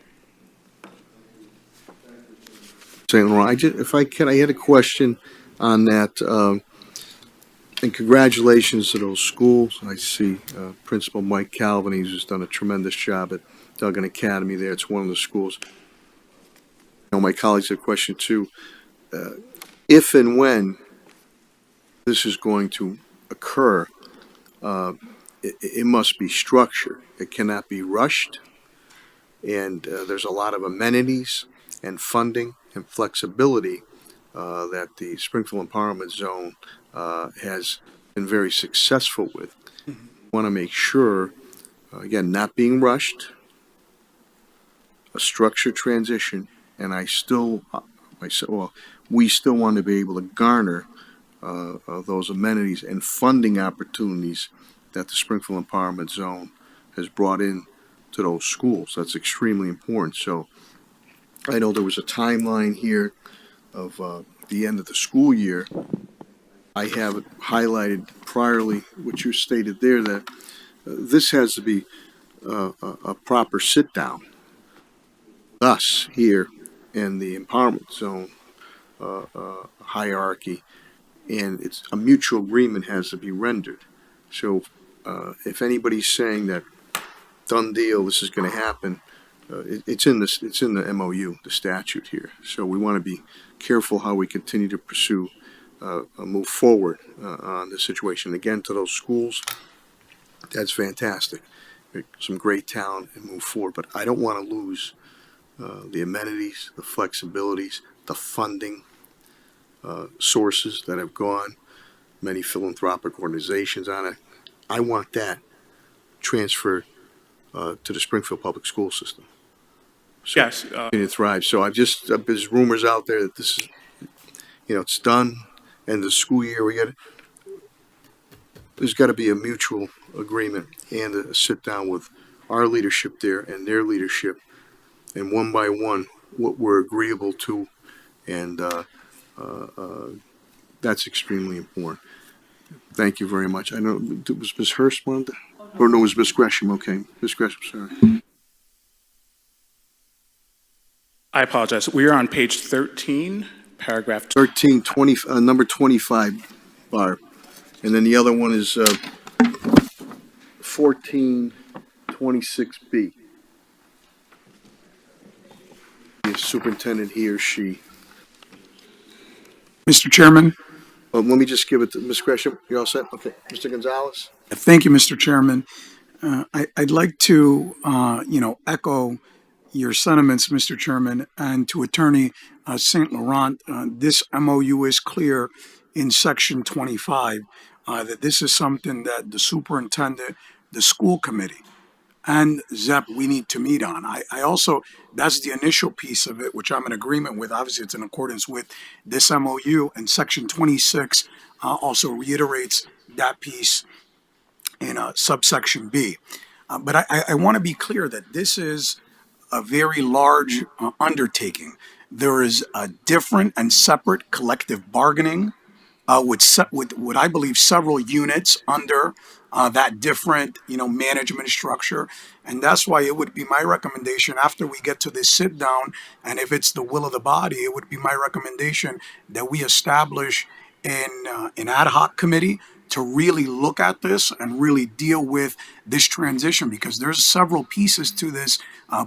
St. Laurent, if I can, I had a question on that. And congratulations to those schools. I see Principal Mike Calvin, he's just done a tremendous job at Duggan Academy there. It's one of the schools. I know my colleagues have a question too. If and when this is going to occur, it must be structured. It cannot be rushed. And there's a lot of amenities and funding and flexibility that the Springfield Empowerment Zone has been very successful with. Want to make sure, again, not being rushed, a structured transition, and we still want to be able to garner those amenities and funding opportunities that the Springfield Empowerment Zone has brought in to those schools. That's extremely important. So I know there was a timeline here of the end of the school year. I have it highlighted priorly, what you stated there, that this has to be a proper sit-down. Us here in the Empowerment Zone hierarchy, and it's a mutual agreement has to be rendered. So if anybody's saying that done deal, this is going to happen, it's in the MOU, the statute here. So we want to be careful how we continue to pursue, move forward on this situation. Again, to those schools, that's fantastic. Some great talent and move forward. But I don't want to lose the amenities, the flexibilities, the funding sources that have gone, many philanthropic organizations on it. I want that transferred to the Springfield public school system. So Yes. it thrives. So there's rumors out there that this is, it's done, and the school year there's got to be a mutual agreement and a sit down with our leadership there and their leadership, and one by one what we're agreeable to, and that's extremely important. Thank you very much. I know, was Ms. Hurst one? Or no, it was Ms. Gresham. Okay, Ms. Gresham, sorry. I apologize. We are on page 13, paragraph 13, 20, number 25, Barb. And then the other one is 1426B. The superintendent, he or she. Mr. Chairman. Let me just give it to Ms. Gresham. You all set? Okay. Mr. Gonzalez? Thank you, Mr. Chairman. I'd like to, echo your sentiments, Mr. Chairman, and to Attorney St. Laurent. This MOU is clear in Section 25 that this is something that the superintendent, the school committee, and ZEP, we need to meet on. I also, that's the initial piece of it, which I'm in agreement with. Obviously, it's in accordance with this MOU, and Section 26 also reiterates that piece in subsection B. But I want to be clear that this is a very large undertaking. There is a different and separate collective bargaining with what I believe several units under that different, management structure. And that's why it would be my recommendation after we get to this sit down, and if it's the will of the body, it would be my recommendation that we establish an ad hoc committee to really look at this and really deal with this transition, because there's several pieces to this,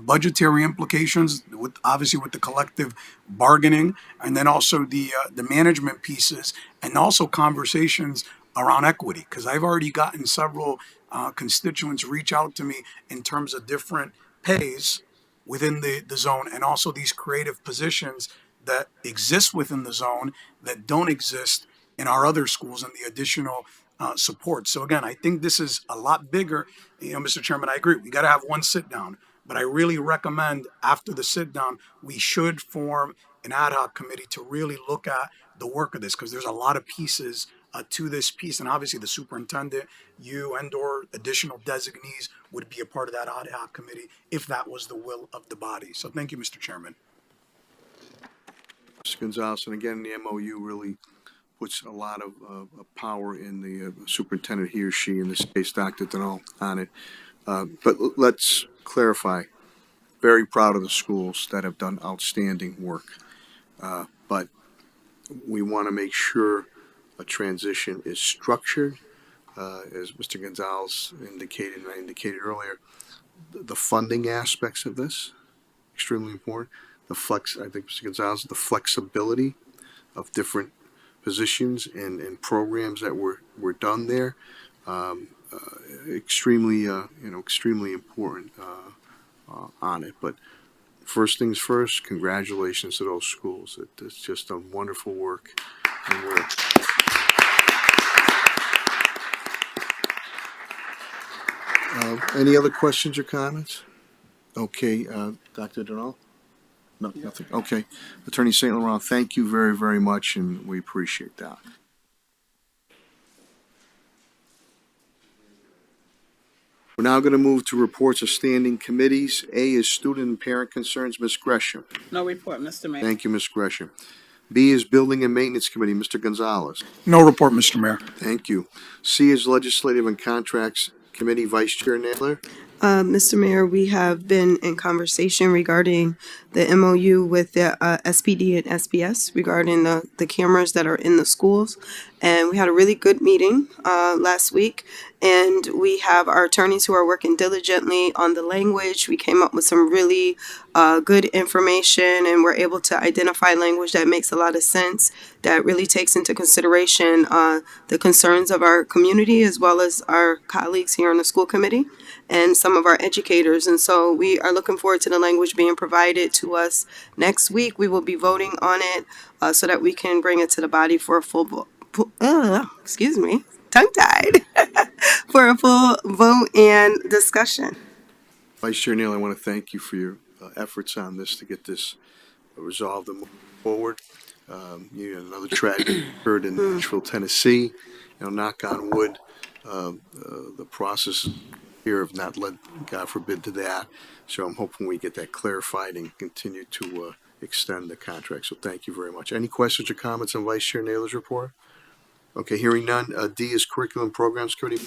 budgetary implications with obviously with the collective bargaining, and then also the management pieces, and also conversations around equity, because I've already gotten several constituents reach out to me in terms of different pays within the zone, and also these creative positions that exist within the zone that don't exist in our other schools, and the additional support. So again, I think this is a lot bigger. Mr. Chairman, I agree. We got to have one sit down, but I really recommend after the sit down, we should form an ad hoc committee to really look at the work of this, because there's a lot of pieces to this piece, and obviously the superintendent, you and/or additional designees would be a part of that ad hoc committee if that was the will of the body. So thank you, Mr. Chairman. Mr. Gonzalez, and again, the MOU really puts a lot of power in the superintendent, he or she, in this case, Dr. Denal, on it. But let's clarify, very proud of the schools that have done outstanding work. But we want to make sure a transition is structured, as Mr. Gonzalez indicated, and I indicated earlier, the funding aspects of this, extremely important. I think Mr. Gonzalez, the flexibility of different positions and programs that were done there, extremely important on it. But first things first, congratulations to those schools. It's just done wonderful work, and we're any other questions or comments? Okay, Dr. Denal? No, nothing. Okay. Attorney St. Laurent, thank you very, very much, and we appreciate that. We're now going to move to reports of standing committees. A is student and parent concerns. Ms. Gresham. No report, Mr. Mayor. Thank you, Ms. Gresham. B is building and maintenance committee. Mr. Gonzalez. No report, Mr. Mayor. Thank you. C is legislative and contracts committee. Vice Chair Naylor. Mr. Mayor, we have been in conversation regarding the MOU with the SPD and SBS regarding the cameras that are in the schools. And we had a really good meeting last week. And we have our attorneys who are working diligently on the language. We came up with some really good information, and we're able to identify language that makes a lot of sense, that really takes into consideration the concerns of our community as well as our colleagues here on the school committee and some of our educators. And so we are looking forward to the language being provided to us next week. We will be voting on it so that we can bring it to the body for a full tongue-tied, for a full vote and discussion. Vice Chair Neal, I want to thank you for your efforts on this to get this resolved and move forward. You had another tragedy occurred in Nashville, Tennessee. Knock on wood, the process here have not led, God forbid, to that. So I'm hoping we get that clarified and continue to extend the contract. So thank you very much. Any questions or comments on Vice Chair Naylor's report? Okay, hearing none. D is Curriculum Programs Committee.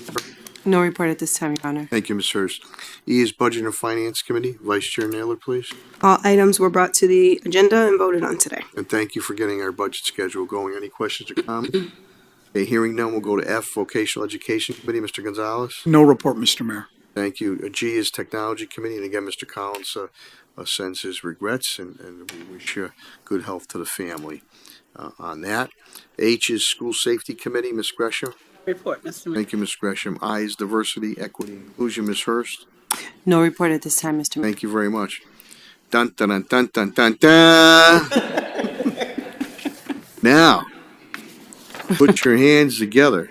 No report at this time, Your Honor. Thank you, Ms. Hurst. E is Budget and Finance Committee. Vice Chair Naylor, please. All items were brought to the agenda and voted on today. And thank you for getting our budget schedule going. Any questions or comments? Okay, hearing none, we'll go to F, Vocational Education Committee. Mr. Gonzalez. No report, Mr. Mayor. Thank you. G is Technology Committee, and again, Mr. Collins sends his regrets, and we wish good health to the family on that. H is School Safety Committee. Ms. Gresham. Report, Mr. Mayor. Thank you, Ms. Gresham. I is Diversity, Equity, and Inclusion. Ms. Hurst. No report at this time, Mr. Mayor. Thank you very much. Dun, dun, dun, dun, dun, dun, dun. Now, put your hands together.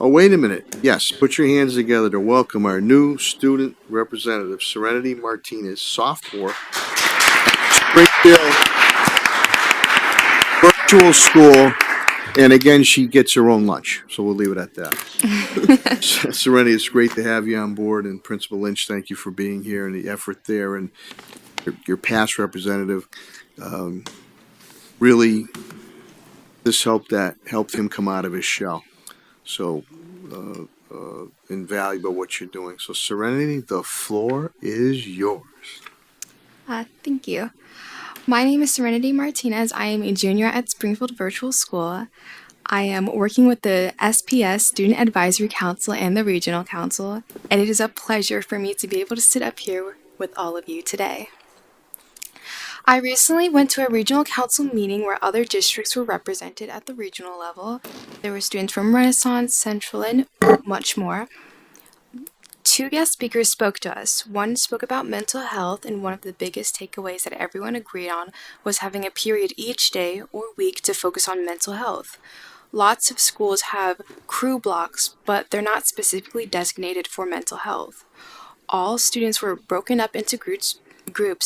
Oh, wait a minute. Yes, put your hands together to welcome our new student representative, Serenity Martinez, sophomore, Springfield Virtual School. And again, she gets her own lunch, so we'll leave it at that. Serenity, it's great to have you on board, and Principal Lynch, thank you for being here and the effort there, and your past representative. Really, this helped him come out of his shell. So invaluable what you're doing. So Serenity, the floor is yours. Thank you. My name is Serenity Martinez. I am a junior at Springfield Virtual School. I am working with the SPS Student Advisory Council and the Regional Council, and it is a pleasure for me to be able to sit up here with all of you today. I recently went to a regional council meeting where other districts were represented at the regional level. There were students from Renaissance, Central, and much more. Two guest speakers spoke to us. One spoke about mental health, and one of the biggest takeaways that everyone agreed on was having a period each day or week to focus on mental health. Lots of schools have crew blocks, but they're not specifically designated for mental health. All students were broken up into groups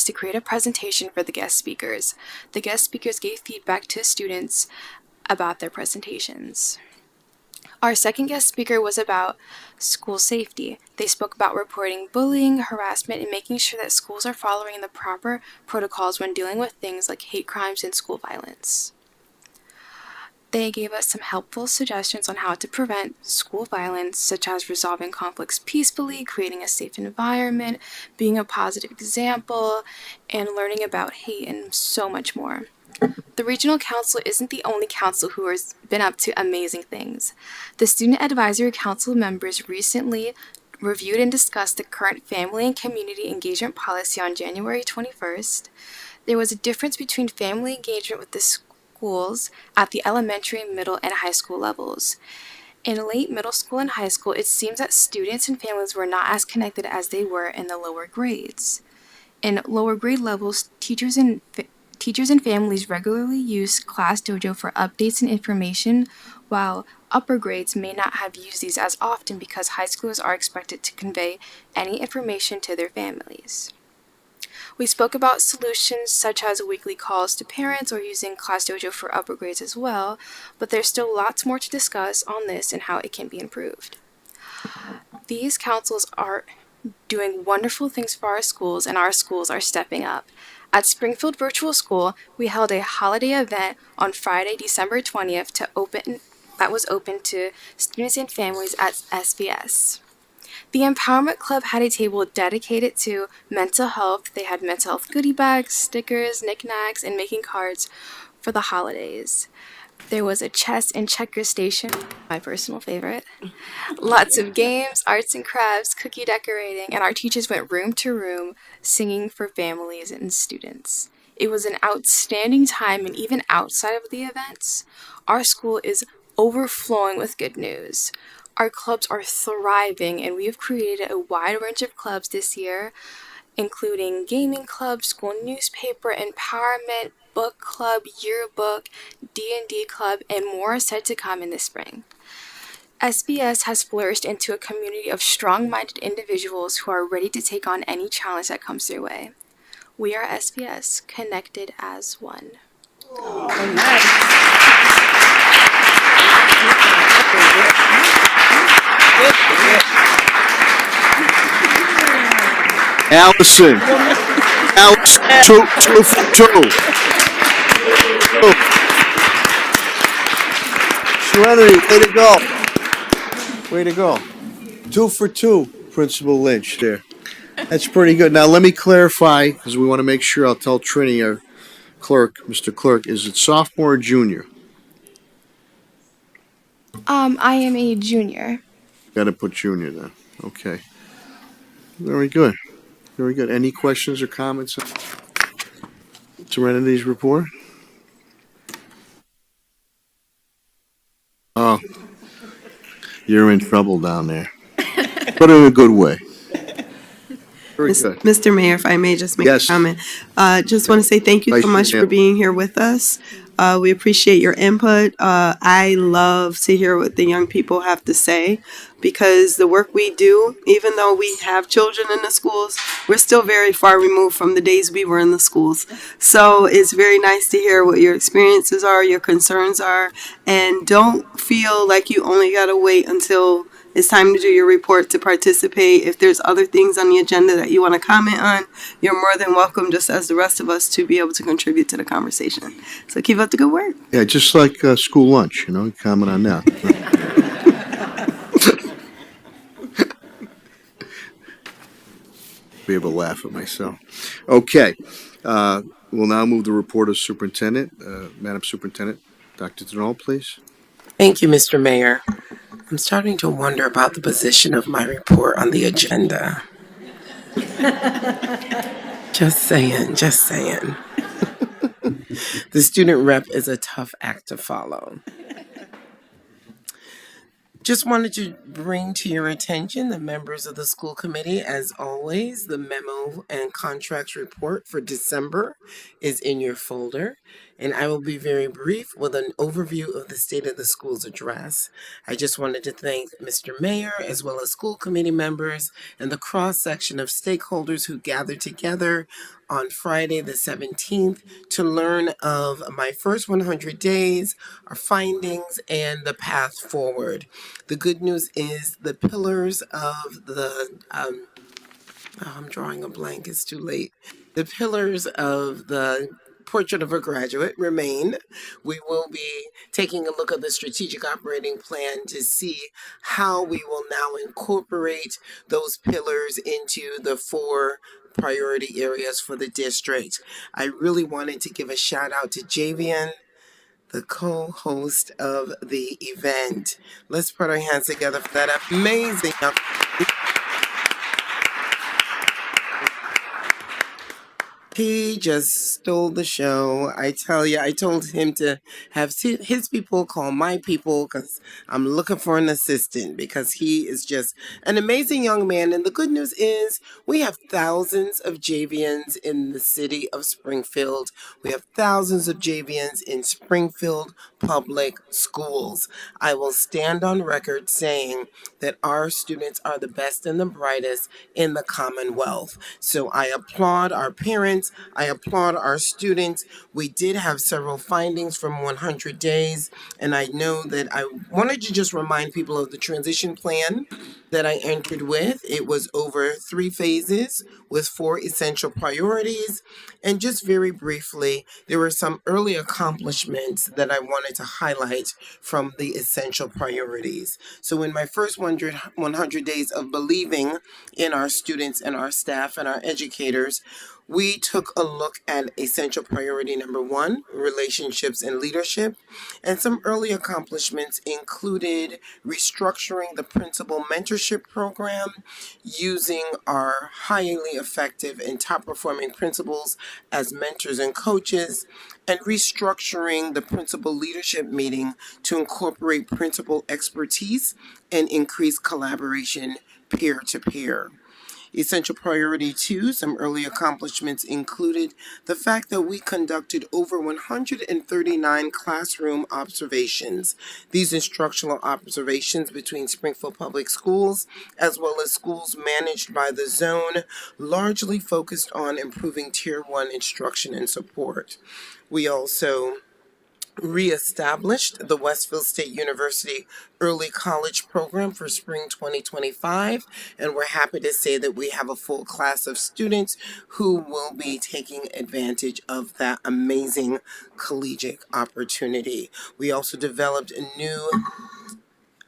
to create a presentation for the guest speakers. The guest speakers gave feedback to students about their presentations. Our second guest speaker was about school safety. They spoke about reporting bullying, harassment, and making sure that schools are following the proper protocols when dealing with things like hate crimes and school violence. They gave us some helpful suggestions on how to prevent school violence, such as resolving conflicts peacefully, creating a safe environment, being a positive example, and learning about hate and so much more. The Regional Council isn't the only council who has been up to amazing things. The Student Advisory Council members recently reviewed and discussed the current Family and Community Engagement Policy on January 21st. There was a difference between family engagement with the schools at the elementary, middle, and high school levels. In late middle school and high school, it seems that students and families were not as connected as they were in the lower grades. In lower grade levels, teachers and families regularly use Class Dojo for updates and information, while upper grades may not have used these as often because high schoolers are expected to convey any information to their families. We spoke about solutions such as weekly calls to parents or using Class Dojo for upper grades as well, but there's still lots more to discuss on this and how it can be improved. These councils are doing wonderful things for our schools, and our schools are stepping up. At Springfield Virtual School, we held a holiday event on Friday, December 20th that was open to students and families at SBS. The Empowerment Club had a table dedicated to mental health. They had mental health goodie bags, stickers, knickknacks, and making cards for the holidays. There was a chess and checkers station, my personal favorite. Lots of games, arts and crafts, cookie decorating, and our teachers went room to room singing for families and students. It was an outstanding time, and even outside of the events, our school is overflowing with good news. Our clubs are thriving, and we have created a wide range of clubs this year, including gaming club, school newspaper, empowerment, book club, yearbook, D&D club, and more are set to come in the spring. SBS has flourished into a community of strong-minded individuals who are ready to take on any challenge that comes their way. We are SBS, connected as one. Allison, two for two. Serenity, way to go. Way to go. 2 for 2, Principal Lynch there. That's pretty good. Now let me clarify, because we want to make sure. I'll tell Trini, our clerk, Mr. Clerk, is it sophomore or junior? I am a junior. Got to put junior then. Okay. Very good. Very good. Any questions or comments on Serenity's report? Oh, you're in trouble down there, but in a good way. Very good. Mr. Mayor, if I may just make a comment. Just want to say thank you so much for being here with us. We appreciate your input. I love to hear what the young people have to say, because the work we do, even though we have children in the schools, we're still very far removed from the days we were in the schools. So it's very nice to hear what your experiences are, your concerns are, and don't feel like you only got to wait until it's time to do your report to participate. If there's other things on the agenda that you want to comment on, you're more than welcome, just as the rest of us, to be able to contribute to the conversation. So keep up the good work. Yeah, just like school lunch, comment on that. be able to laugh at myself. Okay, we'll now move the report of superintendent. Madam Superintendent, Dr. Denal, please. Thank you, Mr. Mayor. I'm starting to wonder about the position of my report on the agenda. Just saying, just saying. The student rep is a tough act to follow. Just wanted to bring to your attention the members of the school committee. As always, the memo and contracts report for December is in your folder. And I will be very brief with an overview of the state of the school's address. I just wanted to thank Mr. Mayor, as well as school committee members and the cross-section of stakeholders who gathered together on Friday the 17th to learn of my first 100 days, our findings, and the path forward. The good news is the pillars of the, I'm drawing a blank, it's too late. The pillars of the Portrait of a Graduate remain. We will be taking a look at the strategic operating plan to see how we will now incorporate those pillars into the 4 priority areas for the district. I really wanted to give a shout out to Javian, the co-host of the event. Let's put our hands together for that amazing young. He just stole the show. I tell you, I told him to have his people call my people because I'm looking for an assistant because he is just an amazing young man. And the good news is we have thousands of Javians in the city of Springfield. We have thousands of Javians in Springfield public schools. I will stand on record saying that our students are the best and the brightest in the Commonwealth. So I applaud our parents. I applaud our students. We did have several findings from 100 days, and I know that I wanted to just remind people of the transition plan that I entered with. It was over 3 phases with 4 essential priorities. And just very briefly, there were some early accomplishments that I wanted to highlight from the essential priorities. So in my first 100 days of believing in our students and our staff and our educators, we took a look at essential priority number 1, relationships and leadership. And some early accomplishments included restructuring the principal mentorship program, using our highly effective and top performing principals as mentors and coaches, and restructuring the principal leadership meeting to incorporate principal expertise and increase collaboration peer to peer. Essential priority 2, some early accomplishments included the fact that we conducted over 139 classroom observations. These instructional observations between Springfield Public Schools as well as schools managed by the zone largely focused on improving Tier 1 instruction and support. We also reestablished the Westfield State University Early College Program for spring 2025, and we're happy to say that we have a full class of students who will be taking advantage of that amazing collegiate opportunity. We also developed a new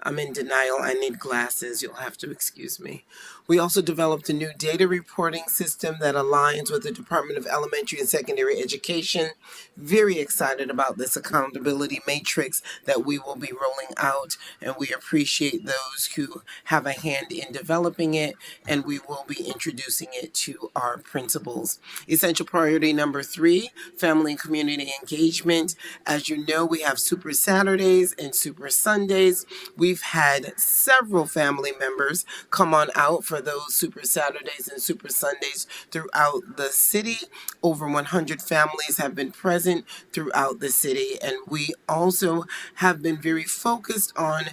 I'm in denial. I need glasses. You'll have to excuse me. We also developed a new data reporting system that aligns with the Department of Elementary and Secondary Education. Very excited about this accountability matrix that we will be rolling out, and we appreciate those who have a hand in developing it, and we will be introducing it to our principals. Essential priority number 3, family and community engagement. As you know, we have Super Saturdays and Super Sundays. We've had several family members come on out for those Super Saturdays and Super Sundays throughout the city. Over 100 families have been present throughout the city, and we also have been very focused on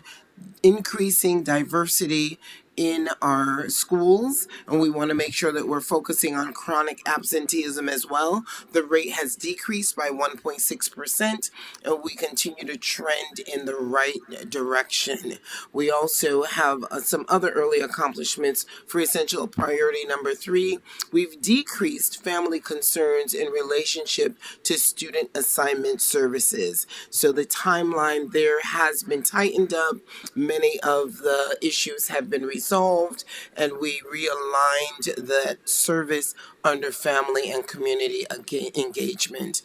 increasing diversity in our schools, and we want to make sure that we're focusing on chronic absenteeism as well. The rate has decreased by 1.6%, and we continue to trend in the right direction. We also have some other early accomplishments for essential priority number 3. We've decreased family concerns in relationship to student assignment services. So the timeline there has been tightened up. Many of the issues have been resolved. resolved, and we realigned that service under family and community engagement.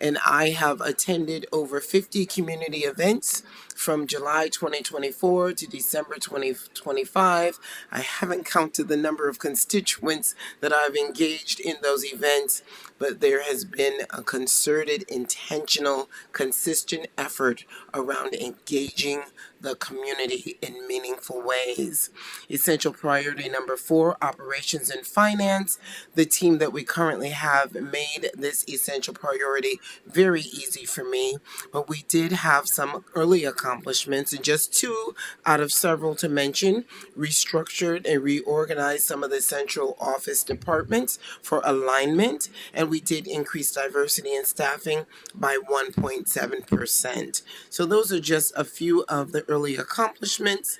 And I have attended over 50 community events from July 2024 to December 2025. I haven't counted the number of constituents that I've engaged in those events, but there has been a concerted, intentional, consistent effort around engaging the community in meaningful ways. Essential priority number 4, operations and finance. The team that we currently have made this essential priority very easy for me, but we did have some early accomplishments, and just 2 out of several to mention. Restructured and reorganized some of the central office departments for alignment, and we did increase diversity in staffing by 1.7%. So those are just a few of the early accomplishments.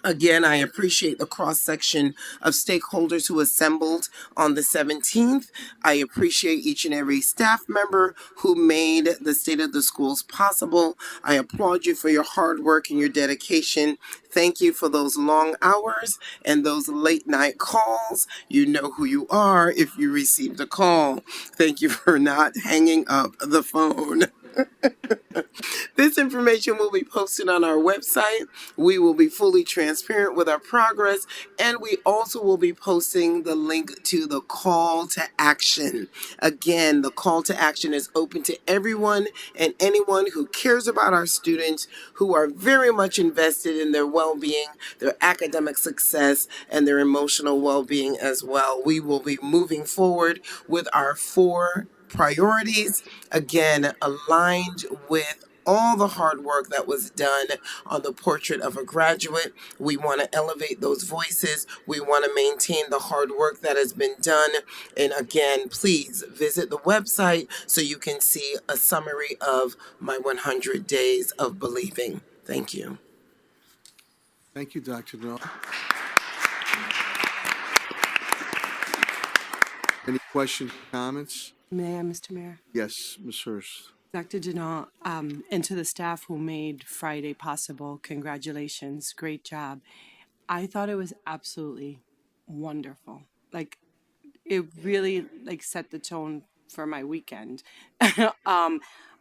Again, I appreciate the cross section of stakeholders who assembled on the 17th. I appreciate each and every staff member who made the State of the Schools possible. I applaud you for your hard work and your dedication. Thank you for those long hours and those late night calls. You know who you are if you received a call. Thank you for not hanging up the phone. This information will be posted on our website. We will be fully transparent with our progress, and we also will be posting the link to the call to action. Again, the call to action is open to everyone and anyone who cares about our students, who are very much invested in their well-being, their academic success, and their emotional well-being as well. We will be moving forward with our 4 priorities, again, aligned with all the hard work that was done on the portrait of a graduate. We want to elevate those voices. We want to maintain the hard work that has been done. And again, please visit the website so you can see a summary of my 100 days of believing. Thank you. Thank you, Dr. Denal. Any questions, comments? May I, Mr. Mayor? Yes, Ms. Hurst. Dr. Janal, and to the staff who made Friday possible, congratulations, great job. I thought it was absolutely wonderful. Like, it really set the tone for my weekend. I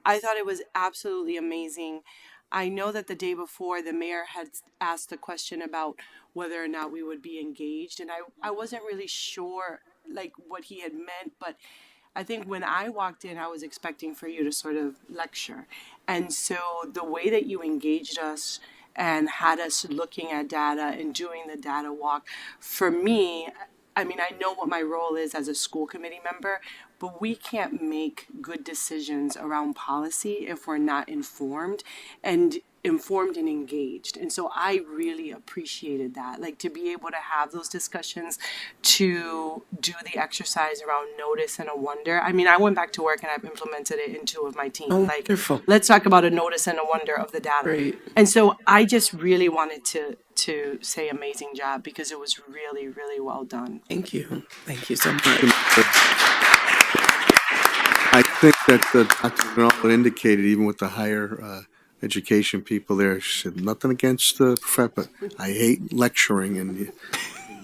thought it was absolutely amazing. I know that the day before the mayor had asked the question about whether or not we would be engaged, and I wasn't really sure what he had meant, but I think when I walked in, I was expecting for you to sort of lecture. And so the way that you engaged us and had us looking at data and doing the data walk, for me, I mean, I know what my role is as a school committee member, but we can't make good decisions around policy if we're not informed and engaged. And so I really appreciated that, to be able to have those discussions, to do the exercise around notice and a wonder. I mean, I went back to work and I've implemented it in 2 of my teams. Wonderful. Let's talk about a notice and a wonder of the data. Great. And so I just really wanted to say amazing job because it was really, really well done. Thank you. Thank you so much. I think that Dr. Denal indicated, even with the higher education people there, she said nothing against the professor, but I hate lecturing, and you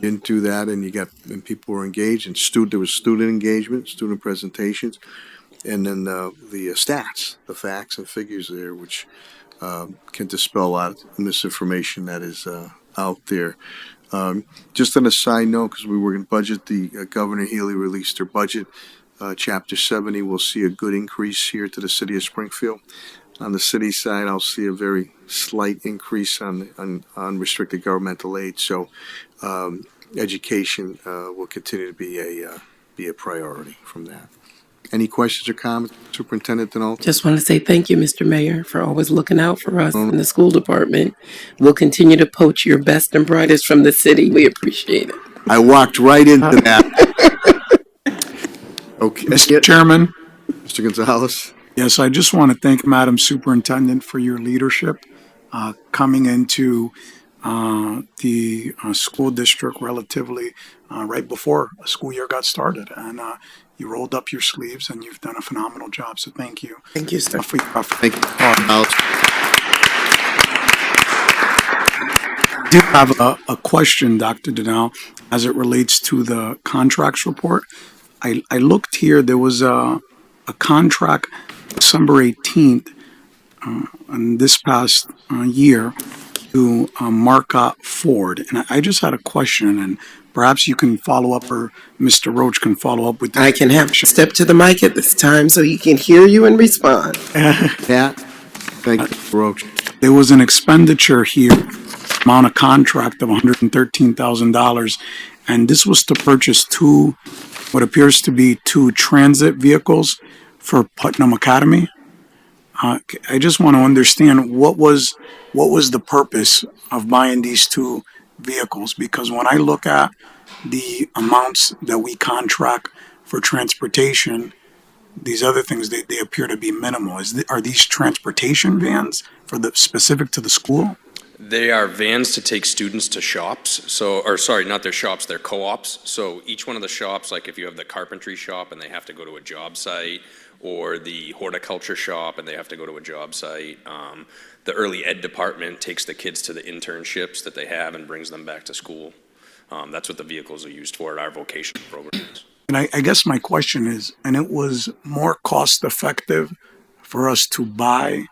didn't do that, and people were engaged, and there was student engagement, student presentations, and then the stats, the facts and figures there, which can dispel a lot of misinformation that is out there. Just on a side note, because we were in budget, the Governor Healy released her budget. Chapter 70 will see a good increase here to the city of Springfield. On the city side, I'll see a very slight increase on restricted governmental aid. So education will continue to be a priority from that. Any questions or comments, Superintendent Denal? Just want to say thank you, Mr. Mayor, for always looking out for us in the school department. We'll continue to poach your best and brightest from the city. We appreciate it. I walked right into that. Okay. Mr. Chairman. Mr. Gonzalez. Yes, I just want to thank Madam Superintendent for your leadership coming into the school district relatively right before a school year got started. And you rolled up your sleeves and you've done a phenomenal job. So thank you. Thank you, sir. Thank you. do have a question, Dr. Denal, as it relates to the contracts report. I looked here, there was a contract December 18th, in this past year to Marcotte Ford. And I just had a question, and perhaps you can follow up, or Mr. Roach can follow up with. I can have step to the mic at this time so he can hear you and respond. Pat, thank you, Roach. There was an expenditure here, amount of contract of $113,000, and this was to purchase what appears to be two transit vehicles for Putnam Academy. I just want to understand what was the purpose of buying these two vehicles, because when I look at the amounts that we contract for transportation, these other things, they appear to be minimal. Are these transportation vans for the specific to the school? They are vans to take students to shops. So, or sorry, not their shops, they're co-ops. So each one of the shops, like if you have the carpentry shop and they have to go to a job site, or the horticulture shop and they have to go to a job site. The early ed department takes the kids to the internships that they have and brings them back to school. That's what the vehicles are used for at our vocational programs. And I guess my question is, and it was more cost effective for us to buy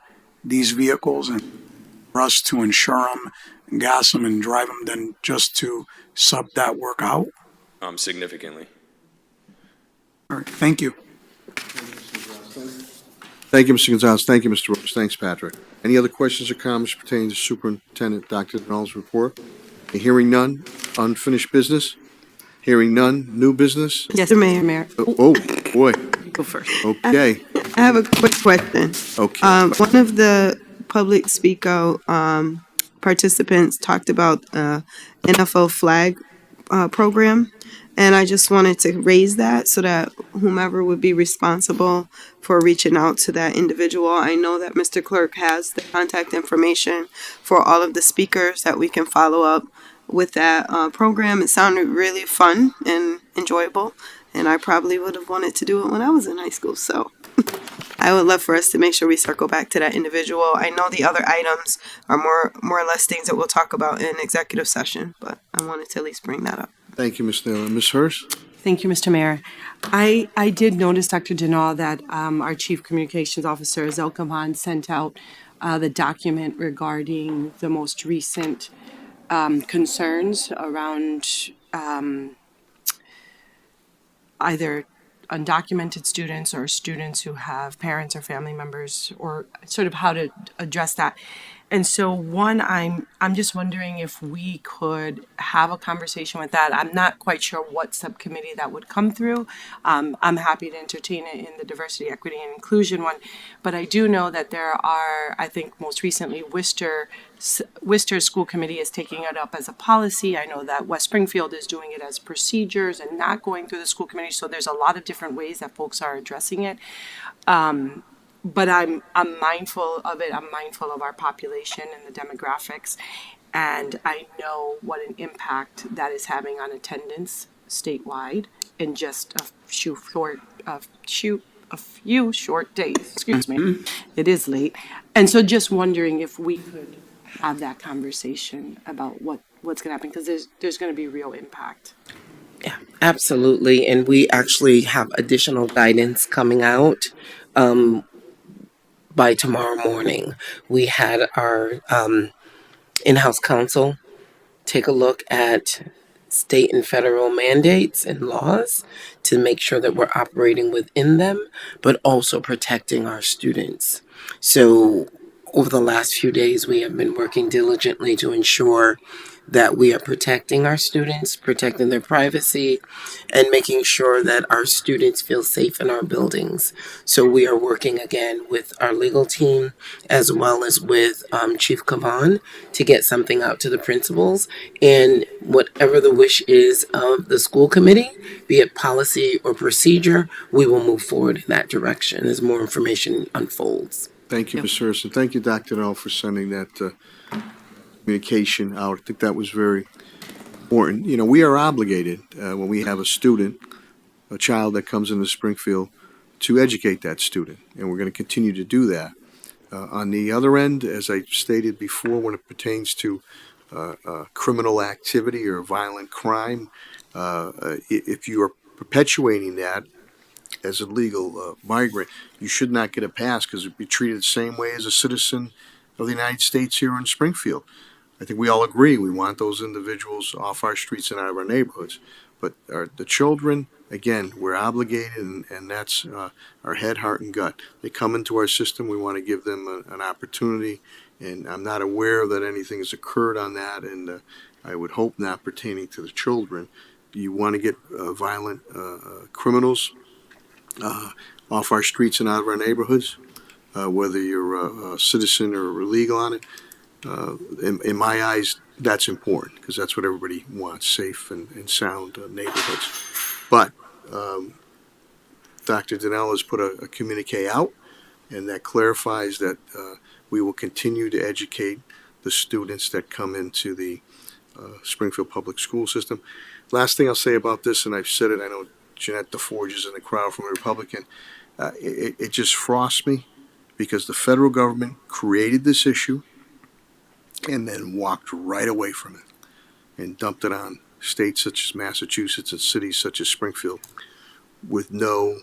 these vehicles and for us to insure them, gas them, and drive them than just to sub that work out? Significantly. All right, thank you. Thank you, Mr. Gonzalez. Thank you, Mr. Roach. Thanks, Patrick. Any other questions or comments pertaining to Superintendent Dr. Denal's report? Hearing none. Unfinished business? Hearing none. New business? Yes, Mayor. Oh, boy. Go first. Okay. I have a quick question. Okay. One of the public speaker participants talked about NFL flag program, and I just wanted to raise that so that whomever would be responsible for reaching out to that individual. I know that Mr. Clerk has the contact information for all of the speakers that we can follow up with that program. It sounded really fun and enjoyable, and I probably would have wanted to do it when I was in high school. So I would love for us to make sure we circle back to that individual. I know the other items are more or less things that we'll talk about in executive session, but I wanted to at least bring that up. Thank you, Ms. Naylor. Ms. Hurst? Thank you, Mr. Mayor. I did notice, Dr. Denal, that our Chief Communications Officer, Zelkavan, sent out the document regarding the most recent concerns around either undocumented students or students who have parents or family members, or sort of how to address that. And so one, I'm just wondering if we could have a conversation with that. I'm not quite sure what subcommittee that would come through. I'm happy to entertain it in the diversity, equity, and inclusion one. But I do know that there are, I think most recently, Worcester School Committee is taking it up as a policy. I know that West Springfield is doing it as procedures and not going through the school committee. So there's a lot of different ways that folks are addressing it. But I'm mindful of it. I'm mindful of our population and the demographics, and I know what an impact that is having on attendance statewide in just a few short days. Excuse me. It is late, and so just wondering if we could have that conversation about what's going to happen, because there's going to be real impact. Yeah, absolutely. And we actually have additional guidance coming out. By tomorrow morning, we had our in-house counsel take a look at state and federal mandates and laws to make sure that we're operating within them, but also protecting our students. So over the last few days, we have been working diligently to ensure that we are protecting our students, protecting their privacy, and making sure that our students feel safe in our buildings. So we are working again with our legal team as well as with Chief Kavan to get something out to the principals. And whatever the wish is of the school committee, be it policy or procedure, we will move forward in that direction as more information unfolds. Thank you, Ms. Hurst, and thank you, Dr. Denal, for sending that communication out. I think that was very important. You know, we are obligated when we have a student, a child that comes into Springfield, to educate that student, and we're going to continue to do that. On the other end, as I stated before, when it pertains to criminal activity or violent crime. If you are perpetuating that as a legal migrant, you should not get a pass because it'd be treated the same way as a citizen of the United States here in Springfield. I think we all agree we want those individuals off our streets and out of our neighborhoods. But the children, again, we're obligated, and that's our head, heart, and gut. They come into our system. We want to give them an opportunity, and I'm not aware that anything has occurred on that, and I would hope not pertaining to the children. You want to get violent criminals off our streets and out of our neighborhoods, whether you're a citizen or illegal on it. In my eyes, that's important because that's what everybody wants, safe and sound neighborhoods. But Dr. Donnell has put a communique out, and that clarifies that we will continue to educate the students that come into the Springfield public school system. Last thing I'll say about this, and I've said it, I know Jeanette DeForge is in the crowd from a Republican, it just frosts me because the federal government created this issue and then walked right away from it and dumped it on states such as Massachusetts and cities such as Springfield with no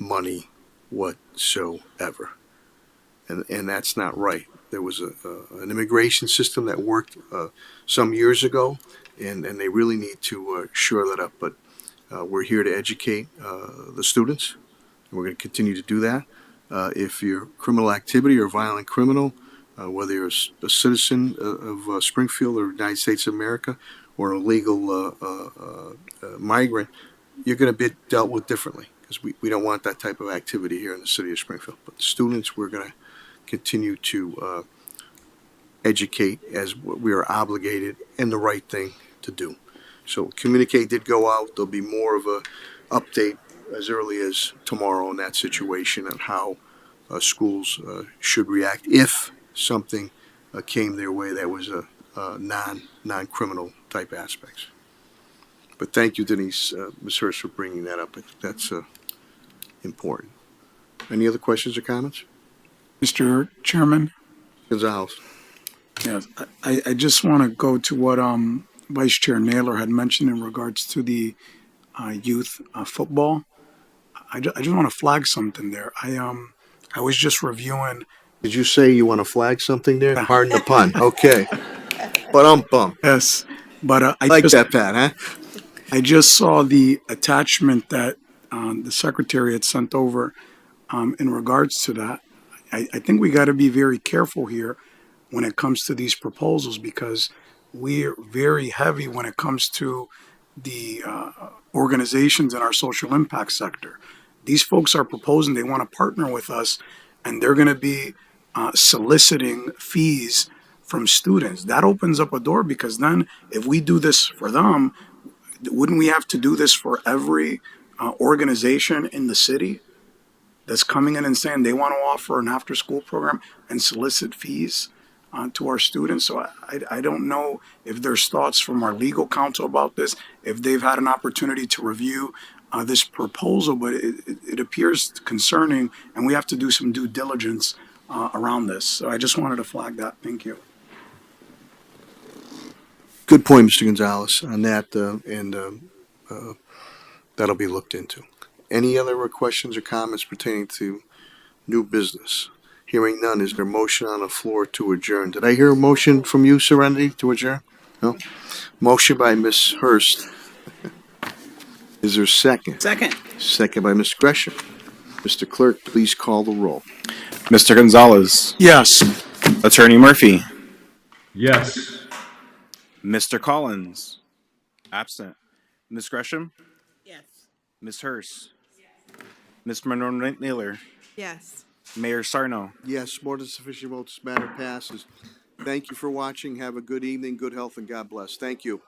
money whatsoever. And that's not right. There was an immigration system that worked some years ago, and they really need to shore that up. But we're here to educate the students, and we're going to continue to do that. If you're criminal activity or violent criminal, whether you're a citizen of Springfield or United States of America or a legal migrant, you're going to be dealt with differently because we don't want that type of activity here in the city of Springfield. But students, we're going to continue to educate as we are obligated and the right thing to do. So communique did go out. There'll be more of a update as early as tomorrow in that situation on how schools should react if something came their way that was a non-criminal type aspects. But thank you, Denise, Ms. Hurst, for bringing that up. I think that's important. Any other questions or comments? Mr. Chairman? Gonzalez. Yes, I just want to go to what Vice Chair Naylor had mentioned in regards to the youth football. I just want to flag something there. I was just reviewing. Did you say you want to flag something there? Pardon the pun. Okay. But Yes, but I like just, that, Pat, huh? I just saw the attachment that the secretary had sent over in regards to that. I think we got to be very careful here when it comes to these proposals because we're very heavy when it comes to the organizations in our social impact sector. These folks are proposing they want to partner with us, and they're going to be soliciting fees from students. That opens up a door because then if we do this for them, wouldn't we have to do this for every organization in the city that's coming in and saying they want to offer an after-school program and solicit fees to our students? So I don't know if there's thoughts from our legal counsel about this, if they've had an opportunity to review this proposal, but it appears concerning, and we have to do some due diligence around this. So I just wanted to flag that. Thank you. Good point, Mr. Gonzalez, on that, and that'll be looked into. Any other questions or comments pertaining to new business? Hearing none, is there a motion on the floor to adjourn? Did I hear a motion from you, Serenity, to adjourn? No? Motion by Ms. Hurst. Is there a second? Second. Second by Ms. Gresham. Mr. Clerk, please call the roll. Mr. Gonzalez. Yes. Attorney Murphy. Yes. Mr. Collins. Absent. Ms. Gresham. Yes. Ms. Hurst. Ms. Monroe Naylor. Yes. Mayor Sarno. Yes, more than sufficient votes. Matter passes. Thank you for watching. Have a good evening, good health, and God bless. Thank you.